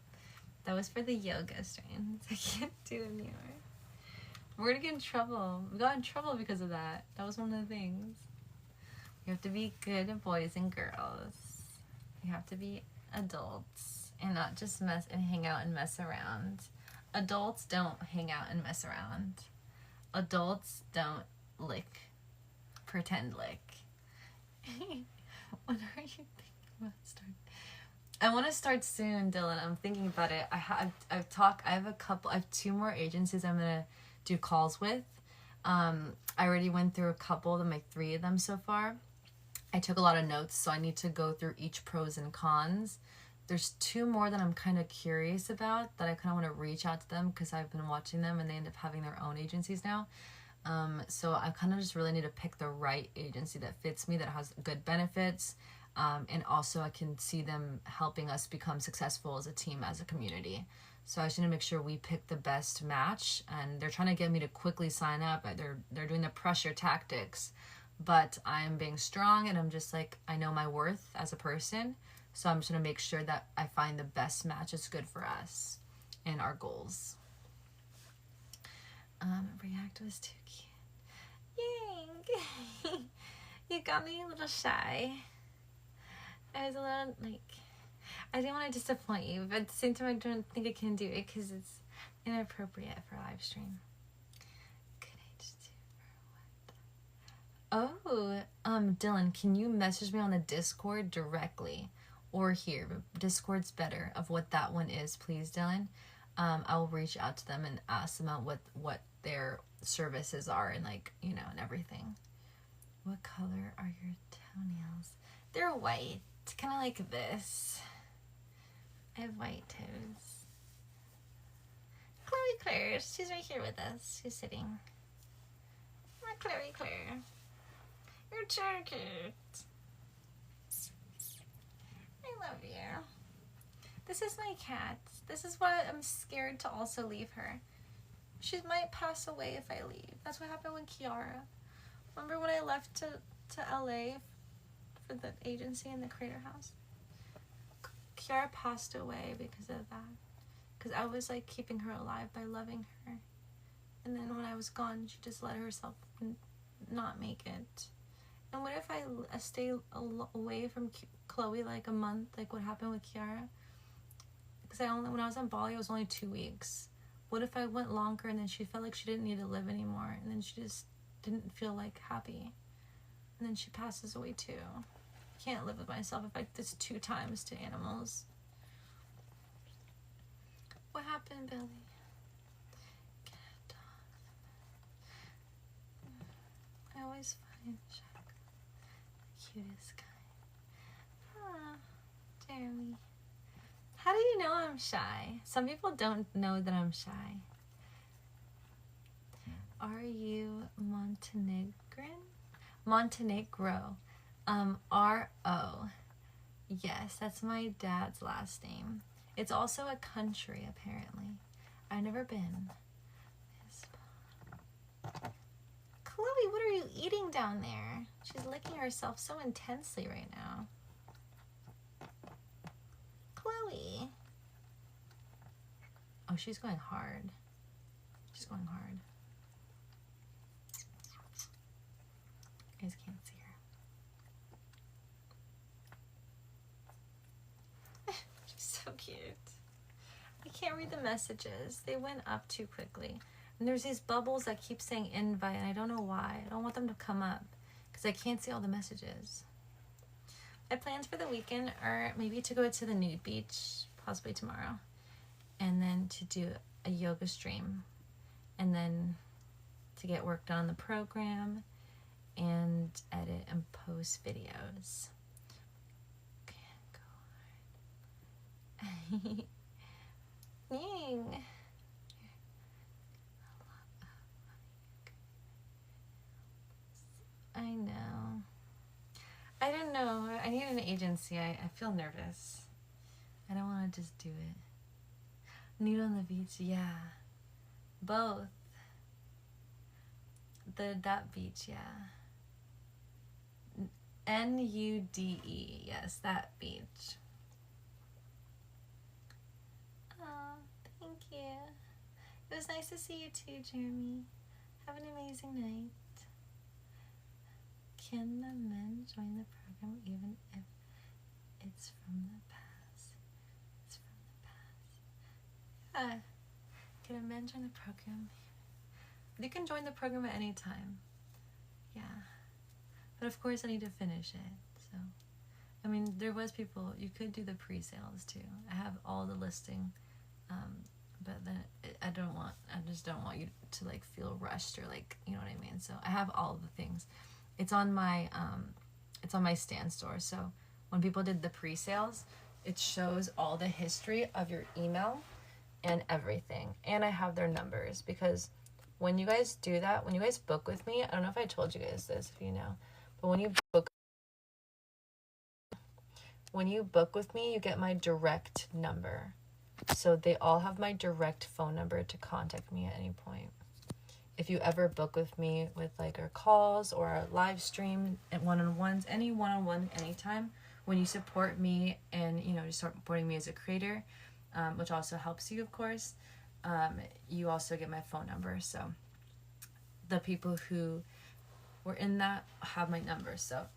That was for the yoga streams. I can't do it anymore. We're gonna get in trouble. We got in trouble because of that. That was one of the things. We have to be good boys and girls. We have to be adults and not just mess and hang out and mess around. Adults don't hang out and mess around. Adults don't lick. Pretend lick. When are you thinking about starting? I want to start soon, Dylan. I'm thinking about it. I have 2 more agencies I'm gonna do calls with. I already went through a couple of them, like 3 of them so far. I took a lot of notes, so I need to go through each pros and cons. There's 2 more that I'm kind of curious about that I kind of want to reach out to them because I've been watching them and they end up having their own agencies now. So I kind of just really need to pick the right agency that fits me, that has good benefits, and also I can see them helping us become successful as a team, as a community. So I just need to make sure we pick the best match, and they're trying to get me to quickly sign up. They're doing the pressure tactics, but I'm being strong and I'm just like, I know my worth as a person. So I'm just going to make sure that I find the best match that's good for us and our goals. React was too cute. Yay! You got me a little shy. I was a little, I didn't want to disappoint you, but at the same time, I don't think I can do it because it's inappropriate for a live stream. Good age for what? Oh, Dylan, can you message me on the Discord directly? Or here, Discord's better, of what that one is, please, Dylan. I will reach out to them and ask them about what their services are and and everything. What color are your toenails? They're white, kind of like this. I have white toes. Chloe Claire, she's right here with us. She's sitting. My Chloe Claire. You're so cute. I love you. This is my cat. This is why I'm scared to also leave her. She might pass away if I leave. That's what happened with Kiara. Remember when I left to LA for the agency in the Creator House? Kiara passed away because of that. Because I was like keeping her alive by loving her. And then when I was gone, she just let herself not make it. And what if I stay away from Chloe like a month, like what happened with Kiara? Because when I was in Bali, it was only 2 weeks. What if I went longer and then she felt like she didn't need to live anymore, and then she just didn't feel like happy, and then she passes away too? I can't live with myself if I did this 2 times to animals. What happened, Billy? Get off. I always find Shaq the cutest guy. Ah, Jeremy. How do you know I'm shy? Some people don't know that I'm shy. Are you Montenegrin? Montenegro. R-O. Yes, that's my dad's last name. It's also a country, apparently. I've never been. Chloe, what are you eating down there? She's licking herself so intensely right now. Chloe. Oh, she's going hard. She's going hard. You guys can't see her. She's so cute. I can't read the messages. They went up too quickly. And there's these bubbles that keep saying invite, and I don't know why. I don't want them to come up because I can't see all the messages. My plans for the weekend are maybe to go to the nude beach, possibly tomorrow, and then to do a yoga stream, and then to get work done on the program and edit and post videos. Can't go hard. Ying. I know. I don't know. I need an agency. I feel nervous. I don't want to just do it. Nude on the beach, yeah. Both. That beach, yeah. N-U-D-E, yes, that beach. Oh, thank you. It was nice to see you too, Jeremy. Have an amazing night. Can the men join the program even if it's from the past? It's from the past. Yeah. Can a man join the program? You can join the program at any time. Yeah. But of course I need to finish it. So, I mean, there was people, you could do the pre-sales too. I have all the listing. But then I just don't want you to like feel rushed or like, you know what I mean? So I have all the things. It's on my Stan store. So when people did the pre-sales, it shows all the history of your email and everything. And I have their numbers, because when you guys do that, when you guys book with me, I don't know if I told you guys this, if you know, but when you book with me, you get my direct number. So they all have my direct phone number to contact me at any point. If you ever book with me with like our calls or our live stream and one-on-ones, any one-on-one anytime, when you support me and, you know, you start supporting me as a creator, which also helps you, of course, you also get my phone number. So the people who were in that have my number. So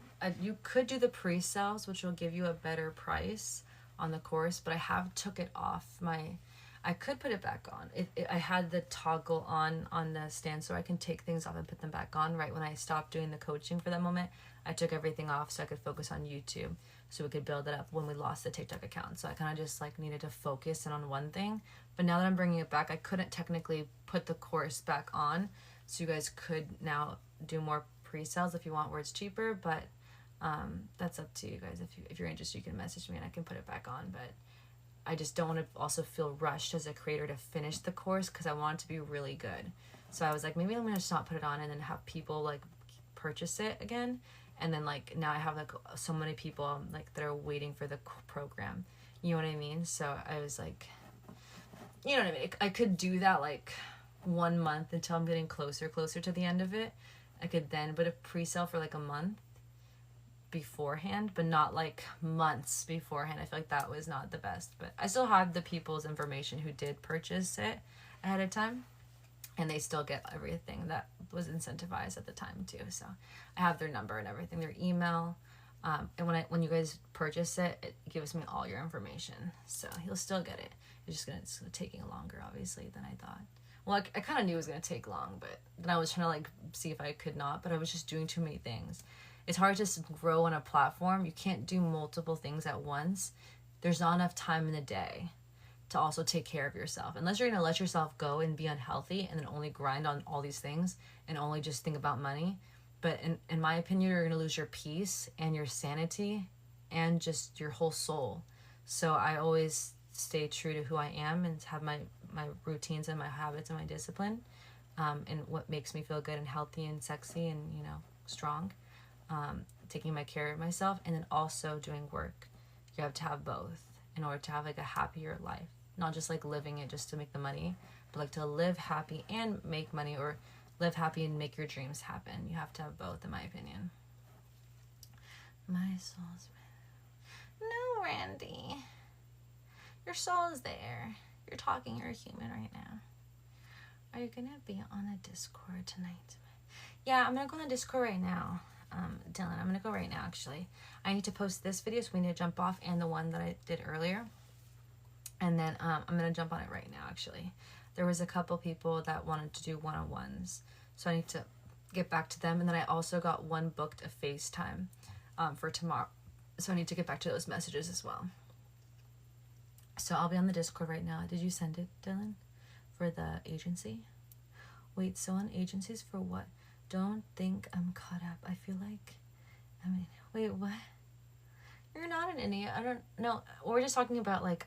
you could do the pre-sales, which will give you a better price on the course, but I have took it off I could put it back on. I had the toggle on the stand, so I can take things off and put them back on. Right when I stopped doing the coaching for that moment, I took everything off so I could focus on YouTube, so we could build it up when we lost the TikTok account. So I kind of just like needed to focus in on one thing. But now that I'm bringing it back, I couldn't technically put the course back on, so you guys could now do more pre-sales if you want, where it's cheaper. But that's up to you guys. If you're interested, you can message me and I can put it back on. But I just don't want to also feel rushed as a creator to finish the course, because I want it to be really good. So I was like, maybe I'm gonna just not put it on and then have people like purchase it again. And then like now I have like so many people like that are waiting for the program. You know what I mean? So I was like, you know what I mean? I could do that like 1 month until I'm getting closer to the end of it, I could then put a pre-sale for like a month beforehand, but not like months beforehand. I feel like that was not the best, but I still have the people's information who did purchase it ahead of time, and they still get everything that was incentivized at the time too. So I have their number and everything, their email. And when you guys purchase it, it gives me all your information. So you'll still get it. It's taking longer, obviously, than I thought. Well, I kind of knew it was going to take long, but then I was trying to like see if I could not, but I was just doing too many things. It's hard to grow on a platform. You can't do multiple things at once. There's not enough time in the day to also take care of yourself. Unless you're going to let yourself go and be unhealthy and then only grind on all these things and only just think about money. But in my opinion, you're going to lose your peace and your sanity and just your whole soul. So I always stay true to who I am and have my routines and my habits and my discipline, and what makes me feel good and healthy and sexy and, you know, strong. Taking my care of myself and then also doing work. You have to have both in order to have like a happier life. Not just like living it just to make the money, but like to live happy and make money, or live happy and make your dreams happen. You have to have both, in my opinion. My soul's... No, Randy. Your soul is there. You're talking, you're a human right now. Are you gonna be on the Discord tonight? Yeah, I'm gonna go on the Discord right now. Dylan, I'm gonna go right now, actually. I need to post this video, so we need to jump off, and the one that I did earlier. And then I'm gonna jump on it right now, actually. There was a couple people that wanted to do one-on-ones, so I need to get back to them. And then I also got one booked a FaceTime for tomorrow, so I need to get back to those messages as well. So I'll be on the Discord right now. Did you send it, Dylan, for the agency? Wait, so on agencies for what? Don't think I'm caught up. I feel like, wait, what? You're not an idiot. I don't know. We're just talking about like,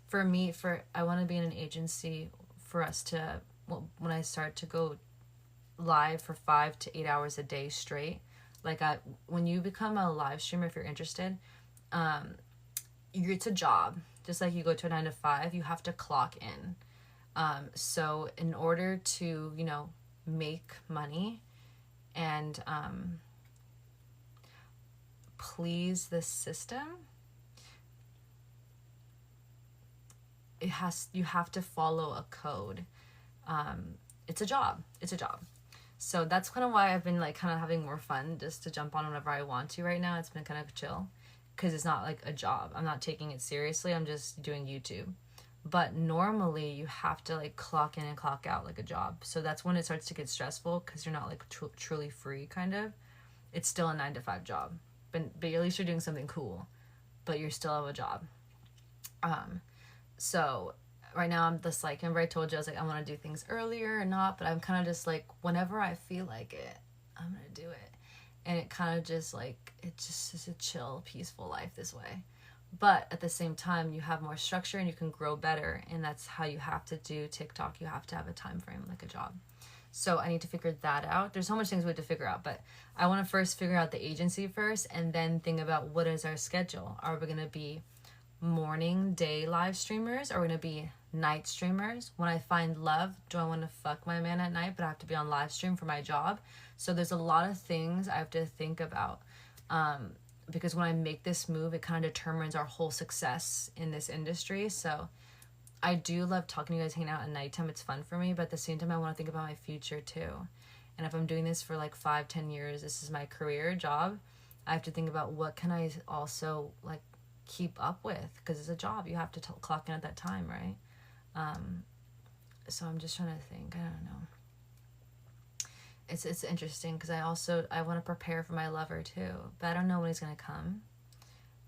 for me, I want to be in an agency for us to, well, when I start to go live for 5 to 8 hours a day straight, like when you become a live streamer, if you're interested, it's a job. Just like you go to a 9 to 5, you have to clock in. So in order to, you know, make money and please the system, you have to follow a code. It's a job. So that's kind of why I've been like kind of having more fun just to jump on whenever I want to right now. It's been kind of chill because it's not like a job. I'm not taking it seriously. I'm just doing YouTube. But normally you have to like clock in and clock out like a job. So that's when it starts to get stressful because you're not like truly free, kind of. It's still a 9 to 5 job, but at least you're doing something cool, but you still have a job. So right now I'm just like, remember I told you I was like, I want to do things earlier or not, but I'm kind of just like, whenever I feel like it, I'm going to do it. And it kind of just like, it just is a chill, peaceful life this way. But at the same time, you have more structure and you can grow better. And that's how you have to do TikTok. You have to have a time frame like a job. So I need to figure that out. There's so much things we have to figure out, but I want to first figure out the agency first and then think about what is our schedule. Are we going to be morning, day live streamers? Are we going to be night streamers? When I find love, do I want to fuck my man at night, but I have to be on live stream for my job? So there's a lot of things I have to think about. Because when I make this move, it kind of determines our whole success in this industry. So I do love talking to you guys, hanging out at nighttime. It's fun for me, but at the same time, I want to think about my future too. And if I'm doing this for like 5-10 years, this is my career job, I have to think about what can I also like keep up with, because it's a job. You have to clock in at that time, right? So I'm just trying to think. I don't know. It's interesting because I want to prepare for my lover too, but I don't know when he's gonna come.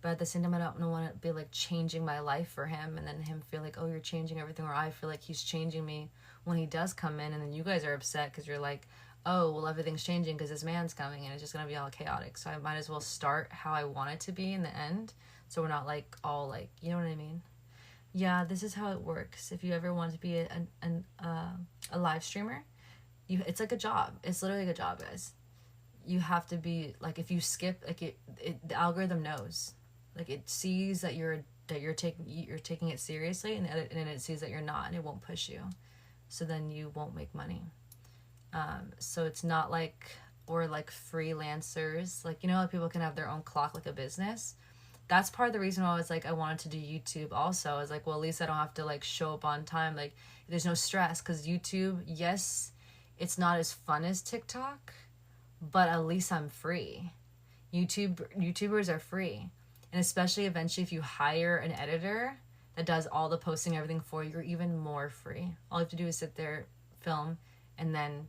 But at the same time, I don't want to be like changing my life for him and then him feel like, oh, you're changing everything, or I feel like he's changing me when he does come in, and then you guys are upset because you're like, oh, well, everything's changing because this man's coming and it's just gonna be all chaotic. So I might as well start how I want it to be in the end, so we're not like all like, you know what I mean? Yeah, this is how it works. If you ever want to be a live streamer, it's like a job. It's literally like a job, guys. You have to be like, if you skip, like the algorithm knows, like it sees that you're taking it seriously, and it sees that you're not, and it won't push you, so then you won't make money. So it's not like, or like freelancers, like, you know, people can have their own clock like a business. That's part of the reason why I was like, I wanted to do YouTube also. I was like, well, at least I don't have to like show up on time. Like, there's no stress, because YouTube, yes, it's not as fun as TikTok, but at least I'm free. YouTubers are free. And especially eventually if you hire an editor that does all the posting, everything for you, you're even more free. All you have to do is sit there, film, and then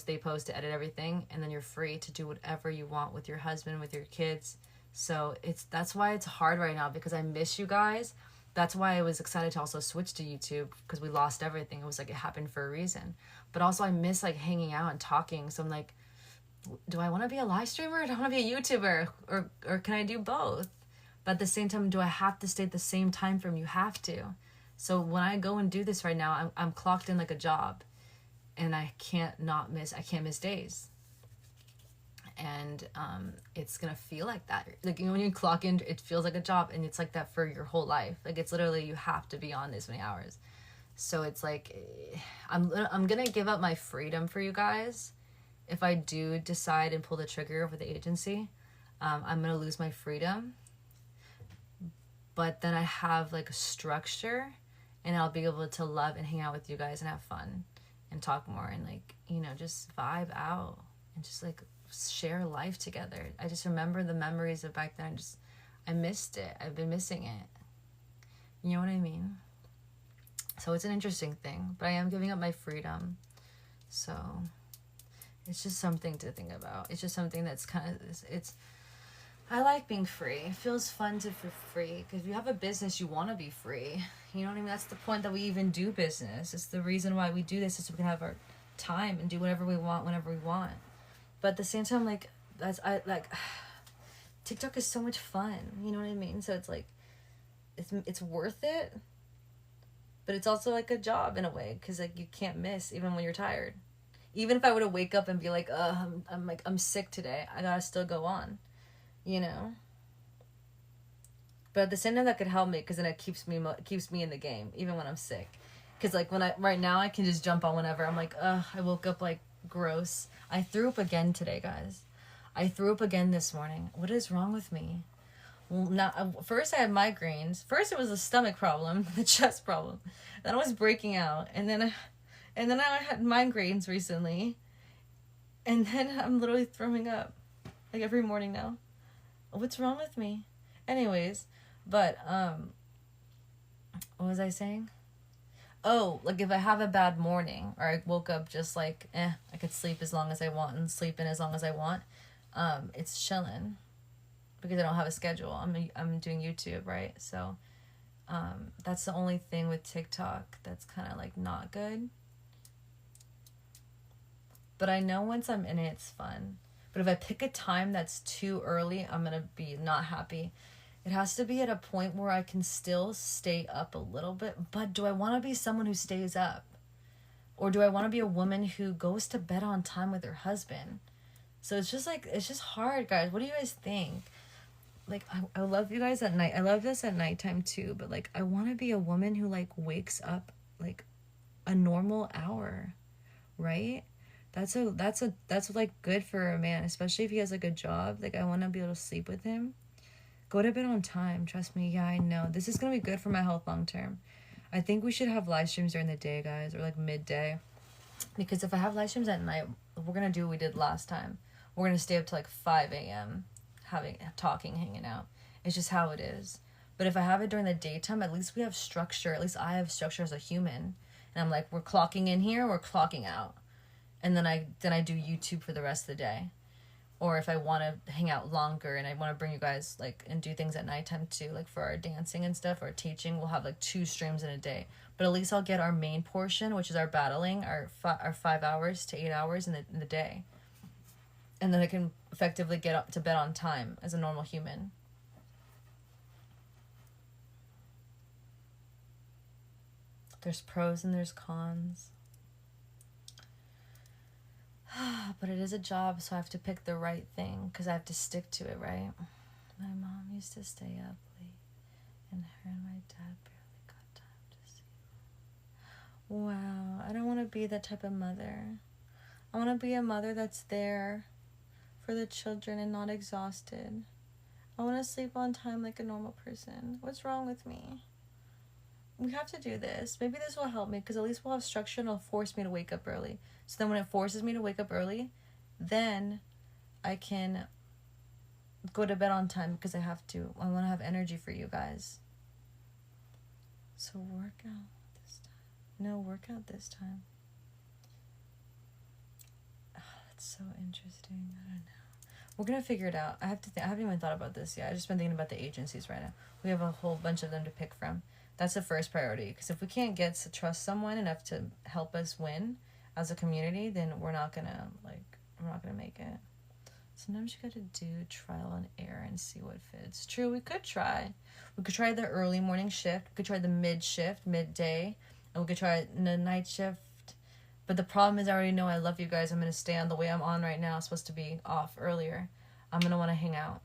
they post to edit everything, and then you're free to do whatever you want with your husband, with your kids. So that's why it's hard right now, because I miss you guys. That's why I was excited to also switch to YouTube, because we lost everything. It was like it happened for a reason. But also I miss like hanging out and talking. So I'm like, do I want to be a live streamer, or do I want to be a YouTuber, or can I do both? But at the same time, do I have to stay at the same time frame? You have to. So when I go and do this right now, I'm clocked in like a job, and I can't miss days. And it's gonna feel like that. Like, you know, when you clock in, it feels like a job, and it's like that for your whole life. Like, it's literally, you have to be on this many hours. So it's like, I'm gonna give up my freedom for you guys. If I do decide and pull the trigger over the agency, I'm gonna lose my freedom. But then I have like a structure, and I'll be able to love and hang out with you guys and have fun and talk more, and like, you know, just vibe out and just like share life together. I just remember the memories of back then. I missed it. I've been missing it. You know what I mean? So it's an interesting thing, but I am giving up my freedom. So it's just something to think about. It's just something that's kind of, I like being free. It feels fun to be free, because if you have a business, you want to be free. You know what I mean? That's the point that we even do business. It's the reason why we do this, is so we can have our time and do whatever we want whenever we want. But at the same time, like, TikTok is so much fun. You know what I mean? So it's like, it's worth it, but it's also like a job in a way, because like you can't miss even when you're tired. Even if I were to wake up and be like, I'm sick today, I gotta still go on. You know. But at the same time, that could help me, because then it keeps me in the game even when I'm sick. Because like right now I can just jump on whenever. I'm like, I woke up like gross. I threw up again today, guys. I threw up again this morning. What is wrong with me? Well, not first I had migraines. First it was a stomach problem, the chest problem. Then I was breaking out, and then I had migraines recently, and then I'm literally throwing up like every morning now. What's wrong with me? Anyways, but what was I saying? Oh, like if I have a bad morning, or I woke up just like, I could sleep as long as I want and sleep in as long as I want, it's chilling, because I don't have a schedule. I'm doing YouTube, right? So that's the only thing with TikTok that's kind of like not good. But I know once I'm in it, it's fun. But if I pick a time that's too early, I'm gonna be not happy. It has to be at a point where I can still stay up a little bit, but do I want to be someone who stays up? Or do I want to be a woman who goes to bed on time with her husband? So it's just hard, guys. What do you guys think? Like, I love you guys at night. I love this at nighttime too, but like, I want to be a woman who like wakes up like a normal hour, right? That's like good for a man, especially if he has like a job. Like, I want to be able to sleep with him. Go to bed on time. Trust me. Yeah, I know. This is going to be good for my health long term. I think we should have live streams during the day, guys, or like midday. Because if I have live streams at night, we're going to do what we did last time. We're going to stay up to like 5 a.m. talking, hanging out. It's just how it is. But if I have it during the daytime, at least we have structure. At least I have structure as a human. And I'm like, we're clocking in here, we're clocking out. And then I do YouTube for the rest of the day. Or if I want to hang out longer and I want to bring you guys like and do things at nighttime too, like for our dancing and stuff, or teaching, we'll have like 2 streams in a day. But at least I'll get our main portion, which is our battling, our 5 hours to 8 hours in the day. And then I can effectively get up to bed on time as a normal human. There's pros and there's cons. But it is a job, so I have to pick the right thing, because I have to stick to it, right? My mom used to stay up late, and her and my dad barely got time to see. Wow, I don't want to be that type of mother. I want to be a mother that's there for the children and not exhausted. I want to sleep on time like a normal person. What's wrong with me? We have to do this. Maybe this will help me because at least we'll have structure and it'll force me to wake up early. So then when it forces me to wake up early, then I can go to bed on time because I have to. I want to have energy for you guys. So work out this time. No, work out this time. Oh, that's so interesting. I don't know. We're going to figure it out. I haven't even thought about this yet. I've just been thinking about the agencies right now. We have a whole bunch of them to pick from. That's the first priority. Because if we can't get to trust someone enough to help us win as a community, then we're not going to make it. Sometimes you got to do trial and error and see what fits. True, we could try. We could try the early morning shift. We could try the mid shift, midday. And we could try the night shift. But the problem is I already know I love you guys. I'm going to stay on the way I'm on right now. I'm supposed to be off earlier. I'm going to want to hang out.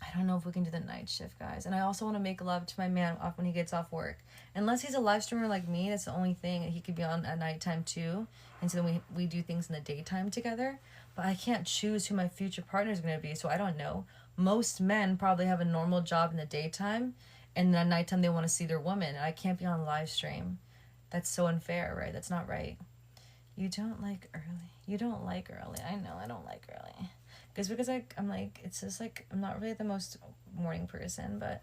I don't know if we can do the night shift, guys. And I also want to make love to my man off when he gets off work. Unless he's a live streamer like me, that's the only thing. And he could be on at nighttime too. And so then we do things in the daytime together. But I can't choose who my future partner is going to be. So I don't know. Most men probably have a normal job in the daytime. And then at nighttime they want to see their woman. And I can't be on live stream. That's so unfair, right? That's not right. You don't like early. You don't like early. I know I don't like early. Because I'm like, it's just like, I'm not really the most morning person, but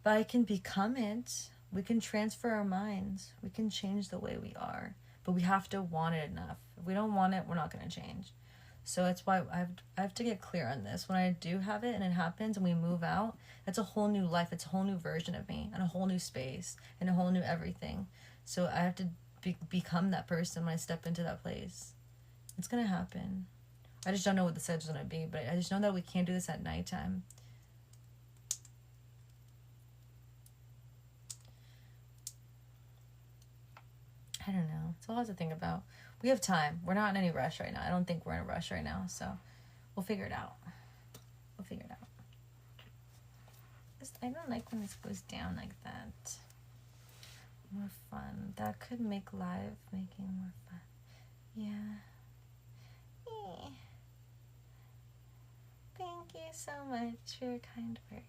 I can become it. We can transfer our minds. We can change the way we are. But we have to want it enough. If we don't want it, we're not going to change. So that's why I have to get clear on this. When I do have it and it happens and we move out, that's a whole new life. It's a whole new version of me and a whole new space and a whole new everything. So I have to become that person when I step into that place. It's going to happen. I just don't know what the schedule's going to be, but I just know that we can't do this at nighttime. I don't know. It's a lot to think about. We have time. We're not in any rush right now. I don't think we're in a rush right now, so we'll figure it out. I don't like when this goes down like that. More fun. That could make live making more fun. Yeah. Thank you so much for your kind words.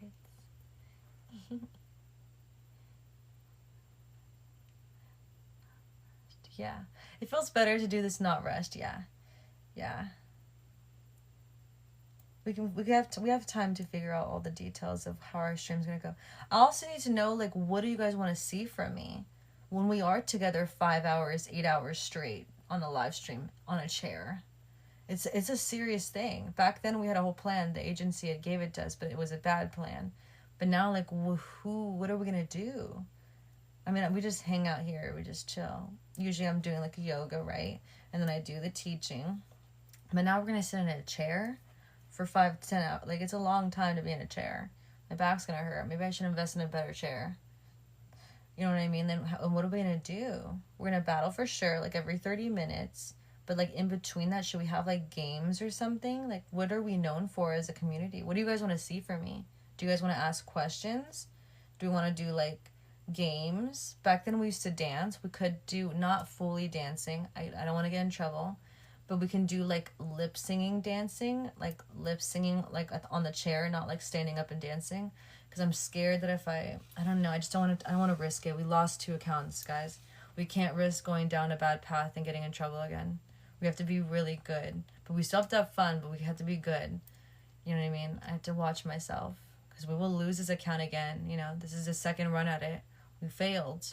Yeah. It feels better to do this not rushed. Yeah. We have time to figure out all the details of how our stream's gonna go. I also need to know, like, what do you guys want to see from me when we are together 5 hours, 8 hours straight on a live stream on a chair? It's a serious thing. Back then we had a whole plan. The agency had gave it to us, but it was a bad plan. But now, like, what are we gonna do? I mean, we just hang out here. We just chill. Usually I'm doing like yoga, right? And then I do the teaching. But now we're gonna sit in a chair for 5 to 10 hours. Like, it's a long time to be in a chair. My back's gonna hurt. Maybe I should invest in a better chair. You know what I mean? Then what are we gonna do? We're gonna battle for sure, like every 30 minutes. But like in between that, should we have like games or something? Like, what are we known for as a community? What do you guys want to see from me? Do you guys want to ask questions? Do we want to do like games? Back then we used to dance. We could do not fully dancing. I don't want to get in trouble. But we can do like lip singing dancing, like lip singing like on the chair, not like standing up and dancing. Because I'm scared that if I don't know, I don't want to risk it. We lost 2 accounts, guys. We can't risk going down a bad path and getting in trouble again. We have to be really good. But we still have to have fun, but we have to be good. You know what I mean? I have to watch myself. Because we will lose this account again. You know, this is the second run at it. We failed.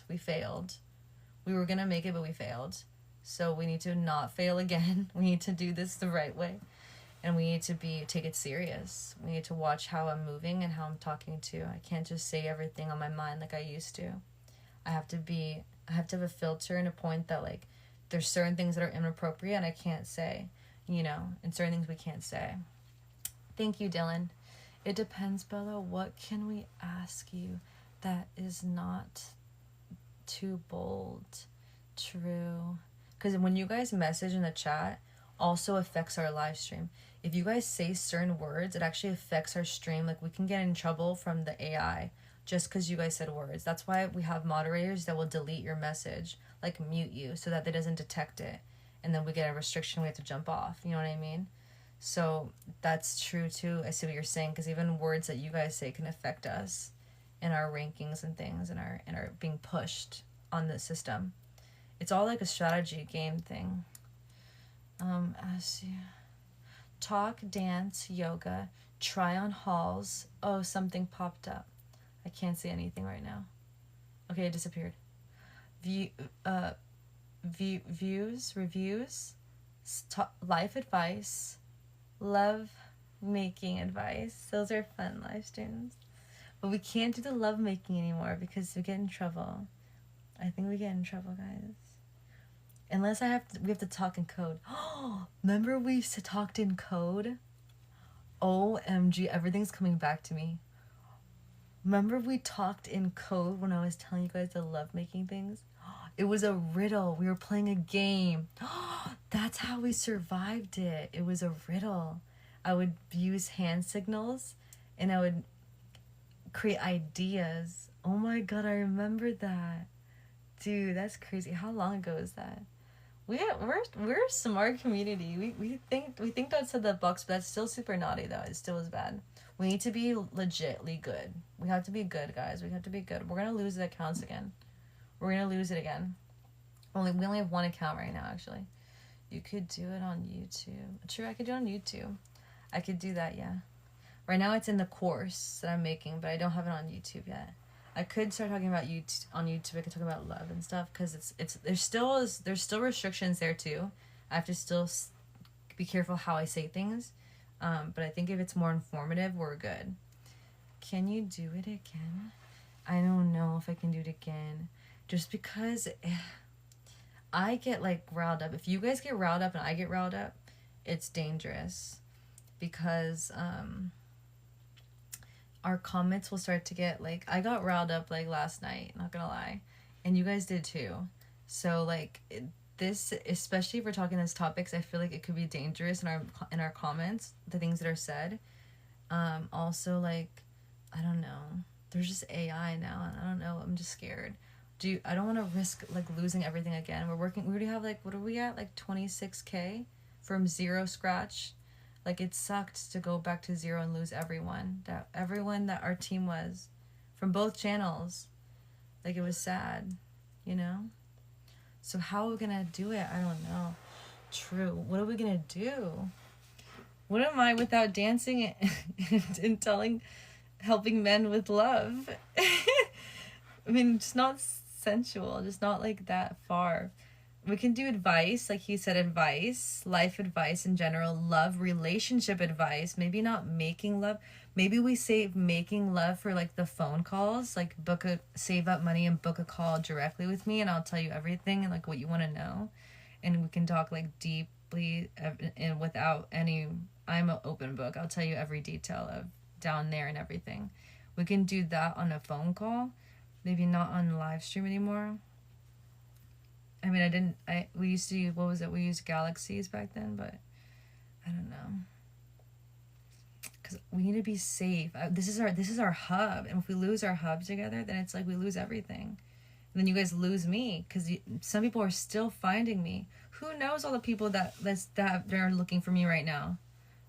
We were going to make it, but we failed. So we need to not fail again. We need to do this the right way. And we need to take it serious. We need to watch how I'm moving and how I'm talking to. I can't just say everything on my mind like I used to. I have to have a filter and a point that, like, there's certain things that are inappropriate and I can't say, you know, and certain things we can't say. Thank you, Dylan. It depends, Bella. What can we ask you that is not too bold? True. Because when you guys message in the chat, also affects our live stream. If you guys say certain words, it actually affects our stream. Like, we can get in trouble from the AI just because you guys said words. That's why we have moderators that will delete your message, like mute you, so that they doesn't detect it. and then we get a restriction, we have to jump off. You know what I mean? So that's true too. I see what you're saying, because even words that you guys say can affect us in our rankings and things, and our being pushed on the system. It's all like a strategy game thing. As you talk, dance, yoga, try on hauls. Oh, something popped up. I can't see anything right now. Okay, it disappeared. Views, reviews, life advice, love making advice. Those are fun live streams. But we can't do the love making anymore because we get in trouble. I think we get in trouble, guys. Unless we have to talk in code. Remember we used to talk in code? OMG, everything's coming back to me. Remember we talked in code when I was telling you guys the lovemaking things? It was a riddle. We were playing a game. That's how we survived it. It was a riddle. I would use hand signals and I would create ideas. Oh my god, I remember that. Dude, that's crazy. How long ago is that? We're a smart community. We think outside the box, but that's still super naughty though. It still is bad. We need to be legitly good. We have to be good, guys. We have to be good. We're gonna lose the accounts again. We're gonna lose it again. We only have one account right now, actually. You could do it on YouTube. True, I could do it on YouTube. I could do that, yeah. Right now it's in the course that I'm making, but I don't have it on YouTube yet. I could start talking about YouTube on YouTube. I could talk about love and stuff, because there's still restrictions there too. I have to still be careful how I say things, but I think if it's more informative, we're good. Can you do it again? I don't know if I can do it again, just because I get like riled up. If you guys get riled up and I get riled up, it's dangerous, because our comments will start to get like, I got riled up like last night, not gonna lie, and you guys did too. So like this, especially if we're talking these topics, I feel like it could be dangerous in our comments, the things that are said. Also, like, I don't know, there's just AI now, and I don't know, I'm just scared. I don't want to risk like losing everything again. We already have like, what are we at, like 26k from zero scratch. Like, it sucked to go back to zero and lose everyone that our team was from both channels. Like, it was sad, you know? So how are we gonna do it? I don't know. True. What are we gonna do? What am I without dancing and helping men with love? I mean, just not sensual, just not like that far. We can do advice, like he said, advice, life advice in general, love, relationship advice, maybe not making love. Maybe we save making love for like the phone calls, like save up money and book a call directly with me, and I'll tell you everything and like what you want to know. And we can talk like deeply and without any, I'm an open book. I'll tell you every detail of down there and everything. We can do that on a phone call, maybe not on live stream anymore. I mean, we used to use, what was it? We used Galaxies back then, but I don't know. Because we need to be safe. This is our hub. And if we lose our hub together, then it's like we lose everything. And then you guys lose me, because some people are still finding me. Who knows all the people that are looking for me right now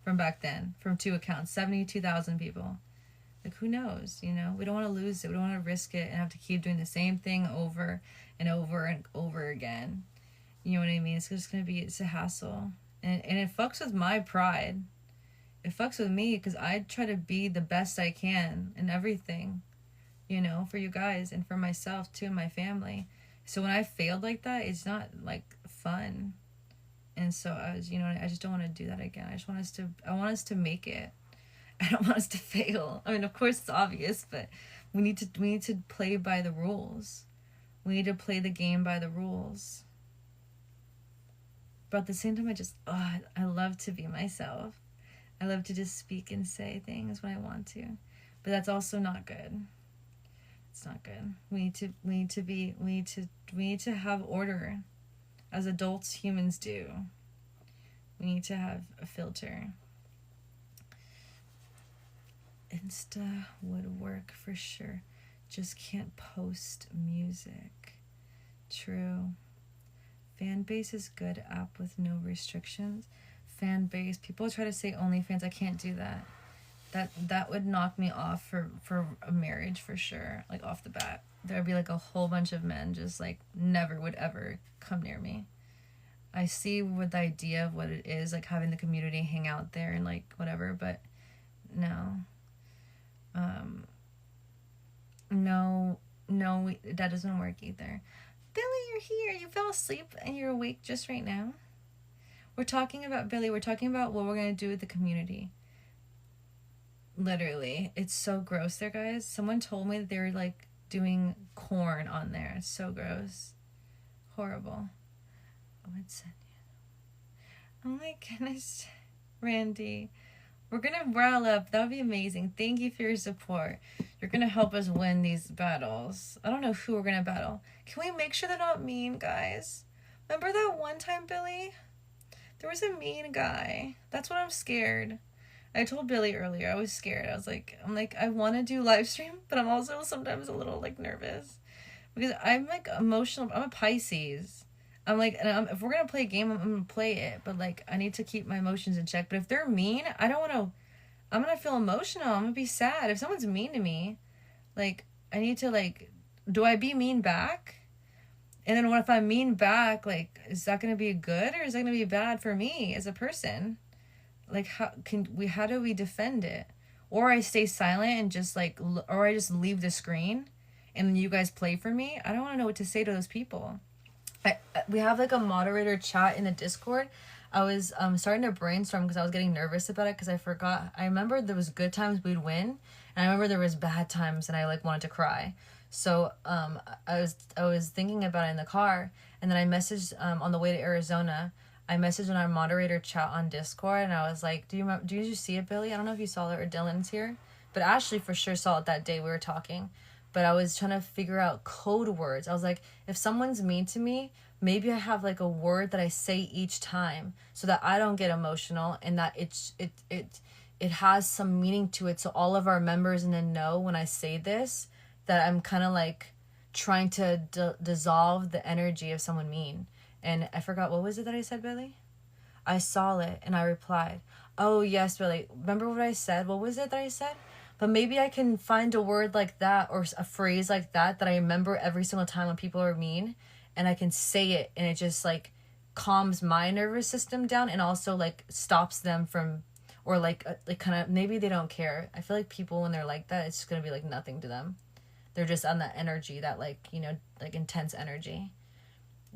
from back then, from 2 accounts, 72,000 people. Like, who knows, you know? We don't want to lose it. We don't want to risk it and have to keep doing the same thing over and over and over again. You know what I mean? It's a hassle. And it fucks with my pride. It fucks with me, because I try to be the best I can in everything, you know, for you guys and for myself too, and my family. So when I failed like that, it's not like fun. And so I just don't want to do that again. I want us to make it. I don't want us to fail. I mean, of course it's obvious, but we need to play by the rules. We need to play the game by the rules. But at the same time, I love to be myself. I love to just speak and say things when I want to. But that's also not good. It's not good. We need to have order, as adults, humans do. We need to have a filter. Insta would work for sure. Just can't post music. True. Fan base is good app with no restrictions. Fan base. People try to say OnlyFans. I can't do that. That would knock me off for a marriage for sure. Like off the bat, there'd be like a whole bunch of men just like never would ever come near me. I see with the idea of what it is, like having the community hang out there and like whatever, but no. No, that doesn't work either. Billy, you're here. You fell asleep and you're awake just right now. We're talking about Billy. We're talking about what we're going to do with the community. Literally. It's so gross there, guys. Someone told me that they were, like, doing corn on there. It's so gross. Horrible. Oh, it's... Oh, my goodness. Randy. We're going to rile up. That would be amazing. Thank you for your support. You're going to help us win these battles. I don't know who we're going to battle. Can we make sure they're not mean, guys? Remember that one time, Billy? There was a mean guy. That's what I'm scared. I told Billy earlier, I was scared. I'm like, I want to do live stream, but I'm also sometimes a little, like, nervous. Because I'm, like, emotional. I'm a Pisces. I'm like, if we're going to play a game, I'm going to play it. But, like, I need to keep my emotions in check. But if they're mean, I don't want to... I'm going to feel emotional. I'm going to be sad. If someone's mean to me, like, I need to, like... Do I be mean back? And then what if I'm mean back? Like, is that going to be good or is that going to be bad for me as a person? Like, how do we defend it? Or I stay silent and just, like... Or I just leave the screen and then you guys play for me? I don't want to know what to say to those people. We have like a moderator chat in the Discord. I was starting to brainstorm because I was getting nervous about it because I forgot. I remember there was good times we'd win, and I remember there was bad times and I like wanted to cry. So I was thinking about it in the car, and then I messaged on the way to Arizona. I messaged on our moderator chat on Discord, and I was like, "Do you see it, Billy? I don't know if you saw it or Dylan's here, but Ashley for sure saw it that day we were talking." But I was trying to figure out code words. I was like, if someone's mean to me, maybe I have like a word that I say each time so that I don't get emotional and that it has some meaning to it. So all of our members in the know when I say this, that I'm kind of like trying to dissolve the energy of someone mean. And I forgot, what was it that I said, Billy? I saw it and I replied, oh yes, Billy. Remember what I said? What was it that I said? But maybe I can find a word like that or a phrase like that I remember every single time when people are mean, and I can say it and it just like calms my nervous system down and also like stops them from, or like kind of, maybe they don't care. I feel like people when they're like that, it's just gonna be like nothing to them. They're just on that energy, that like, you know, like intense energy.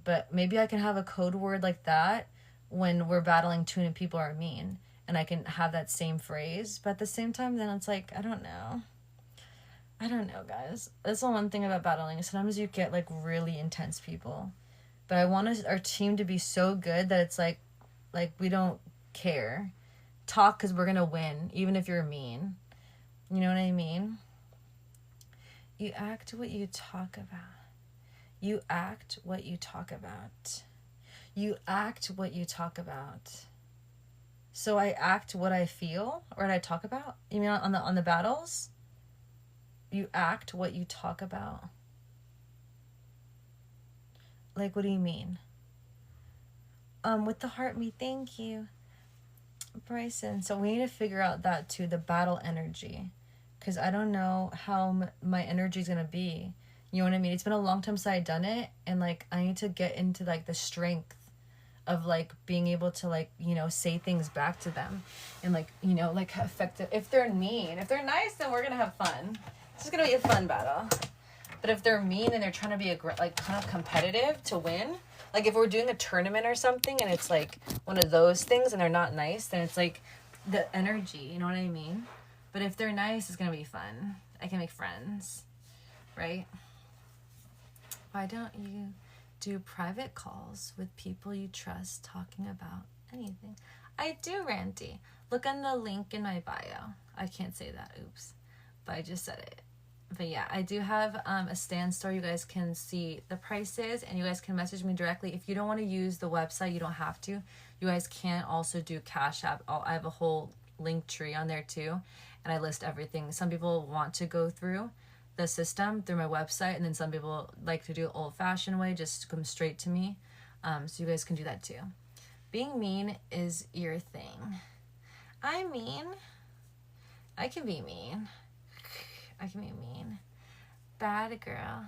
But maybe I can have a code word like that when we're battling tune and people are mean. And I can have that same phrase, but at the same time, then it's like, I don't know, guys. That's the one thing about battling. Sometimes you get, like, really intense people. But I want our team to be so good that it's like we don't care. Talk because we're going to win, even if you're mean. You know what I mean? You act what you talk about. You act what you talk about. You act what you talk about. So I act what I feel or what I talk about? You mean on the battles? You act what you talk about. Like, what do you mean? With the heart me, thank you. Bryson, so we need to figure out that too, the battle energy. Because I don't know how my energy is going to be. You know what I mean? It's been a long time since I've done it. And, like, I need to get into, like, the strength of like being able to like, you know, say things back to them and like, you know, like effective. If they're mean, if they're nice, then we're gonna have fun. It's just gonna be a fun battle. But if they're mean and they're trying to be like kind of competitive to win, like if we're doing a tournament or something and it's like one of those things and they're not nice, then it's like the energy, you know what I mean? But if they're nice, it's gonna be fun. I can make friends, right? Why don't you do private calls with people you trust talking about anything? I do, Randy. Look on the link in my bio. I can't say that, oops. But I just said it. But yeah, I do have a Stan store. You guys can see the prices and you guys can message me directly. If you don't want to use the website, you don't have to. You guys can also do Cash App. I have a whole link tree on there too. And I list everything. Some people want to go through the system through my website, and then some people like to do it old-fashioned way, just come straight to me. So you guys can do that too. Being mean is your thing. I'm mean. I can be mean. I can be mean. Bad girl.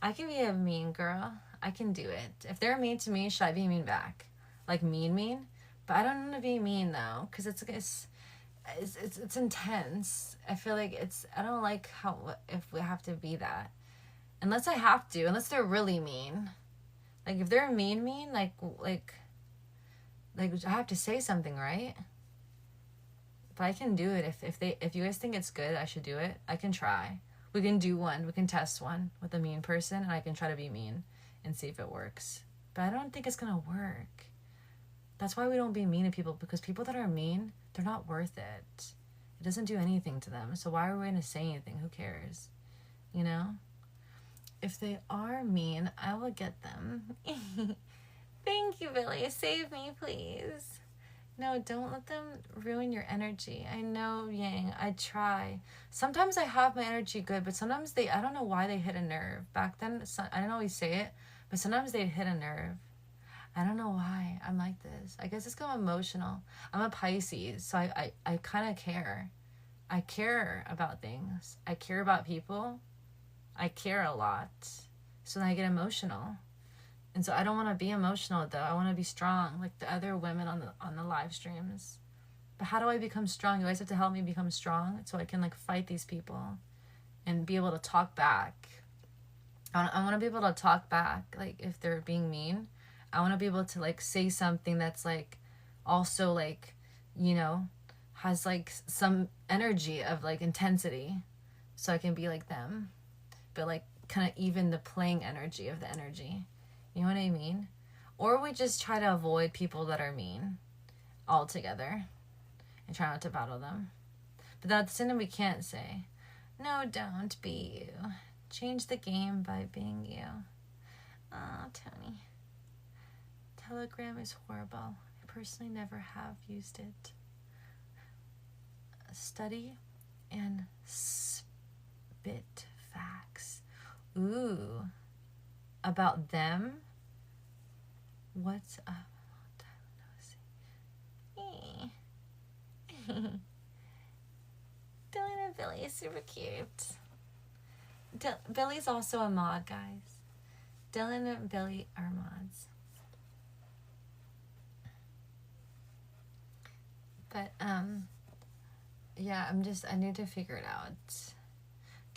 I can be a mean girl. I can do it. If they're mean to me, should I be mean back? Like mean? But I don't want to be mean though, because it's intense. I feel like I don't like how, if we have to be that. Unless I have to, unless they're really mean. Like if they're mean, like I have to say something, right? But I can do it. If you guys think it's good, I should do it. I can try. We can do one. We can test one with a mean person, and I can try to be mean and see if it works. But I don't think it's gonna work. That's why we don't be mean to people, because people that are mean, they're not worth it. It doesn't do anything to them. So why are we gonna say anything? Who cares? You know? If they are mean, I will get them. Thank you, Billy. Save me, please. No, don't let them ruin your energy. I know, Yang. I try. Sometimes I have my energy good, but sometimes I don't know why they hit a nerve. Back then, I didn't always say it, but sometimes they'd hit a nerve. I don't know why I'm like this. I guess it's because I'm emotional. I'm a Pisces, so I kind of care. I care about things. I care about people. I care a lot. So then I get emotional. And so I don't want to be emotional though. I want to be strong, like the other women on the live streams. But how do I become strong? You guys have to help me become strong so I can like fight these people and be able to talk back. I want to be able to talk back, like if they're being mean. I want to be able to like say something that's like also like, you know, has like some energy of like intensity, so I can be like them, but like kind of even the playing energy of the energy. You know what I mean? Or we just try to avoid people that are mean altogether and try not to battle them. But then at the same time, we can't say, no, don't be you. Change the game by being you. Oh, Tony. Telegram is horrible. I personally never have used it. Study and spit facts. Ooh. About them? What's up? Dylan and Billy is super cute. Billy's also a mod, guys. Dylan and Billy are mods. But, yeah, I need to figure it out.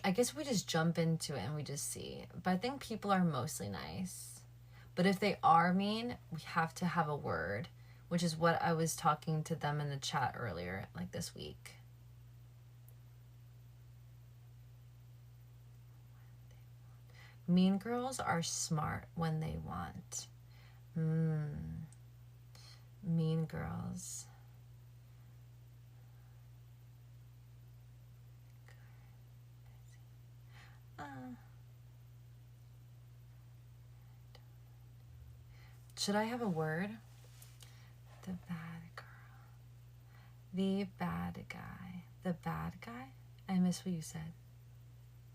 I guess we just jump into it and we just see. But I think people are mostly nice. But if they are mean, we have to have a word, which is what I was talking to them in the chat earlier, like this week. Mean girls are smart when they want. Mean girls. Should I have a word? The bad girl. The bad guy. The bad guy? I missed what you said.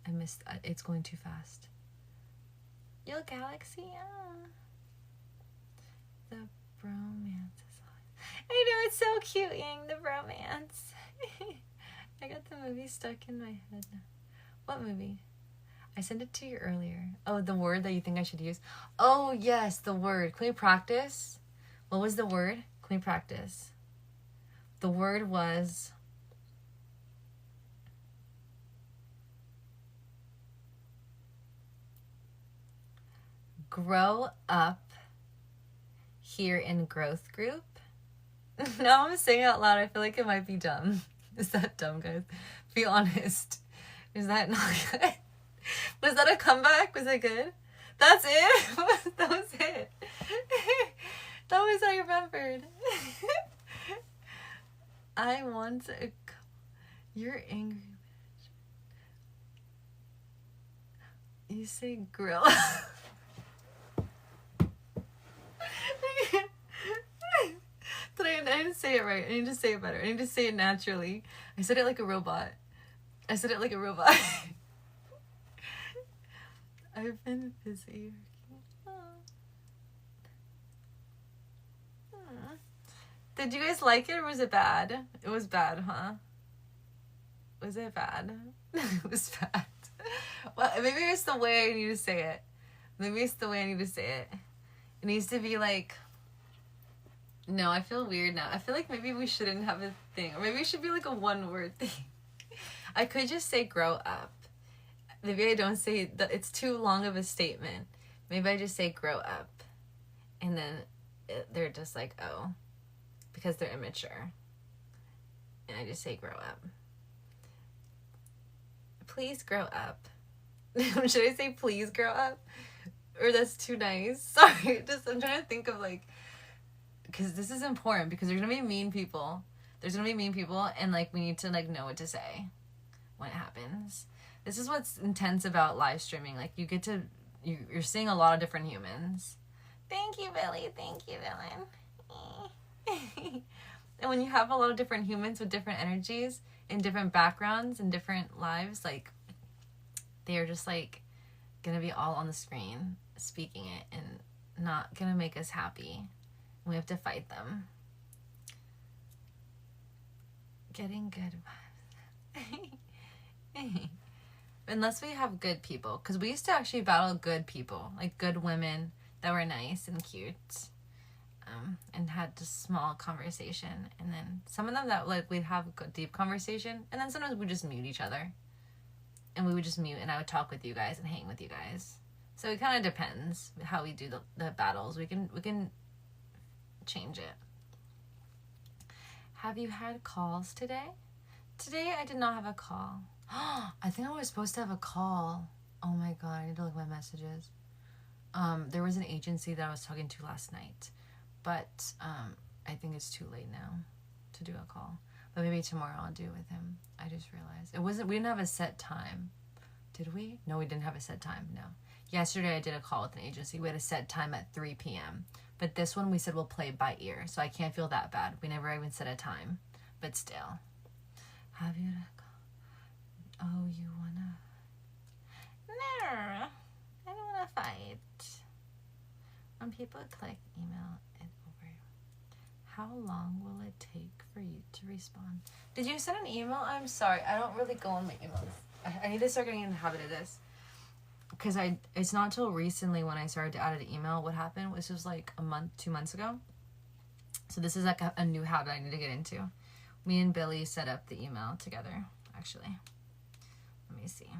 I missed. It's going too fast. Yo, Galaxy. The bromance is on. I know, it's so cute, Yang. The bromance. I got the movie stuck in my head. What movie? I sent it to you earlier. Oh, the word that you think I should use? Oh, yes, the word. Can we practice? What was the word? Can we practice? The word was... grow up here in growth group. Now I'm saying it out loud. I feel like it might be dumb. Is that dumb, guys? Be honest. Is that not good? Was that a comeback? Was it good? That's it? That was it. That was I remembered. I want to... You're angry, bitch. You say grill. I didn't say it right. I need to say it better. I need to say it naturally. I said it like a robot. I've been busy. Did you guys like it or was it bad? It was bad, huh? Was it bad? It was bad. Well, maybe it's the way I need to say it. Maybe it's the way I need to say it. It needs to be like... No, I feel weird now. I feel like maybe we shouldn't have a thing. Or maybe it should be like a one-word thing. I could just say grow up. Maybe I don't say that. It's too long of a statement. Maybe I just say grow up. And then they're just like, oh. Because they're immature. And I just say grow up. Please grow up. Should I say please grow up? Or that's too nice? Sorry. I'm trying to think of like... Because this is important. Because there's going to be mean people. There's going to be mean people. And like we need to like know what to say when it happens. This is what's intense about live streaming. Like you get to... You're seeing a lot of different humans. Thank you, Billy. Thank you, Villain. And when you have a lot of different humans with different energies and different backgrounds and different lives, like they are just like gonna be all on the screen speaking it and not gonna make us happy. We have to fight them. Getting good vibes. Unless we have good people, because we used to actually battle good people, like good women that were nice and cute. And had just small conversation, and then some of them that like we'd have a good deep conversation, and then sometimes we'd just mute each other, and we would just mute, and I would talk with you guys and hang with you guys. So it kind of depends how we do the battles. We can change it. Have you had calls today? Today I did not have a call. I think I was supposed to have a call. Oh my god, I need to look at my messages. There was an agency that I was talking to last night. But I think it's too late now to do a call. But maybe tomorrow I'll do it with him. I just realized. We didn't have a set time. Did we? No, we didn't have a set time. No. Yesterday I did a call with an agency. We had a set time at 3 p.m. But this one we said we'll play by ear. So I can't feel that bad. We never even set a time. But still. Have you... Oh, you wanna... No. I don't wanna fight. When people click email it over, how long will it take for you to respond? Did you send an email? I'm sorry, I don't really go on my emails. I need to start getting in the habit of this. Because it's not till recently when I started to add an email. What happened was just like a month, 2 months ago. So this is like a new habit I need to get into. Me and Billy set up the email together, actually. Let me see.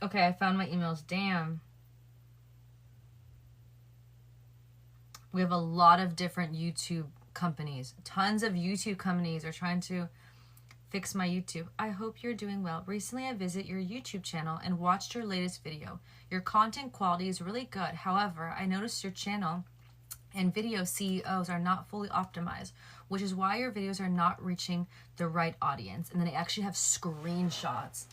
Okay, I found my emails. Damn. We have a lot of different YouTube companies. Tons of YouTube companies are trying to fix my YouTube. I hope you're doing well. Recently, I visited your YouTube channel and watched your latest video. Your content quality is really good. However, I noticed your channel and video CEOs are not fully optimized, which is why your videos are not reaching the right audience. And then they actually have screenshots.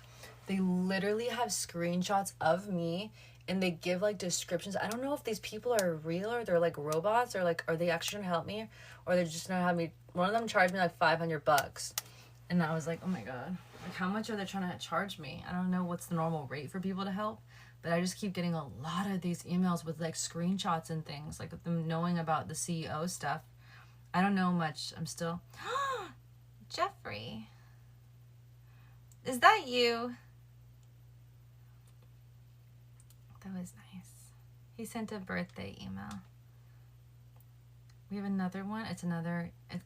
They literally have screenshots of me and they give like descriptions. I don't know if these people are real or they're like robots or like, are they actually gonna help me or they're just gonna have me. One of them charged me like $500. And I was like, oh my God, like how much are they trying to charge me? I don't know what's the normal rate for people to help, but I just keep getting a lot of these emails with like screenshots and things, like them knowing about the CEO stuff. I don't know much. I'm still, Jeffrey, is that you? That was nice. He sent a birthday email. We have another one.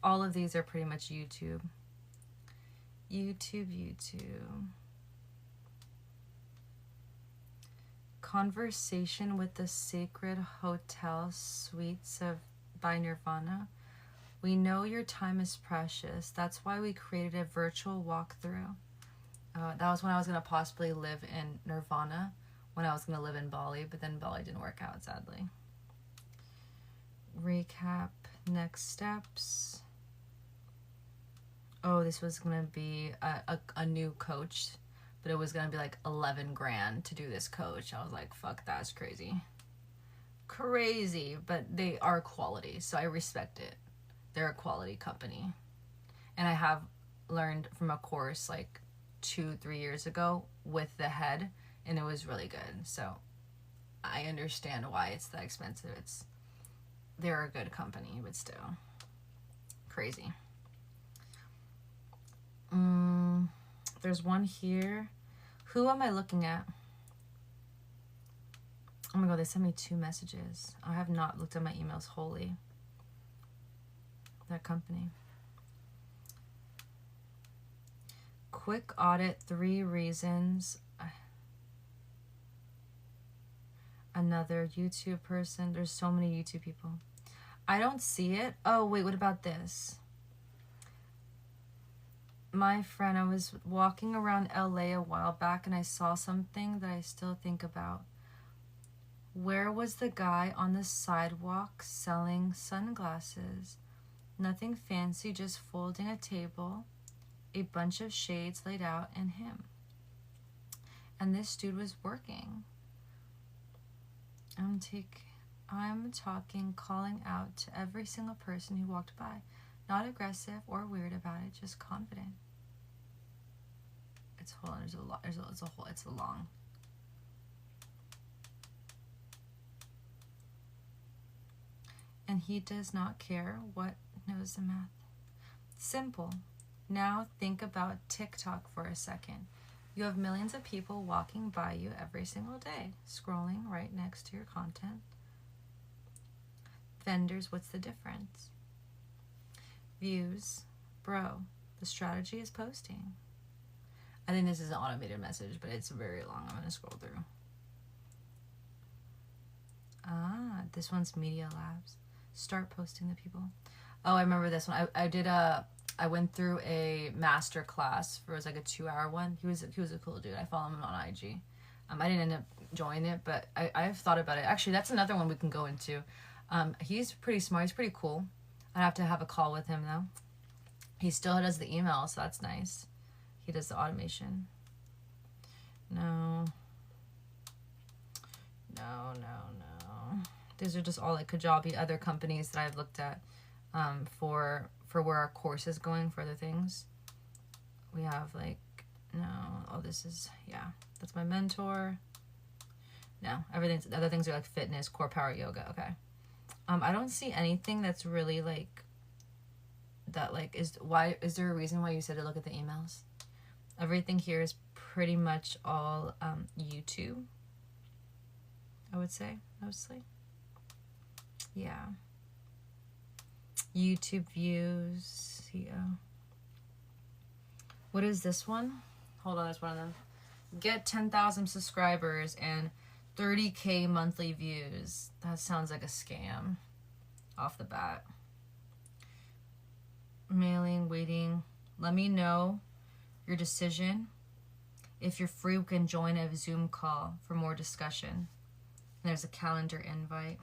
All of these are pretty much YouTube. YouTube. Conversation with the Sacred Hotel Suites by Nirvana. We know your time is precious. That's why we created a virtual walkthrough. That was when I was going to possibly live in Nirvana. When I was going to live in Bali, but then Bali didn't work out, sadly. Recap, next steps. Oh, this was going to be a new coach, but it was going to be like 11 grand to do this coach. I was like, fuck, that's crazy. Crazy, but they are quality, so I respect it. They're a quality company. And I have learned from a course like 2-3 years ago with the head, and it was really good. So I understand why it's that expensive. They're a good company, but still crazy. There's one here. Who am I looking at? Oh my god, they sent me 2 messages. I have not looked at my emails wholly. That company. Quick audit, 3 reasons. Another YouTube person. There's so many YouTube people. I don't see it. Oh, wait, what about this? My friend, I was walking around LA a while back and I saw something that I still think about. Where was the guy on the sidewalk selling sunglasses? Nothing fancy, just folding a table, a bunch of shades laid out, and him. And this dude was working. I'm talking, calling out to every single person who walked by. Not aggressive or weird about it, just confident. It's long. And he does not care what knows the math. Simple. Now think about TikTok for a second. You have millions of people walking by you every single day, scrolling right next to your content. Vendors, what's the difference? Views, bro, the strategy is posting. I think this is an automated message, but it's very long. I'm gonna scroll through. This one's Media Labs. Start posting the people. Oh, I remember this one. I went through a master class. It was like a 2-hour one. He was a cool dude. I follow him on IG. I didn't end up joining it, but I've thought about it. Actually, that's another one we can go into. He's pretty smart. He's pretty cool. I'd have to have a call with him though. He still does the email, so that's nice. He does the automation. No. These are just all like Kajabi, other companies that I've looked at for where our course is going for other things. We have like, that's my mentor. No, other things are like fitness, core power yoga. Okay. I don't see anything that's really like that. Like, is there a reason why you said to look at the emails? Everything here is pretty much all YouTube, I would say, mostly. Yeah. YouTube views. What is this one? Hold on, there's one of them. Get 10,000 subscribers and 30K monthly views. That sounds like a scam off the bat. Mailing, waiting. Let me know your decision. If you're free, we can join a Zoom call for more discussion. And there's a calendar invite.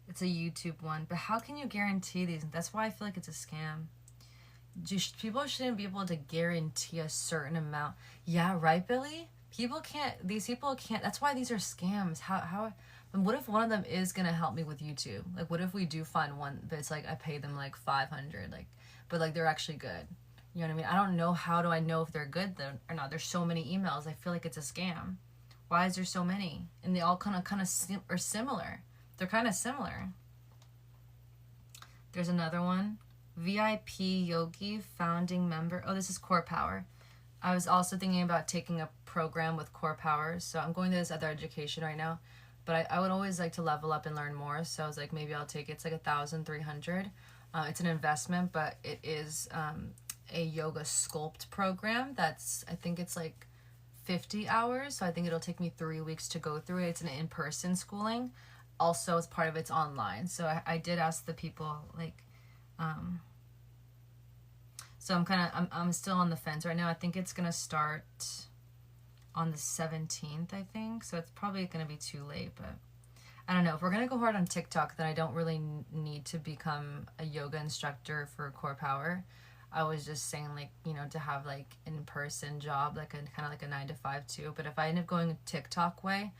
It's a YouTube one, but how can you guarantee these? That's why I feel like it's a scam. People shouldn't be able to guarantee a certain amount. Yeah, right, Billy? These people can't, that's why these are scams. How, and what if one of them is gonna help me with YouTube? Like, what if we do find one, but it's like, I pay them like 500, like, but like, they're actually good. You know what I mean? I don't know, how do I know if they're good though, or not? There's so many emails, I feel like it's a scam. Why is there so many? And they all kind of are similar. They're kind of similar. There's another one. VIP Yogi founding member. Oh, this is Core Power. I was also thinking about taking a program with Core Power. So I'm going to this other education right now. But I would always like to level up and learn more. So I was like, maybe I'll take it. It's like 1,300. It's an investment, but it is a yoga sculpt program. I think it's like 50 hours. So I think it'll take me 3 weeks to go through it. It's an in-person schooling. Also, as part of it's online. So I did ask the people, like, so I'm still on the fence right now. I think it's gonna start on the 17th, I think. So it's probably gonna be too late, but I don't know. If we're gonna go hard on TikTok, then I don't really need to become a yoga instructor for Core Power. I was just saying, like, you know, to have like in-person job, like kind of like a 9-to-5 too. But if I end up going TikTok way,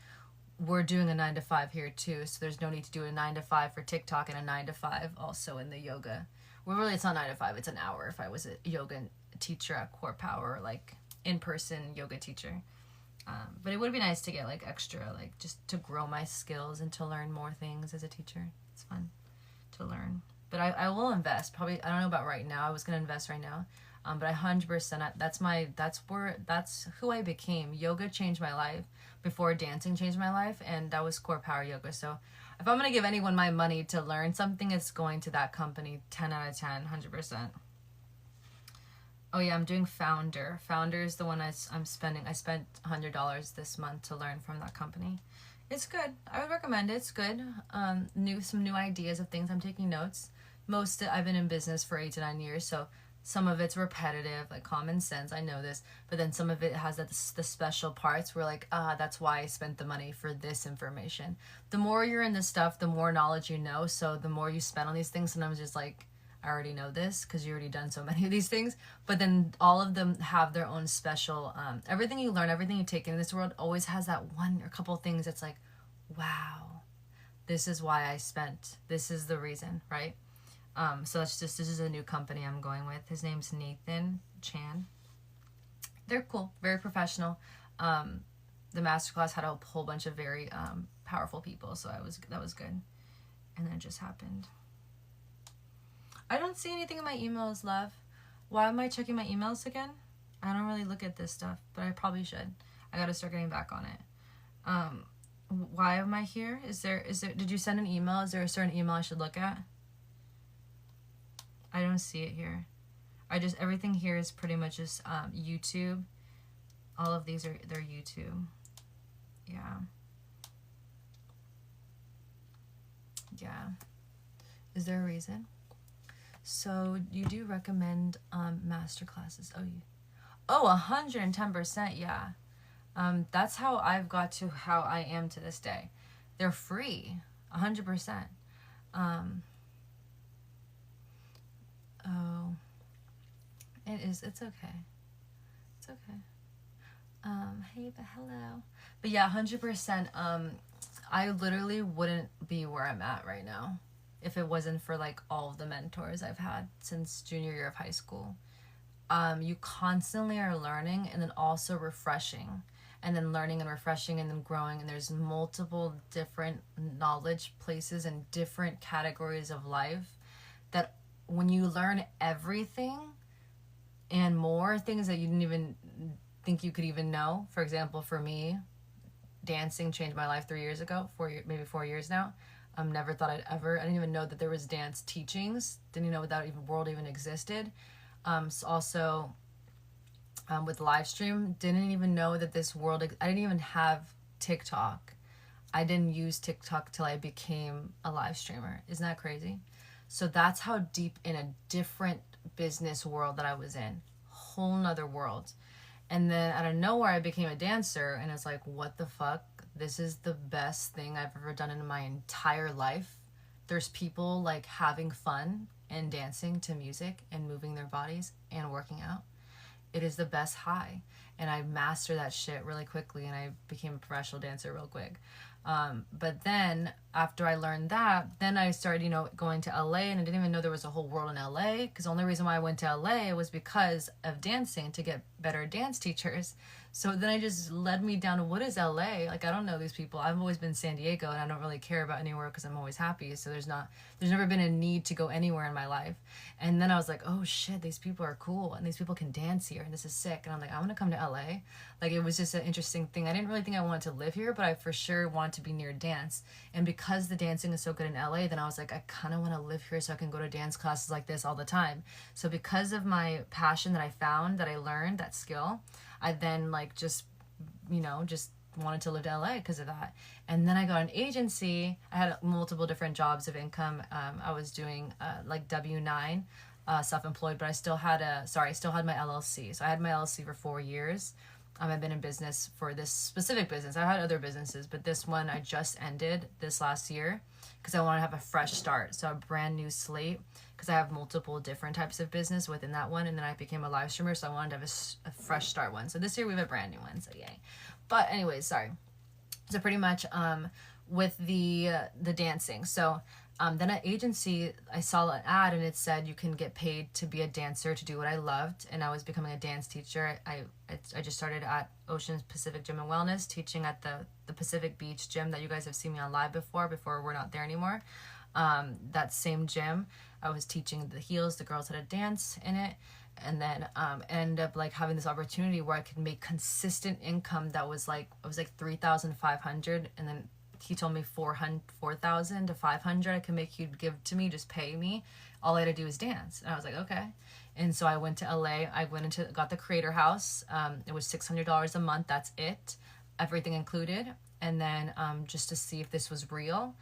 we're doing a 9-to-5 here too, so there's no need to do a 9-to-5 for TikTok and a 9-to-5 also in the yoga. Well, really, it's not 9-to-5; it's an hour. If I was a yoga teacher at Core Power, like in-person yoga teacher, But it would be nice to get like extra, like just to grow my skills and to learn more things as a teacher. It's fun to learn. But I will invest. Probably, I don't know about right now. I was gonna invest right now. But 100%, that's who I became. Yoga changed my life before dancing changed my life, and that was core power yoga. So if I'm gonna give anyone my money to learn something, it's going to that company. 10 out of 10, 100%. Oh yeah, I'm doing Founder. Founder is the one I'm spending. I spent $100 this month to learn from that company. It's good. I would recommend it. It's good. Some new ideas of things. I'm taking notes. I've been in business for 8 to 9 years, so some of it's repetitive, like common sense. I know this, but then some of it has the special parts where like, that's why I spent the money for this information. The more you're in this stuff, the more knowledge you know. So the more you spend on these things, sometimes just like, I already know this because you already done so many of these things. But then all of them have their own special, everything you learn, everything you take in this world always has that one or couple things that's like, wow, this is why I spent, this is the reason, right? So this is a new company I'm going with. His name's Nathan Chan. They're cool, very professional. The masterclass had a whole bunch of very powerful people, so that was good. And then it just happened. I don't see anything in my emails, love. Why am I checking my emails again? I don't really look at this stuff, but I probably should. I gotta start getting back on it. Why am I here? Did you send an email? Is there a certain email I should look at? I don't see it here. Everything here is pretty much just YouTube. All of these they're YouTube. Yeah. Yeah. Is there a reason? So you do recommend master classes? 110%, yeah. That's how I've got to how I am to this day. They're free, 100%. Oh, it is. It's okay. It's okay. Hey, but hello. But yeah, 100%. I literally wouldn't be where I'm at right now if it wasn't for like all of the mentors I've had since junior year of high school. You constantly are learning and then also refreshing, and then learning and refreshing and then growing, and there's multiple different knowledge places and different categories of life that when you learn everything and more things that you didn't even think you could even know. For example, for me, dancing changed my life 3 years ago, maybe 4 years now. Never thought I didn't even know that there was dance teachings. Didn't even know that world even existed. Also, with livestream, didn't even know that this world, I didn't even have TikTok. I didn't use TikTok till I became a live streamer. Isn't that crazy? So that's how deep in a different business world that I was in. Whole nother world. And then out of nowhere, I became a dancer, and it's like, what the fuck? This is the best thing I've ever done in my entire life. There's people like having fun and dancing to music and moving their bodies and working out. It is the best high. And I mastered that shit really quickly, and I became a professional dancer real quick. But then after I learned that, then I started, going to LA, and I didn't even know there was a whole world in LA, because the only reason why I went to LA was because of dancing, to get better dance teachers. So then I just led me down to what is LA? Like, I don't know these people. I've always been San Diego, and I don't really care about anywhere because I'm always happy. So there's never been a need to go anywhere in my life. And then I was like, oh shit, these people are cool, and these people can dance here, and this is sick. And I'm like, I'm gonna come to LA. Like, it was just an interesting thing. I didn't really think I wanted to live here, but I for sure wanted to be near dance. And because the dancing is so good in LA, then I was like, I kind of want to live here so I can go to dance classes like this all the time. So because of my passion that I found, that I learned, that skill, I then just wanted to live to LA because of that. And then I got an agency. I had multiple different jobs of income. I was doing W-9, self-employed, but I still had my LLC. So I had my LLC for 4 years. I've been in business for this specific business. I had other businesses, but this one I just ended this last year because I want to have a fresh start. So a brand new slate, because I have multiple different types of business within that one. And then I became a live streamer, so I wanted to have a fresh start one. So this year we have a brand new one, so yay. But anyways, sorry. So pretty much with the dancing. So Then at agency, I saw an ad and it said you can get paid to be a dancer, to do what I loved, and I was becoming a dance teacher. I just started at Ocean Pacific Gym and Wellness, teaching at the Pacific Beach gym that you guys have seen me on live before we're not there anymore. That same gym, I was teaching the heels, the girls how to dance in it, and then ended up like having this opportunity where I could make consistent income that was like, it was like 3,500, and then he told me 4,000 to 500 I can make, you'd give to me, just pay me, all I had to do is dance. And I was like, okay. And so I went to LA. I got the Creator House. It was $600 a month, that's it, everything included. And then just to see if this was real.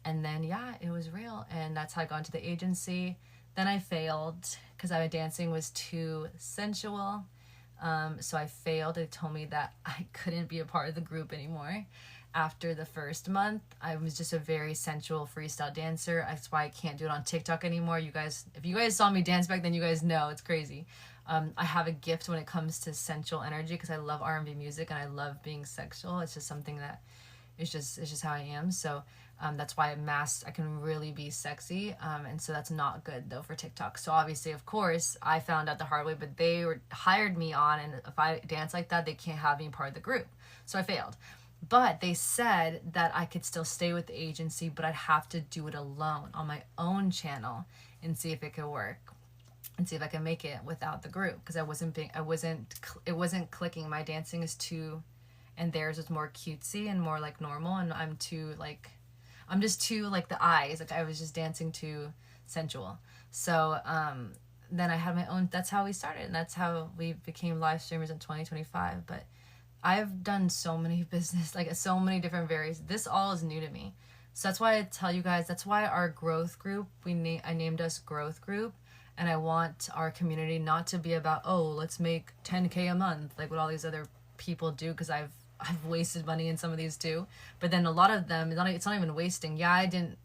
And then yeah, it was real, and that's how I got into the agency. Then I failed because my dancing was too sensual. So I failed. They told me that I couldn't be a part of the group anymore. After the first month, I was just a very sensual freestyle dancer. That's why I can't do it on TikTok anymore. You guys, if you guys saw me dance back then, you guys know it's crazy. I have a gift when it comes to sensual energy because I love R&B music and I love being sexual. It's just something that it's just how I am. So that's why I can really be sexy. And so that's not good though for TikTok. So obviously, of course, I found out the hard way, but they hired me on, and if I dance like that, they can't have me part of the group. So I failed. But they said that I could still stay with the agency, but I'd have to do it alone on my own channel and see if it could work and see if I can make it without the group, because it wasn't clicking. My dancing is too, and theirs was more cutesy and more like normal, and I'm just too like the eyes. Like I was just dancing too sensual. So then I had my own. That's how we started, and that's how we became live streamers in 2025. But I've done so many business, like so many different various. This all is new to me. So that's why I tell you guys, that's why our growth group, I named us Growth Group. And I want our community not to be about, oh, let's make 10K a month, like what all these other people do, because I've wasted money in some of these too. But then a lot of them, it's not even wasting. Yeah, I didn't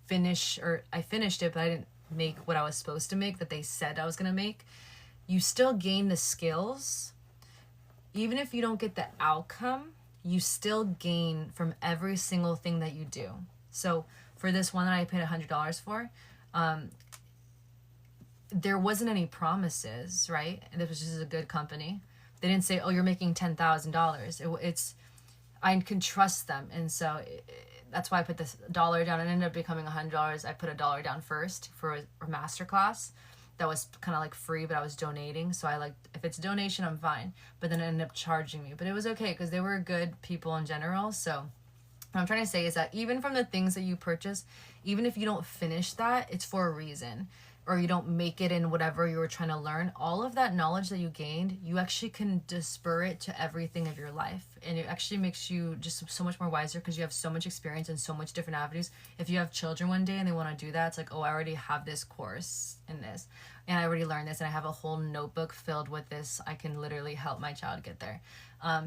finish, or I finished it, but I didn't make what I was supposed to make that they said I was going to make. You still gain the skills. Even if you don't get the outcome, you still gain from every single thing that you do. So for this one that I paid $100 for, there wasn't any promises, right? And this was just a good company. They didn't say, oh, you're making $10,000. I can trust them. And so that's why I put this $1 down. It ended up becoming $100. I put $1 down first for a masterclass. That was kind of like free, but I was donating. So if it's donation, I'm fine. But then it ended up charging me. But it was okay because they were good people in general. So what I'm trying to say is that even from the things that you purchase, even if you don't finish that, it's for a reason. Or you don't make it in whatever you were trying to learn, all of that knowledge that you gained, you actually can disper it to everything of your life. And it actually makes you just so much more wiser because you have so much experience in so much different avenues. If you have children one day and they want to do that, it's like, oh, I already have this course in this. And I already learned this, and I have a whole notebook filled with this. I can literally help my child get there.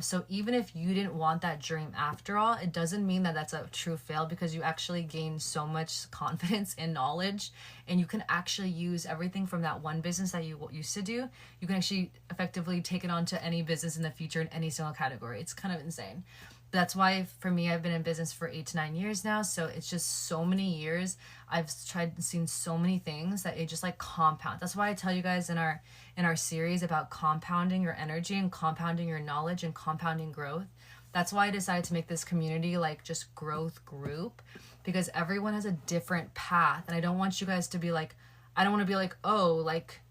So even if you didn't want that dream after all, it doesn't mean that that's a true fail, because you actually gain so much confidence and knowledge, and you can actually use everything from that one business that you used to do. You can actually effectively take it on to any business in the future in any single category. It's kind of insane. That's why for me, I've been in business for 8 to 9 years now. So it's just so many years. I've tried and seen so many things that it just like compounds. That's why I tell you guys in our series about compounding your energy and compounding your knowledge and compounding growth. That's why I decided to make this community like just growth group, because everyone has a different path. And I don't want you guys to be like, I don't want to be like, oh, like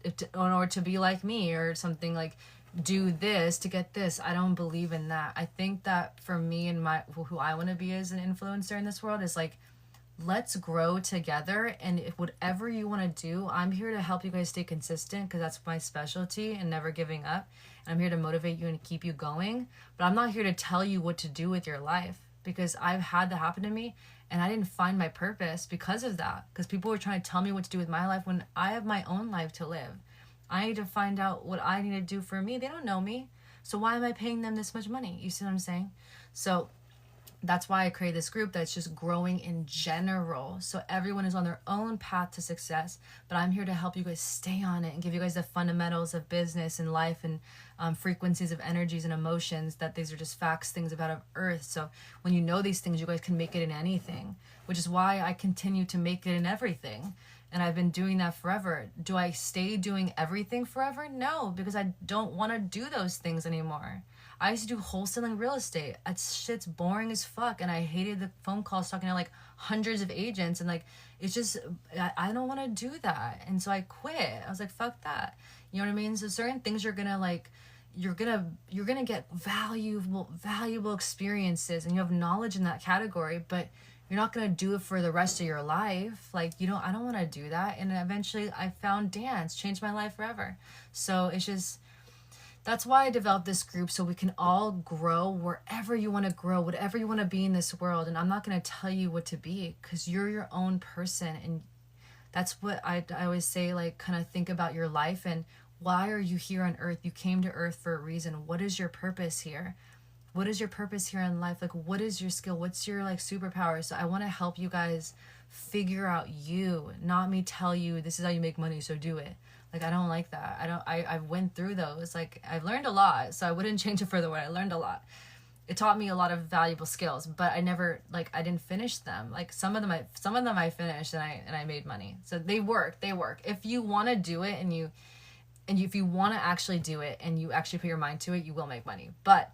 in order to be like me or something, like do this to get this. I don't believe in that. I think that for me and who I want to be as an influencer in this world is like, let's grow together. And if whatever you want to do, I'm here to help you guys stay consistent, because that's my specialty, and never giving up. And I'm here to motivate you and keep you going. But I'm not here to tell you what to do with your life, because I've had that happen to me and I didn't find my purpose because of that. Because people were trying to tell me what to do with my life when I have my own life to live. I need to find out what I need to do for me. They don't know me. So why am I paying them this much money? You see what I'm saying? So that's why I created this group that's just growing in general. So everyone is on their own path to success, but I'm here to help you guys stay on it and give you guys the fundamentals of business and life and frequencies of energies and emotions, that these are just facts, things about Earth. So when you know these things, you guys can make it in anything, which is why I continue to make it in everything. And I've been doing that forever. Do I stay doing everything forever? No, because I don't want to do those things anymore. I used to do wholesaling real estate. That shit's boring as fuck, and I hated the phone calls talking to like hundreds of agents, and like it's just I don't want to do that, and so I quit. I was like, fuck that. You know what I mean? So certain things you're gonna get valuable experiences, and you have knowledge in that category, but you're not gonna do it for the rest of your life. Like, I don't want to do that. And eventually I found dance, changed my life forever. So it's just, that's why I developed this group, so we can all grow wherever you want to grow, whatever you want to be in this world. And I'm not going to tell you what to be, because you're your own person. And that's what I always say, like, kind of think about your life and why are you here on Earth? You came to Earth for a reason. What is your purpose here? What is your purpose here in life? Like, what is your skill? What's your like superpower? So I want to help you guys figure out you, not me tell you this is how you make money, so do it. Like, I don't like that. I went through those. Like, I've learned a lot, so I wouldn't change it for the way. I learned a lot. It taught me a lot of valuable skills, but I never, like, I didn't finish them. Like, some of them I finished and I made money. So they work. If you want to do it if you want to actually do it and you actually put your mind to it, you will make money. But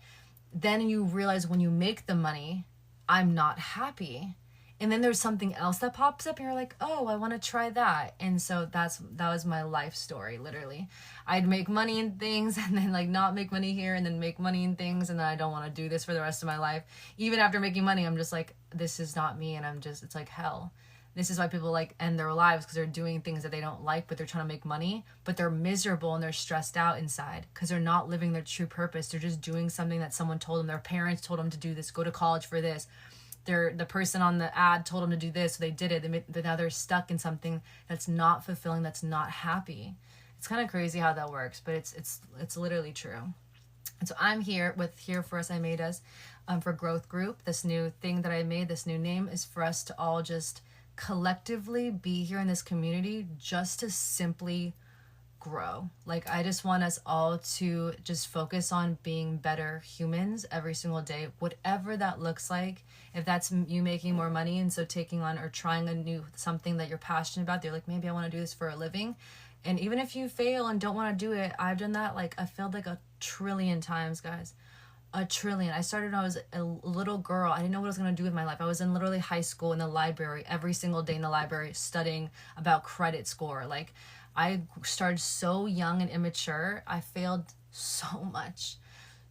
then you realize when you make the money, I'm not happy. And then there's something else that pops up and you're like, oh, I want to try that. And so that was my life story, literally. I'd make money in things and then like not make money here and then make money in things. And then I don't want to do this for the rest of my life. Even after making money, I'm just like, this is not me. And it's like hell. This is why people like end their lives, because they're doing things that they don't like, but they're trying to make money, but they're miserable and they're stressed out inside because they're not living their true purpose. They're just doing something that someone told them. Their parents told them to do this, go to college for this. The person on the ad told them to do this, so they did it. Now they're stuck in something that's not fulfilling, that's not happy. It's kind of crazy how that works, but it's literally true. And so I'm here for us. I made us for Growth Group. This new thing that I made, this new name, is for us to all just collectively be here in this community, just to simply grow. Like, I just want us all to just focus on being better humans every single day, whatever that looks like. If that's you making more money and so taking on or trying a new something that you're passionate about, they're like, maybe I want to do this for a living. And even if you fail and don't want to do it, I've done that. Like, I failed like 1 trillion times, guys. 1 trillion. I started when I was a little girl. I didn't know what I was going to do with my life. I was in literally high school, in the library, every single day in the library, studying about credit score. Like, I started so young and immature. I failed so much.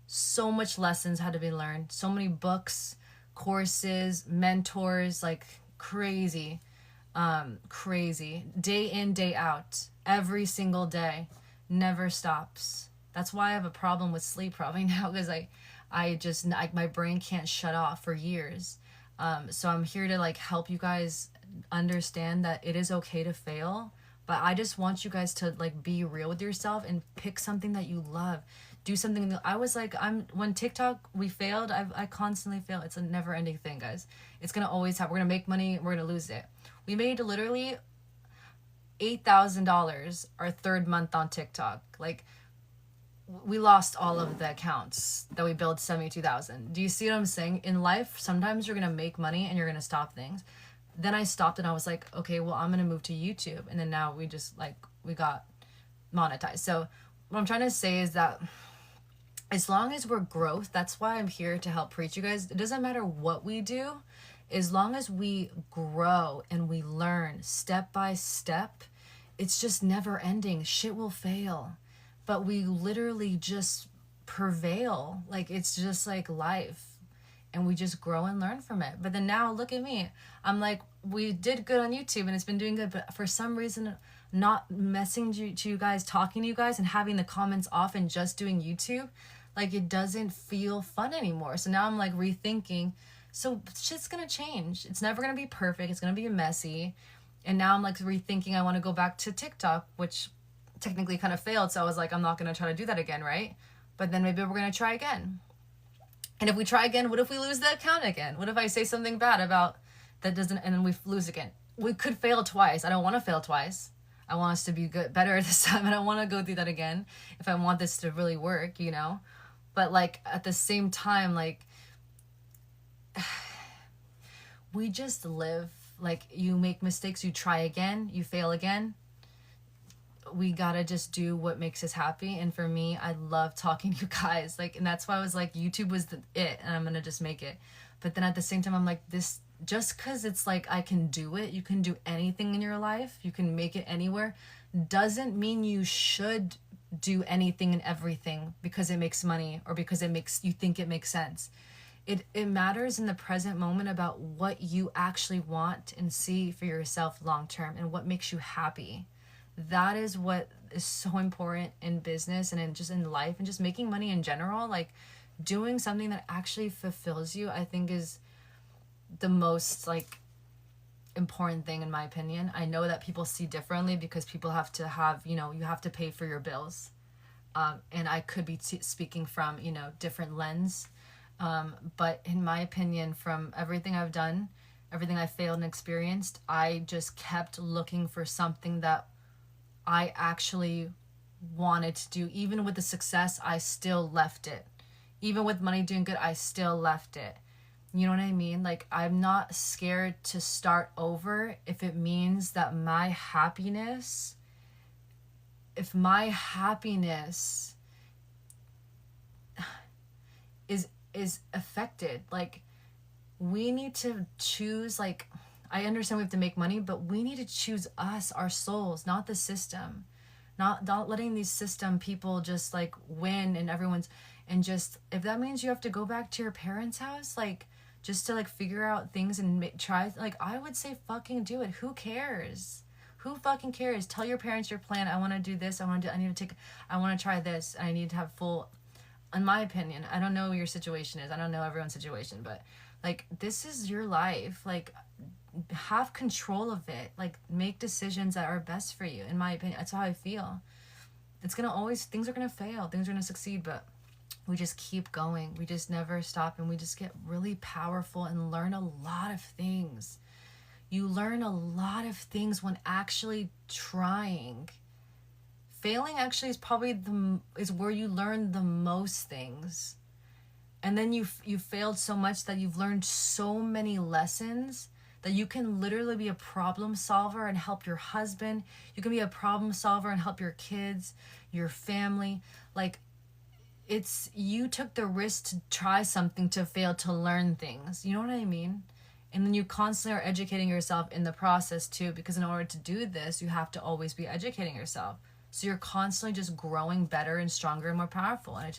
So much lessons had to be learned. So many books, courses, mentors, like crazy. Crazy. Day in, day out. Every single day. Never stops. That's why I have a problem with sleep probably now, because my brain can't shut off for years. So I'm here to like help you guys understand that it is okay to fail. But I just want you guys to like be real with yourself and pick something that you love. Do something that I was like, when TikTok, we failed, I constantly fail. It's a never ending thing, guys. It's going to always happen. We're going to make money. We're going to lose it. We made literally $8,000 our 3rd month on TikTok. Like, we lost all of the accounts that we built, 72,000. Do you see what I'm saying? In life, sometimes you're going to make money and you're going to stop things. Then I stopped and I was like, okay, well, I'm going to move to YouTube. And then now we got monetized. So what I'm trying to say is that as long as we're growth, that's why I'm here to help preach you guys. It doesn't matter what we do. As long as we grow and we learn step by step, it's just never ending. Shit will fail. But we literally just prevail. Like, it's just like life. And we just grow and learn from it. But then now, look at me. I'm like, we did good on YouTube and it's been doing good. But for some reason, not messaging to you guys, talking to you guys, and having the comments off and just doing YouTube, like, it doesn't feel fun anymore. So now I'm like rethinking. So shit's going to change. It's never going to be perfect. It's going to be messy. And now I'm like rethinking. I want to go back to TikTok, which technically kind of failed. So I was like, I'm not going to try to do that again, right? But then maybe we're going to try again. And if we try again, what if we lose the account again? What if I say something bad about that doesn't, and then we lose again? We could fail twice. I don't want to fail twice. I want us to be good, better this time. I don't want to go through that again if I want this to really work, you know? But like at the same time, like we just live, like you make mistakes, you try again, you fail again. We gotta just do what makes us happy. And for me, I love talking to you guys, like, and that's why I was like, YouTube was it, and I'm gonna just make it. But then at the same time, I'm like, this, just because it's like I can do it, you can do anything in your life, you can make it anywhere, doesn't mean you should do anything and everything because it makes money or because it makes you think it makes sense. It matters in the present moment about what you actually want and see for yourself long term and what makes you happy. That is what is so important in business and in just in life and just making money in general. Like doing something that actually fulfills you, I think is the most like important thing in my opinion. I know that people see differently because people have to have, you know, you have to pay for your bills. And I could be speaking from, you know, different lens. But in my opinion, from everything I've done, everything I failed and experienced, I just kept looking for something that I actually wanted to do. Even with the success, I still left it. Even with money doing good, I still left it. You know what I mean? Like, I'm not scared to start over if it means that my happiness, if my happiness is affected. Like, we need to choose, like, I understand we have to make money, but we need to choose us, our souls, not the system. Not letting these system people just like win and everyone's, and just, if that means you have to go back to your parents' house, like, just to like figure out things and try, like, I would say fucking do it. Who cares? Who fucking cares? Tell your parents your plan. I want to do this. I want to try this. I need to have full, in my opinion, I don't know what your situation is. I don't know everyone's situation, but like, this is your life. Like, have control of it. Like, make decisions that are best for you. In my opinion, that's how I feel. It's gonna always, things are gonna fail, things are gonna succeed, but we just keep going. We just never stop, and we just get really powerful and learn a lot of things. You learn a lot of things when actually trying. Failing actually is probably is where you learn the most things. And then you failed so much that you've learned so many lessons that you can literally be a problem solver and help your husband. You can be a problem solver and help your kids, your family. Like, it's, you took the risk to try something, to fail, to learn things. You know what I mean? And then you constantly are educating yourself in the process too, because in order to do this, you have to always be educating yourself. So you're constantly just growing better and stronger and more powerful. And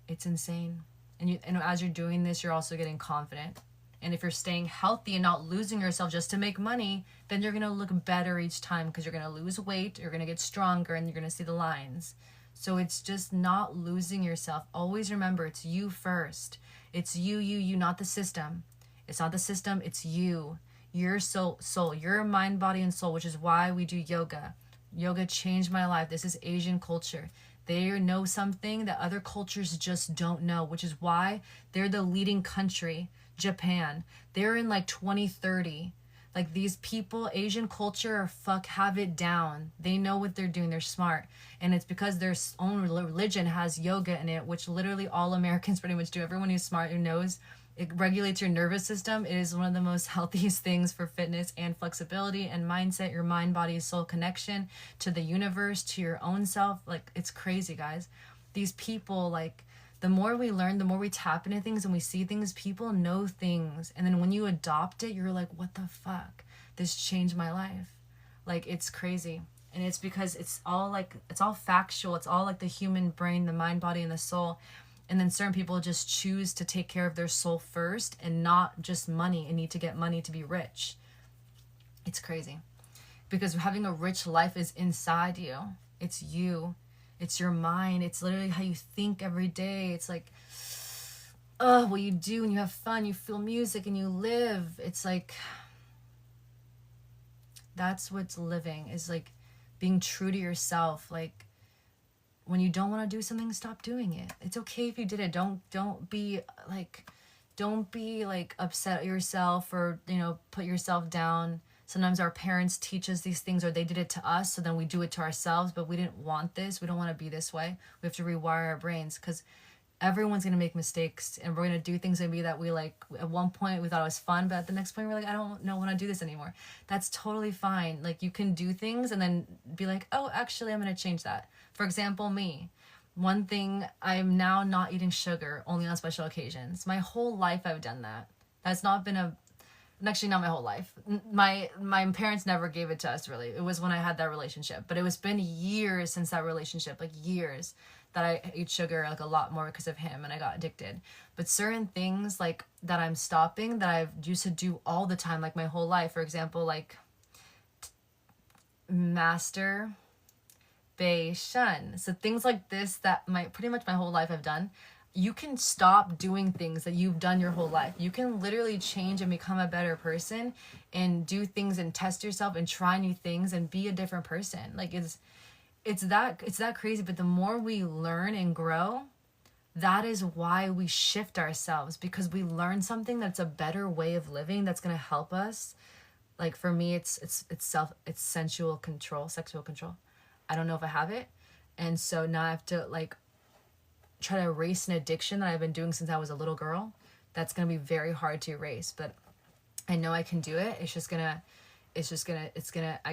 it's insane. And as you're doing this, you're also getting confident. And if you're staying healthy and not losing yourself just to make money, then you're going to look better each time, because you're going to lose weight, you're going to get stronger, and you're going to see the lines. So it's just not losing yourself. Always remember, it's you first. It's you, not the system. It's not the system, it's you. Your soul, your mind, body, and soul, which is why we do yoga. Yoga changed my life. This is Asian culture. They know something that other cultures just don't know, which is why they're the leading country. Japan, they're in like 2030. Like, these people, Asian culture, have it down. They know what they're doing. They're smart. And it's because their own religion has yoga in it, which literally all Americans pretty much do. Everyone who's smart, who knows, it regulates your nervous system. It is one of the most healthiest things for fitness and flexibility and mindset, your mind, body, soul connection to the universe, to your own self. Like, it's crazy, guys. These people, like, the more we learn, the more we tap into things and we see things, people know things. And then when you adopt it, you're like, what the fuck? This changed my life. Like, it's crazy. And it's because it's all factual. It's all like the human brain, the mind, body, and the soul. And then certain people just choose to take care of their soul first and not just money and need to get money to be rich. It's crazy. Because having a rich life is inside you. It's you. It's your mind. It's literally how you think every day. It's like, what you do and you have fun. You feel music and you live. It's like, that's what's living, is like being true to yourself. Like, when you don't want to do something, stop doing it. It's okay if you did it. Don't be like upset at yourself, or put yourself down. Sometimes our parents teach us these things, or they did it to us, so then we do it to ourselves, but we didn't want this. We don't want to be this way. We have to rewire our brains, because everyone's gonna make mistakes, and we're gonna do things maybe that we like at one point we thought it was fun, but at the next point we're like, I don't want to do this anymore. That's totally fine. Like, you can do things and then be like, oh, actually I'm gonna change that. For example, me, one thing, I'm now not eating sugar, only on special occasions. My whole life I've done that. That's not been actually not my whole life. My parents never gave it to us, really. It was when I had that relationship, but it was been years since that relationship, like years, that I ate sugar like a lot more because of him, and I got addicted. But certain things like that I'm stopping, that I've used to do all the time, like my whole life, for example, like masturbation. So things like this that pretty much my whole life I've done. You can stop doing things that you've done your whole life. You can literally change and become a better person, and do things and test yourself and try new things and be a different person. Like, it's that crazy. But the more we learn and grow, that is why we shift ourselves, because we learn something that's a better way of living, that's going to help us. Like, for me, it's sexual control. I don't know if I have it. And so now I have to like try to erase an addiction that I've been doing since I was a little girl. That's going to be very hard to erase, but I know I can do it. I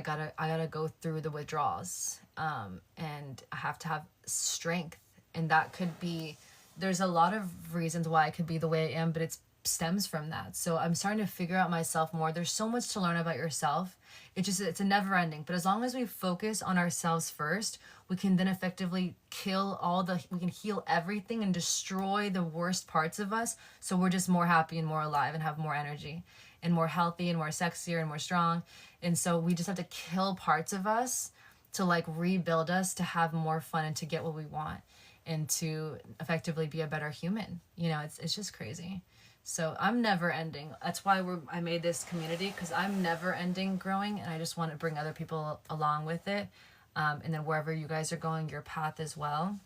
gotta go through the withdrawals. And I have to have strength. And that could be, there's a lot of reasons why I could be the way I am, but it stems from that. So I'm starting to figure out myself more. There's so much to learn about yourself. It's a never ending, but as long as we focus on ourselves first, we can then effectively we can heal everything and destroy the worst parts of us. So we're just more happy and more alive and have more energy and more healthy and more sexier and more strong. And so we just have to kill parts of us to like rebuild us, to have more fun and to get what we want and to effectively be a better human. It's just crazy. So I'm never ending. That's why I made this community, because I'm never ending growing, and I just want to bring other people along with it. And then wherever you guys are going, your path as well,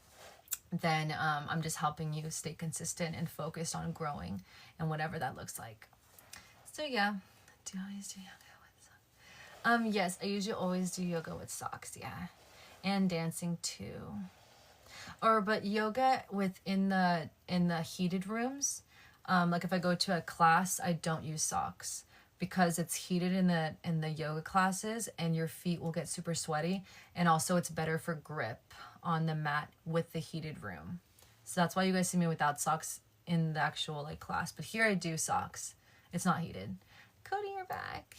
then I'm just helping you stay consistent and focused on growing and whatever that looks like. So yeah, do you always do yoga with socks? Yes, I usually always do yoga with socks, yeah. And dancing too. But yoga in the heated rooms. Like if I go to a class, I don't use socks, because it's heated in the yoga classes, and your feet will get super sweaty, and also it's better for grip on the mat with the heated room. So that's why you guys see me without socks in the actual like class. But here I do socks. It's not heated. Cody, you're back.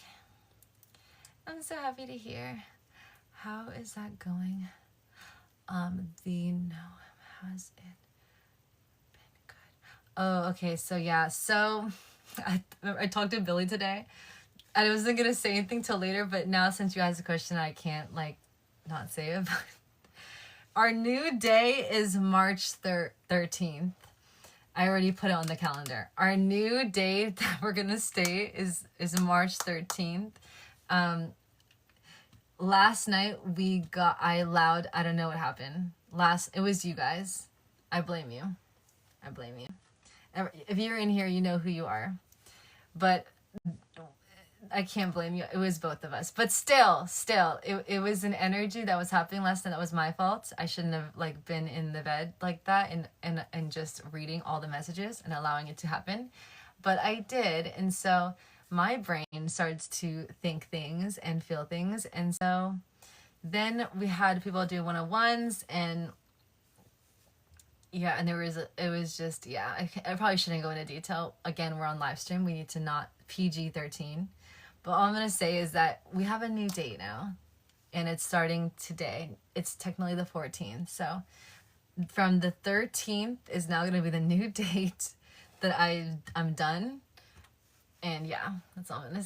I'm so happy to hear. How is that going? Has it? Oh, okay. So yeah. So I talked to Billy today. I wasn't going to say anything till later, but now since you asked the question, I can't like not say it. Our new day is March 13th. I already put it on the calendar. Our new day that we're going to stay is March 13th. Last night I don't know what happened. It was you guys. I blame you. If you're in here, you know who you are. But I can't blame you. It was both of us. But still, it was an energy that was happening last night that was my fault. I shouldn't have like been in the bed like that and just reading all the messages and allowing it to happen. But I did. And so my brain starts to think things and feel things. And so then we had people do 101s, and yeah, and it was just, yeah, I probably shouldn't go into detail. Again, we're on live stream. We need to not PG-13. But all I'm going to say is that we have a new date now, and it's starting today. It's technically the 14th. So from the 13th is now going to be the new date that I'm done. And yeah, that's all I'm going to say.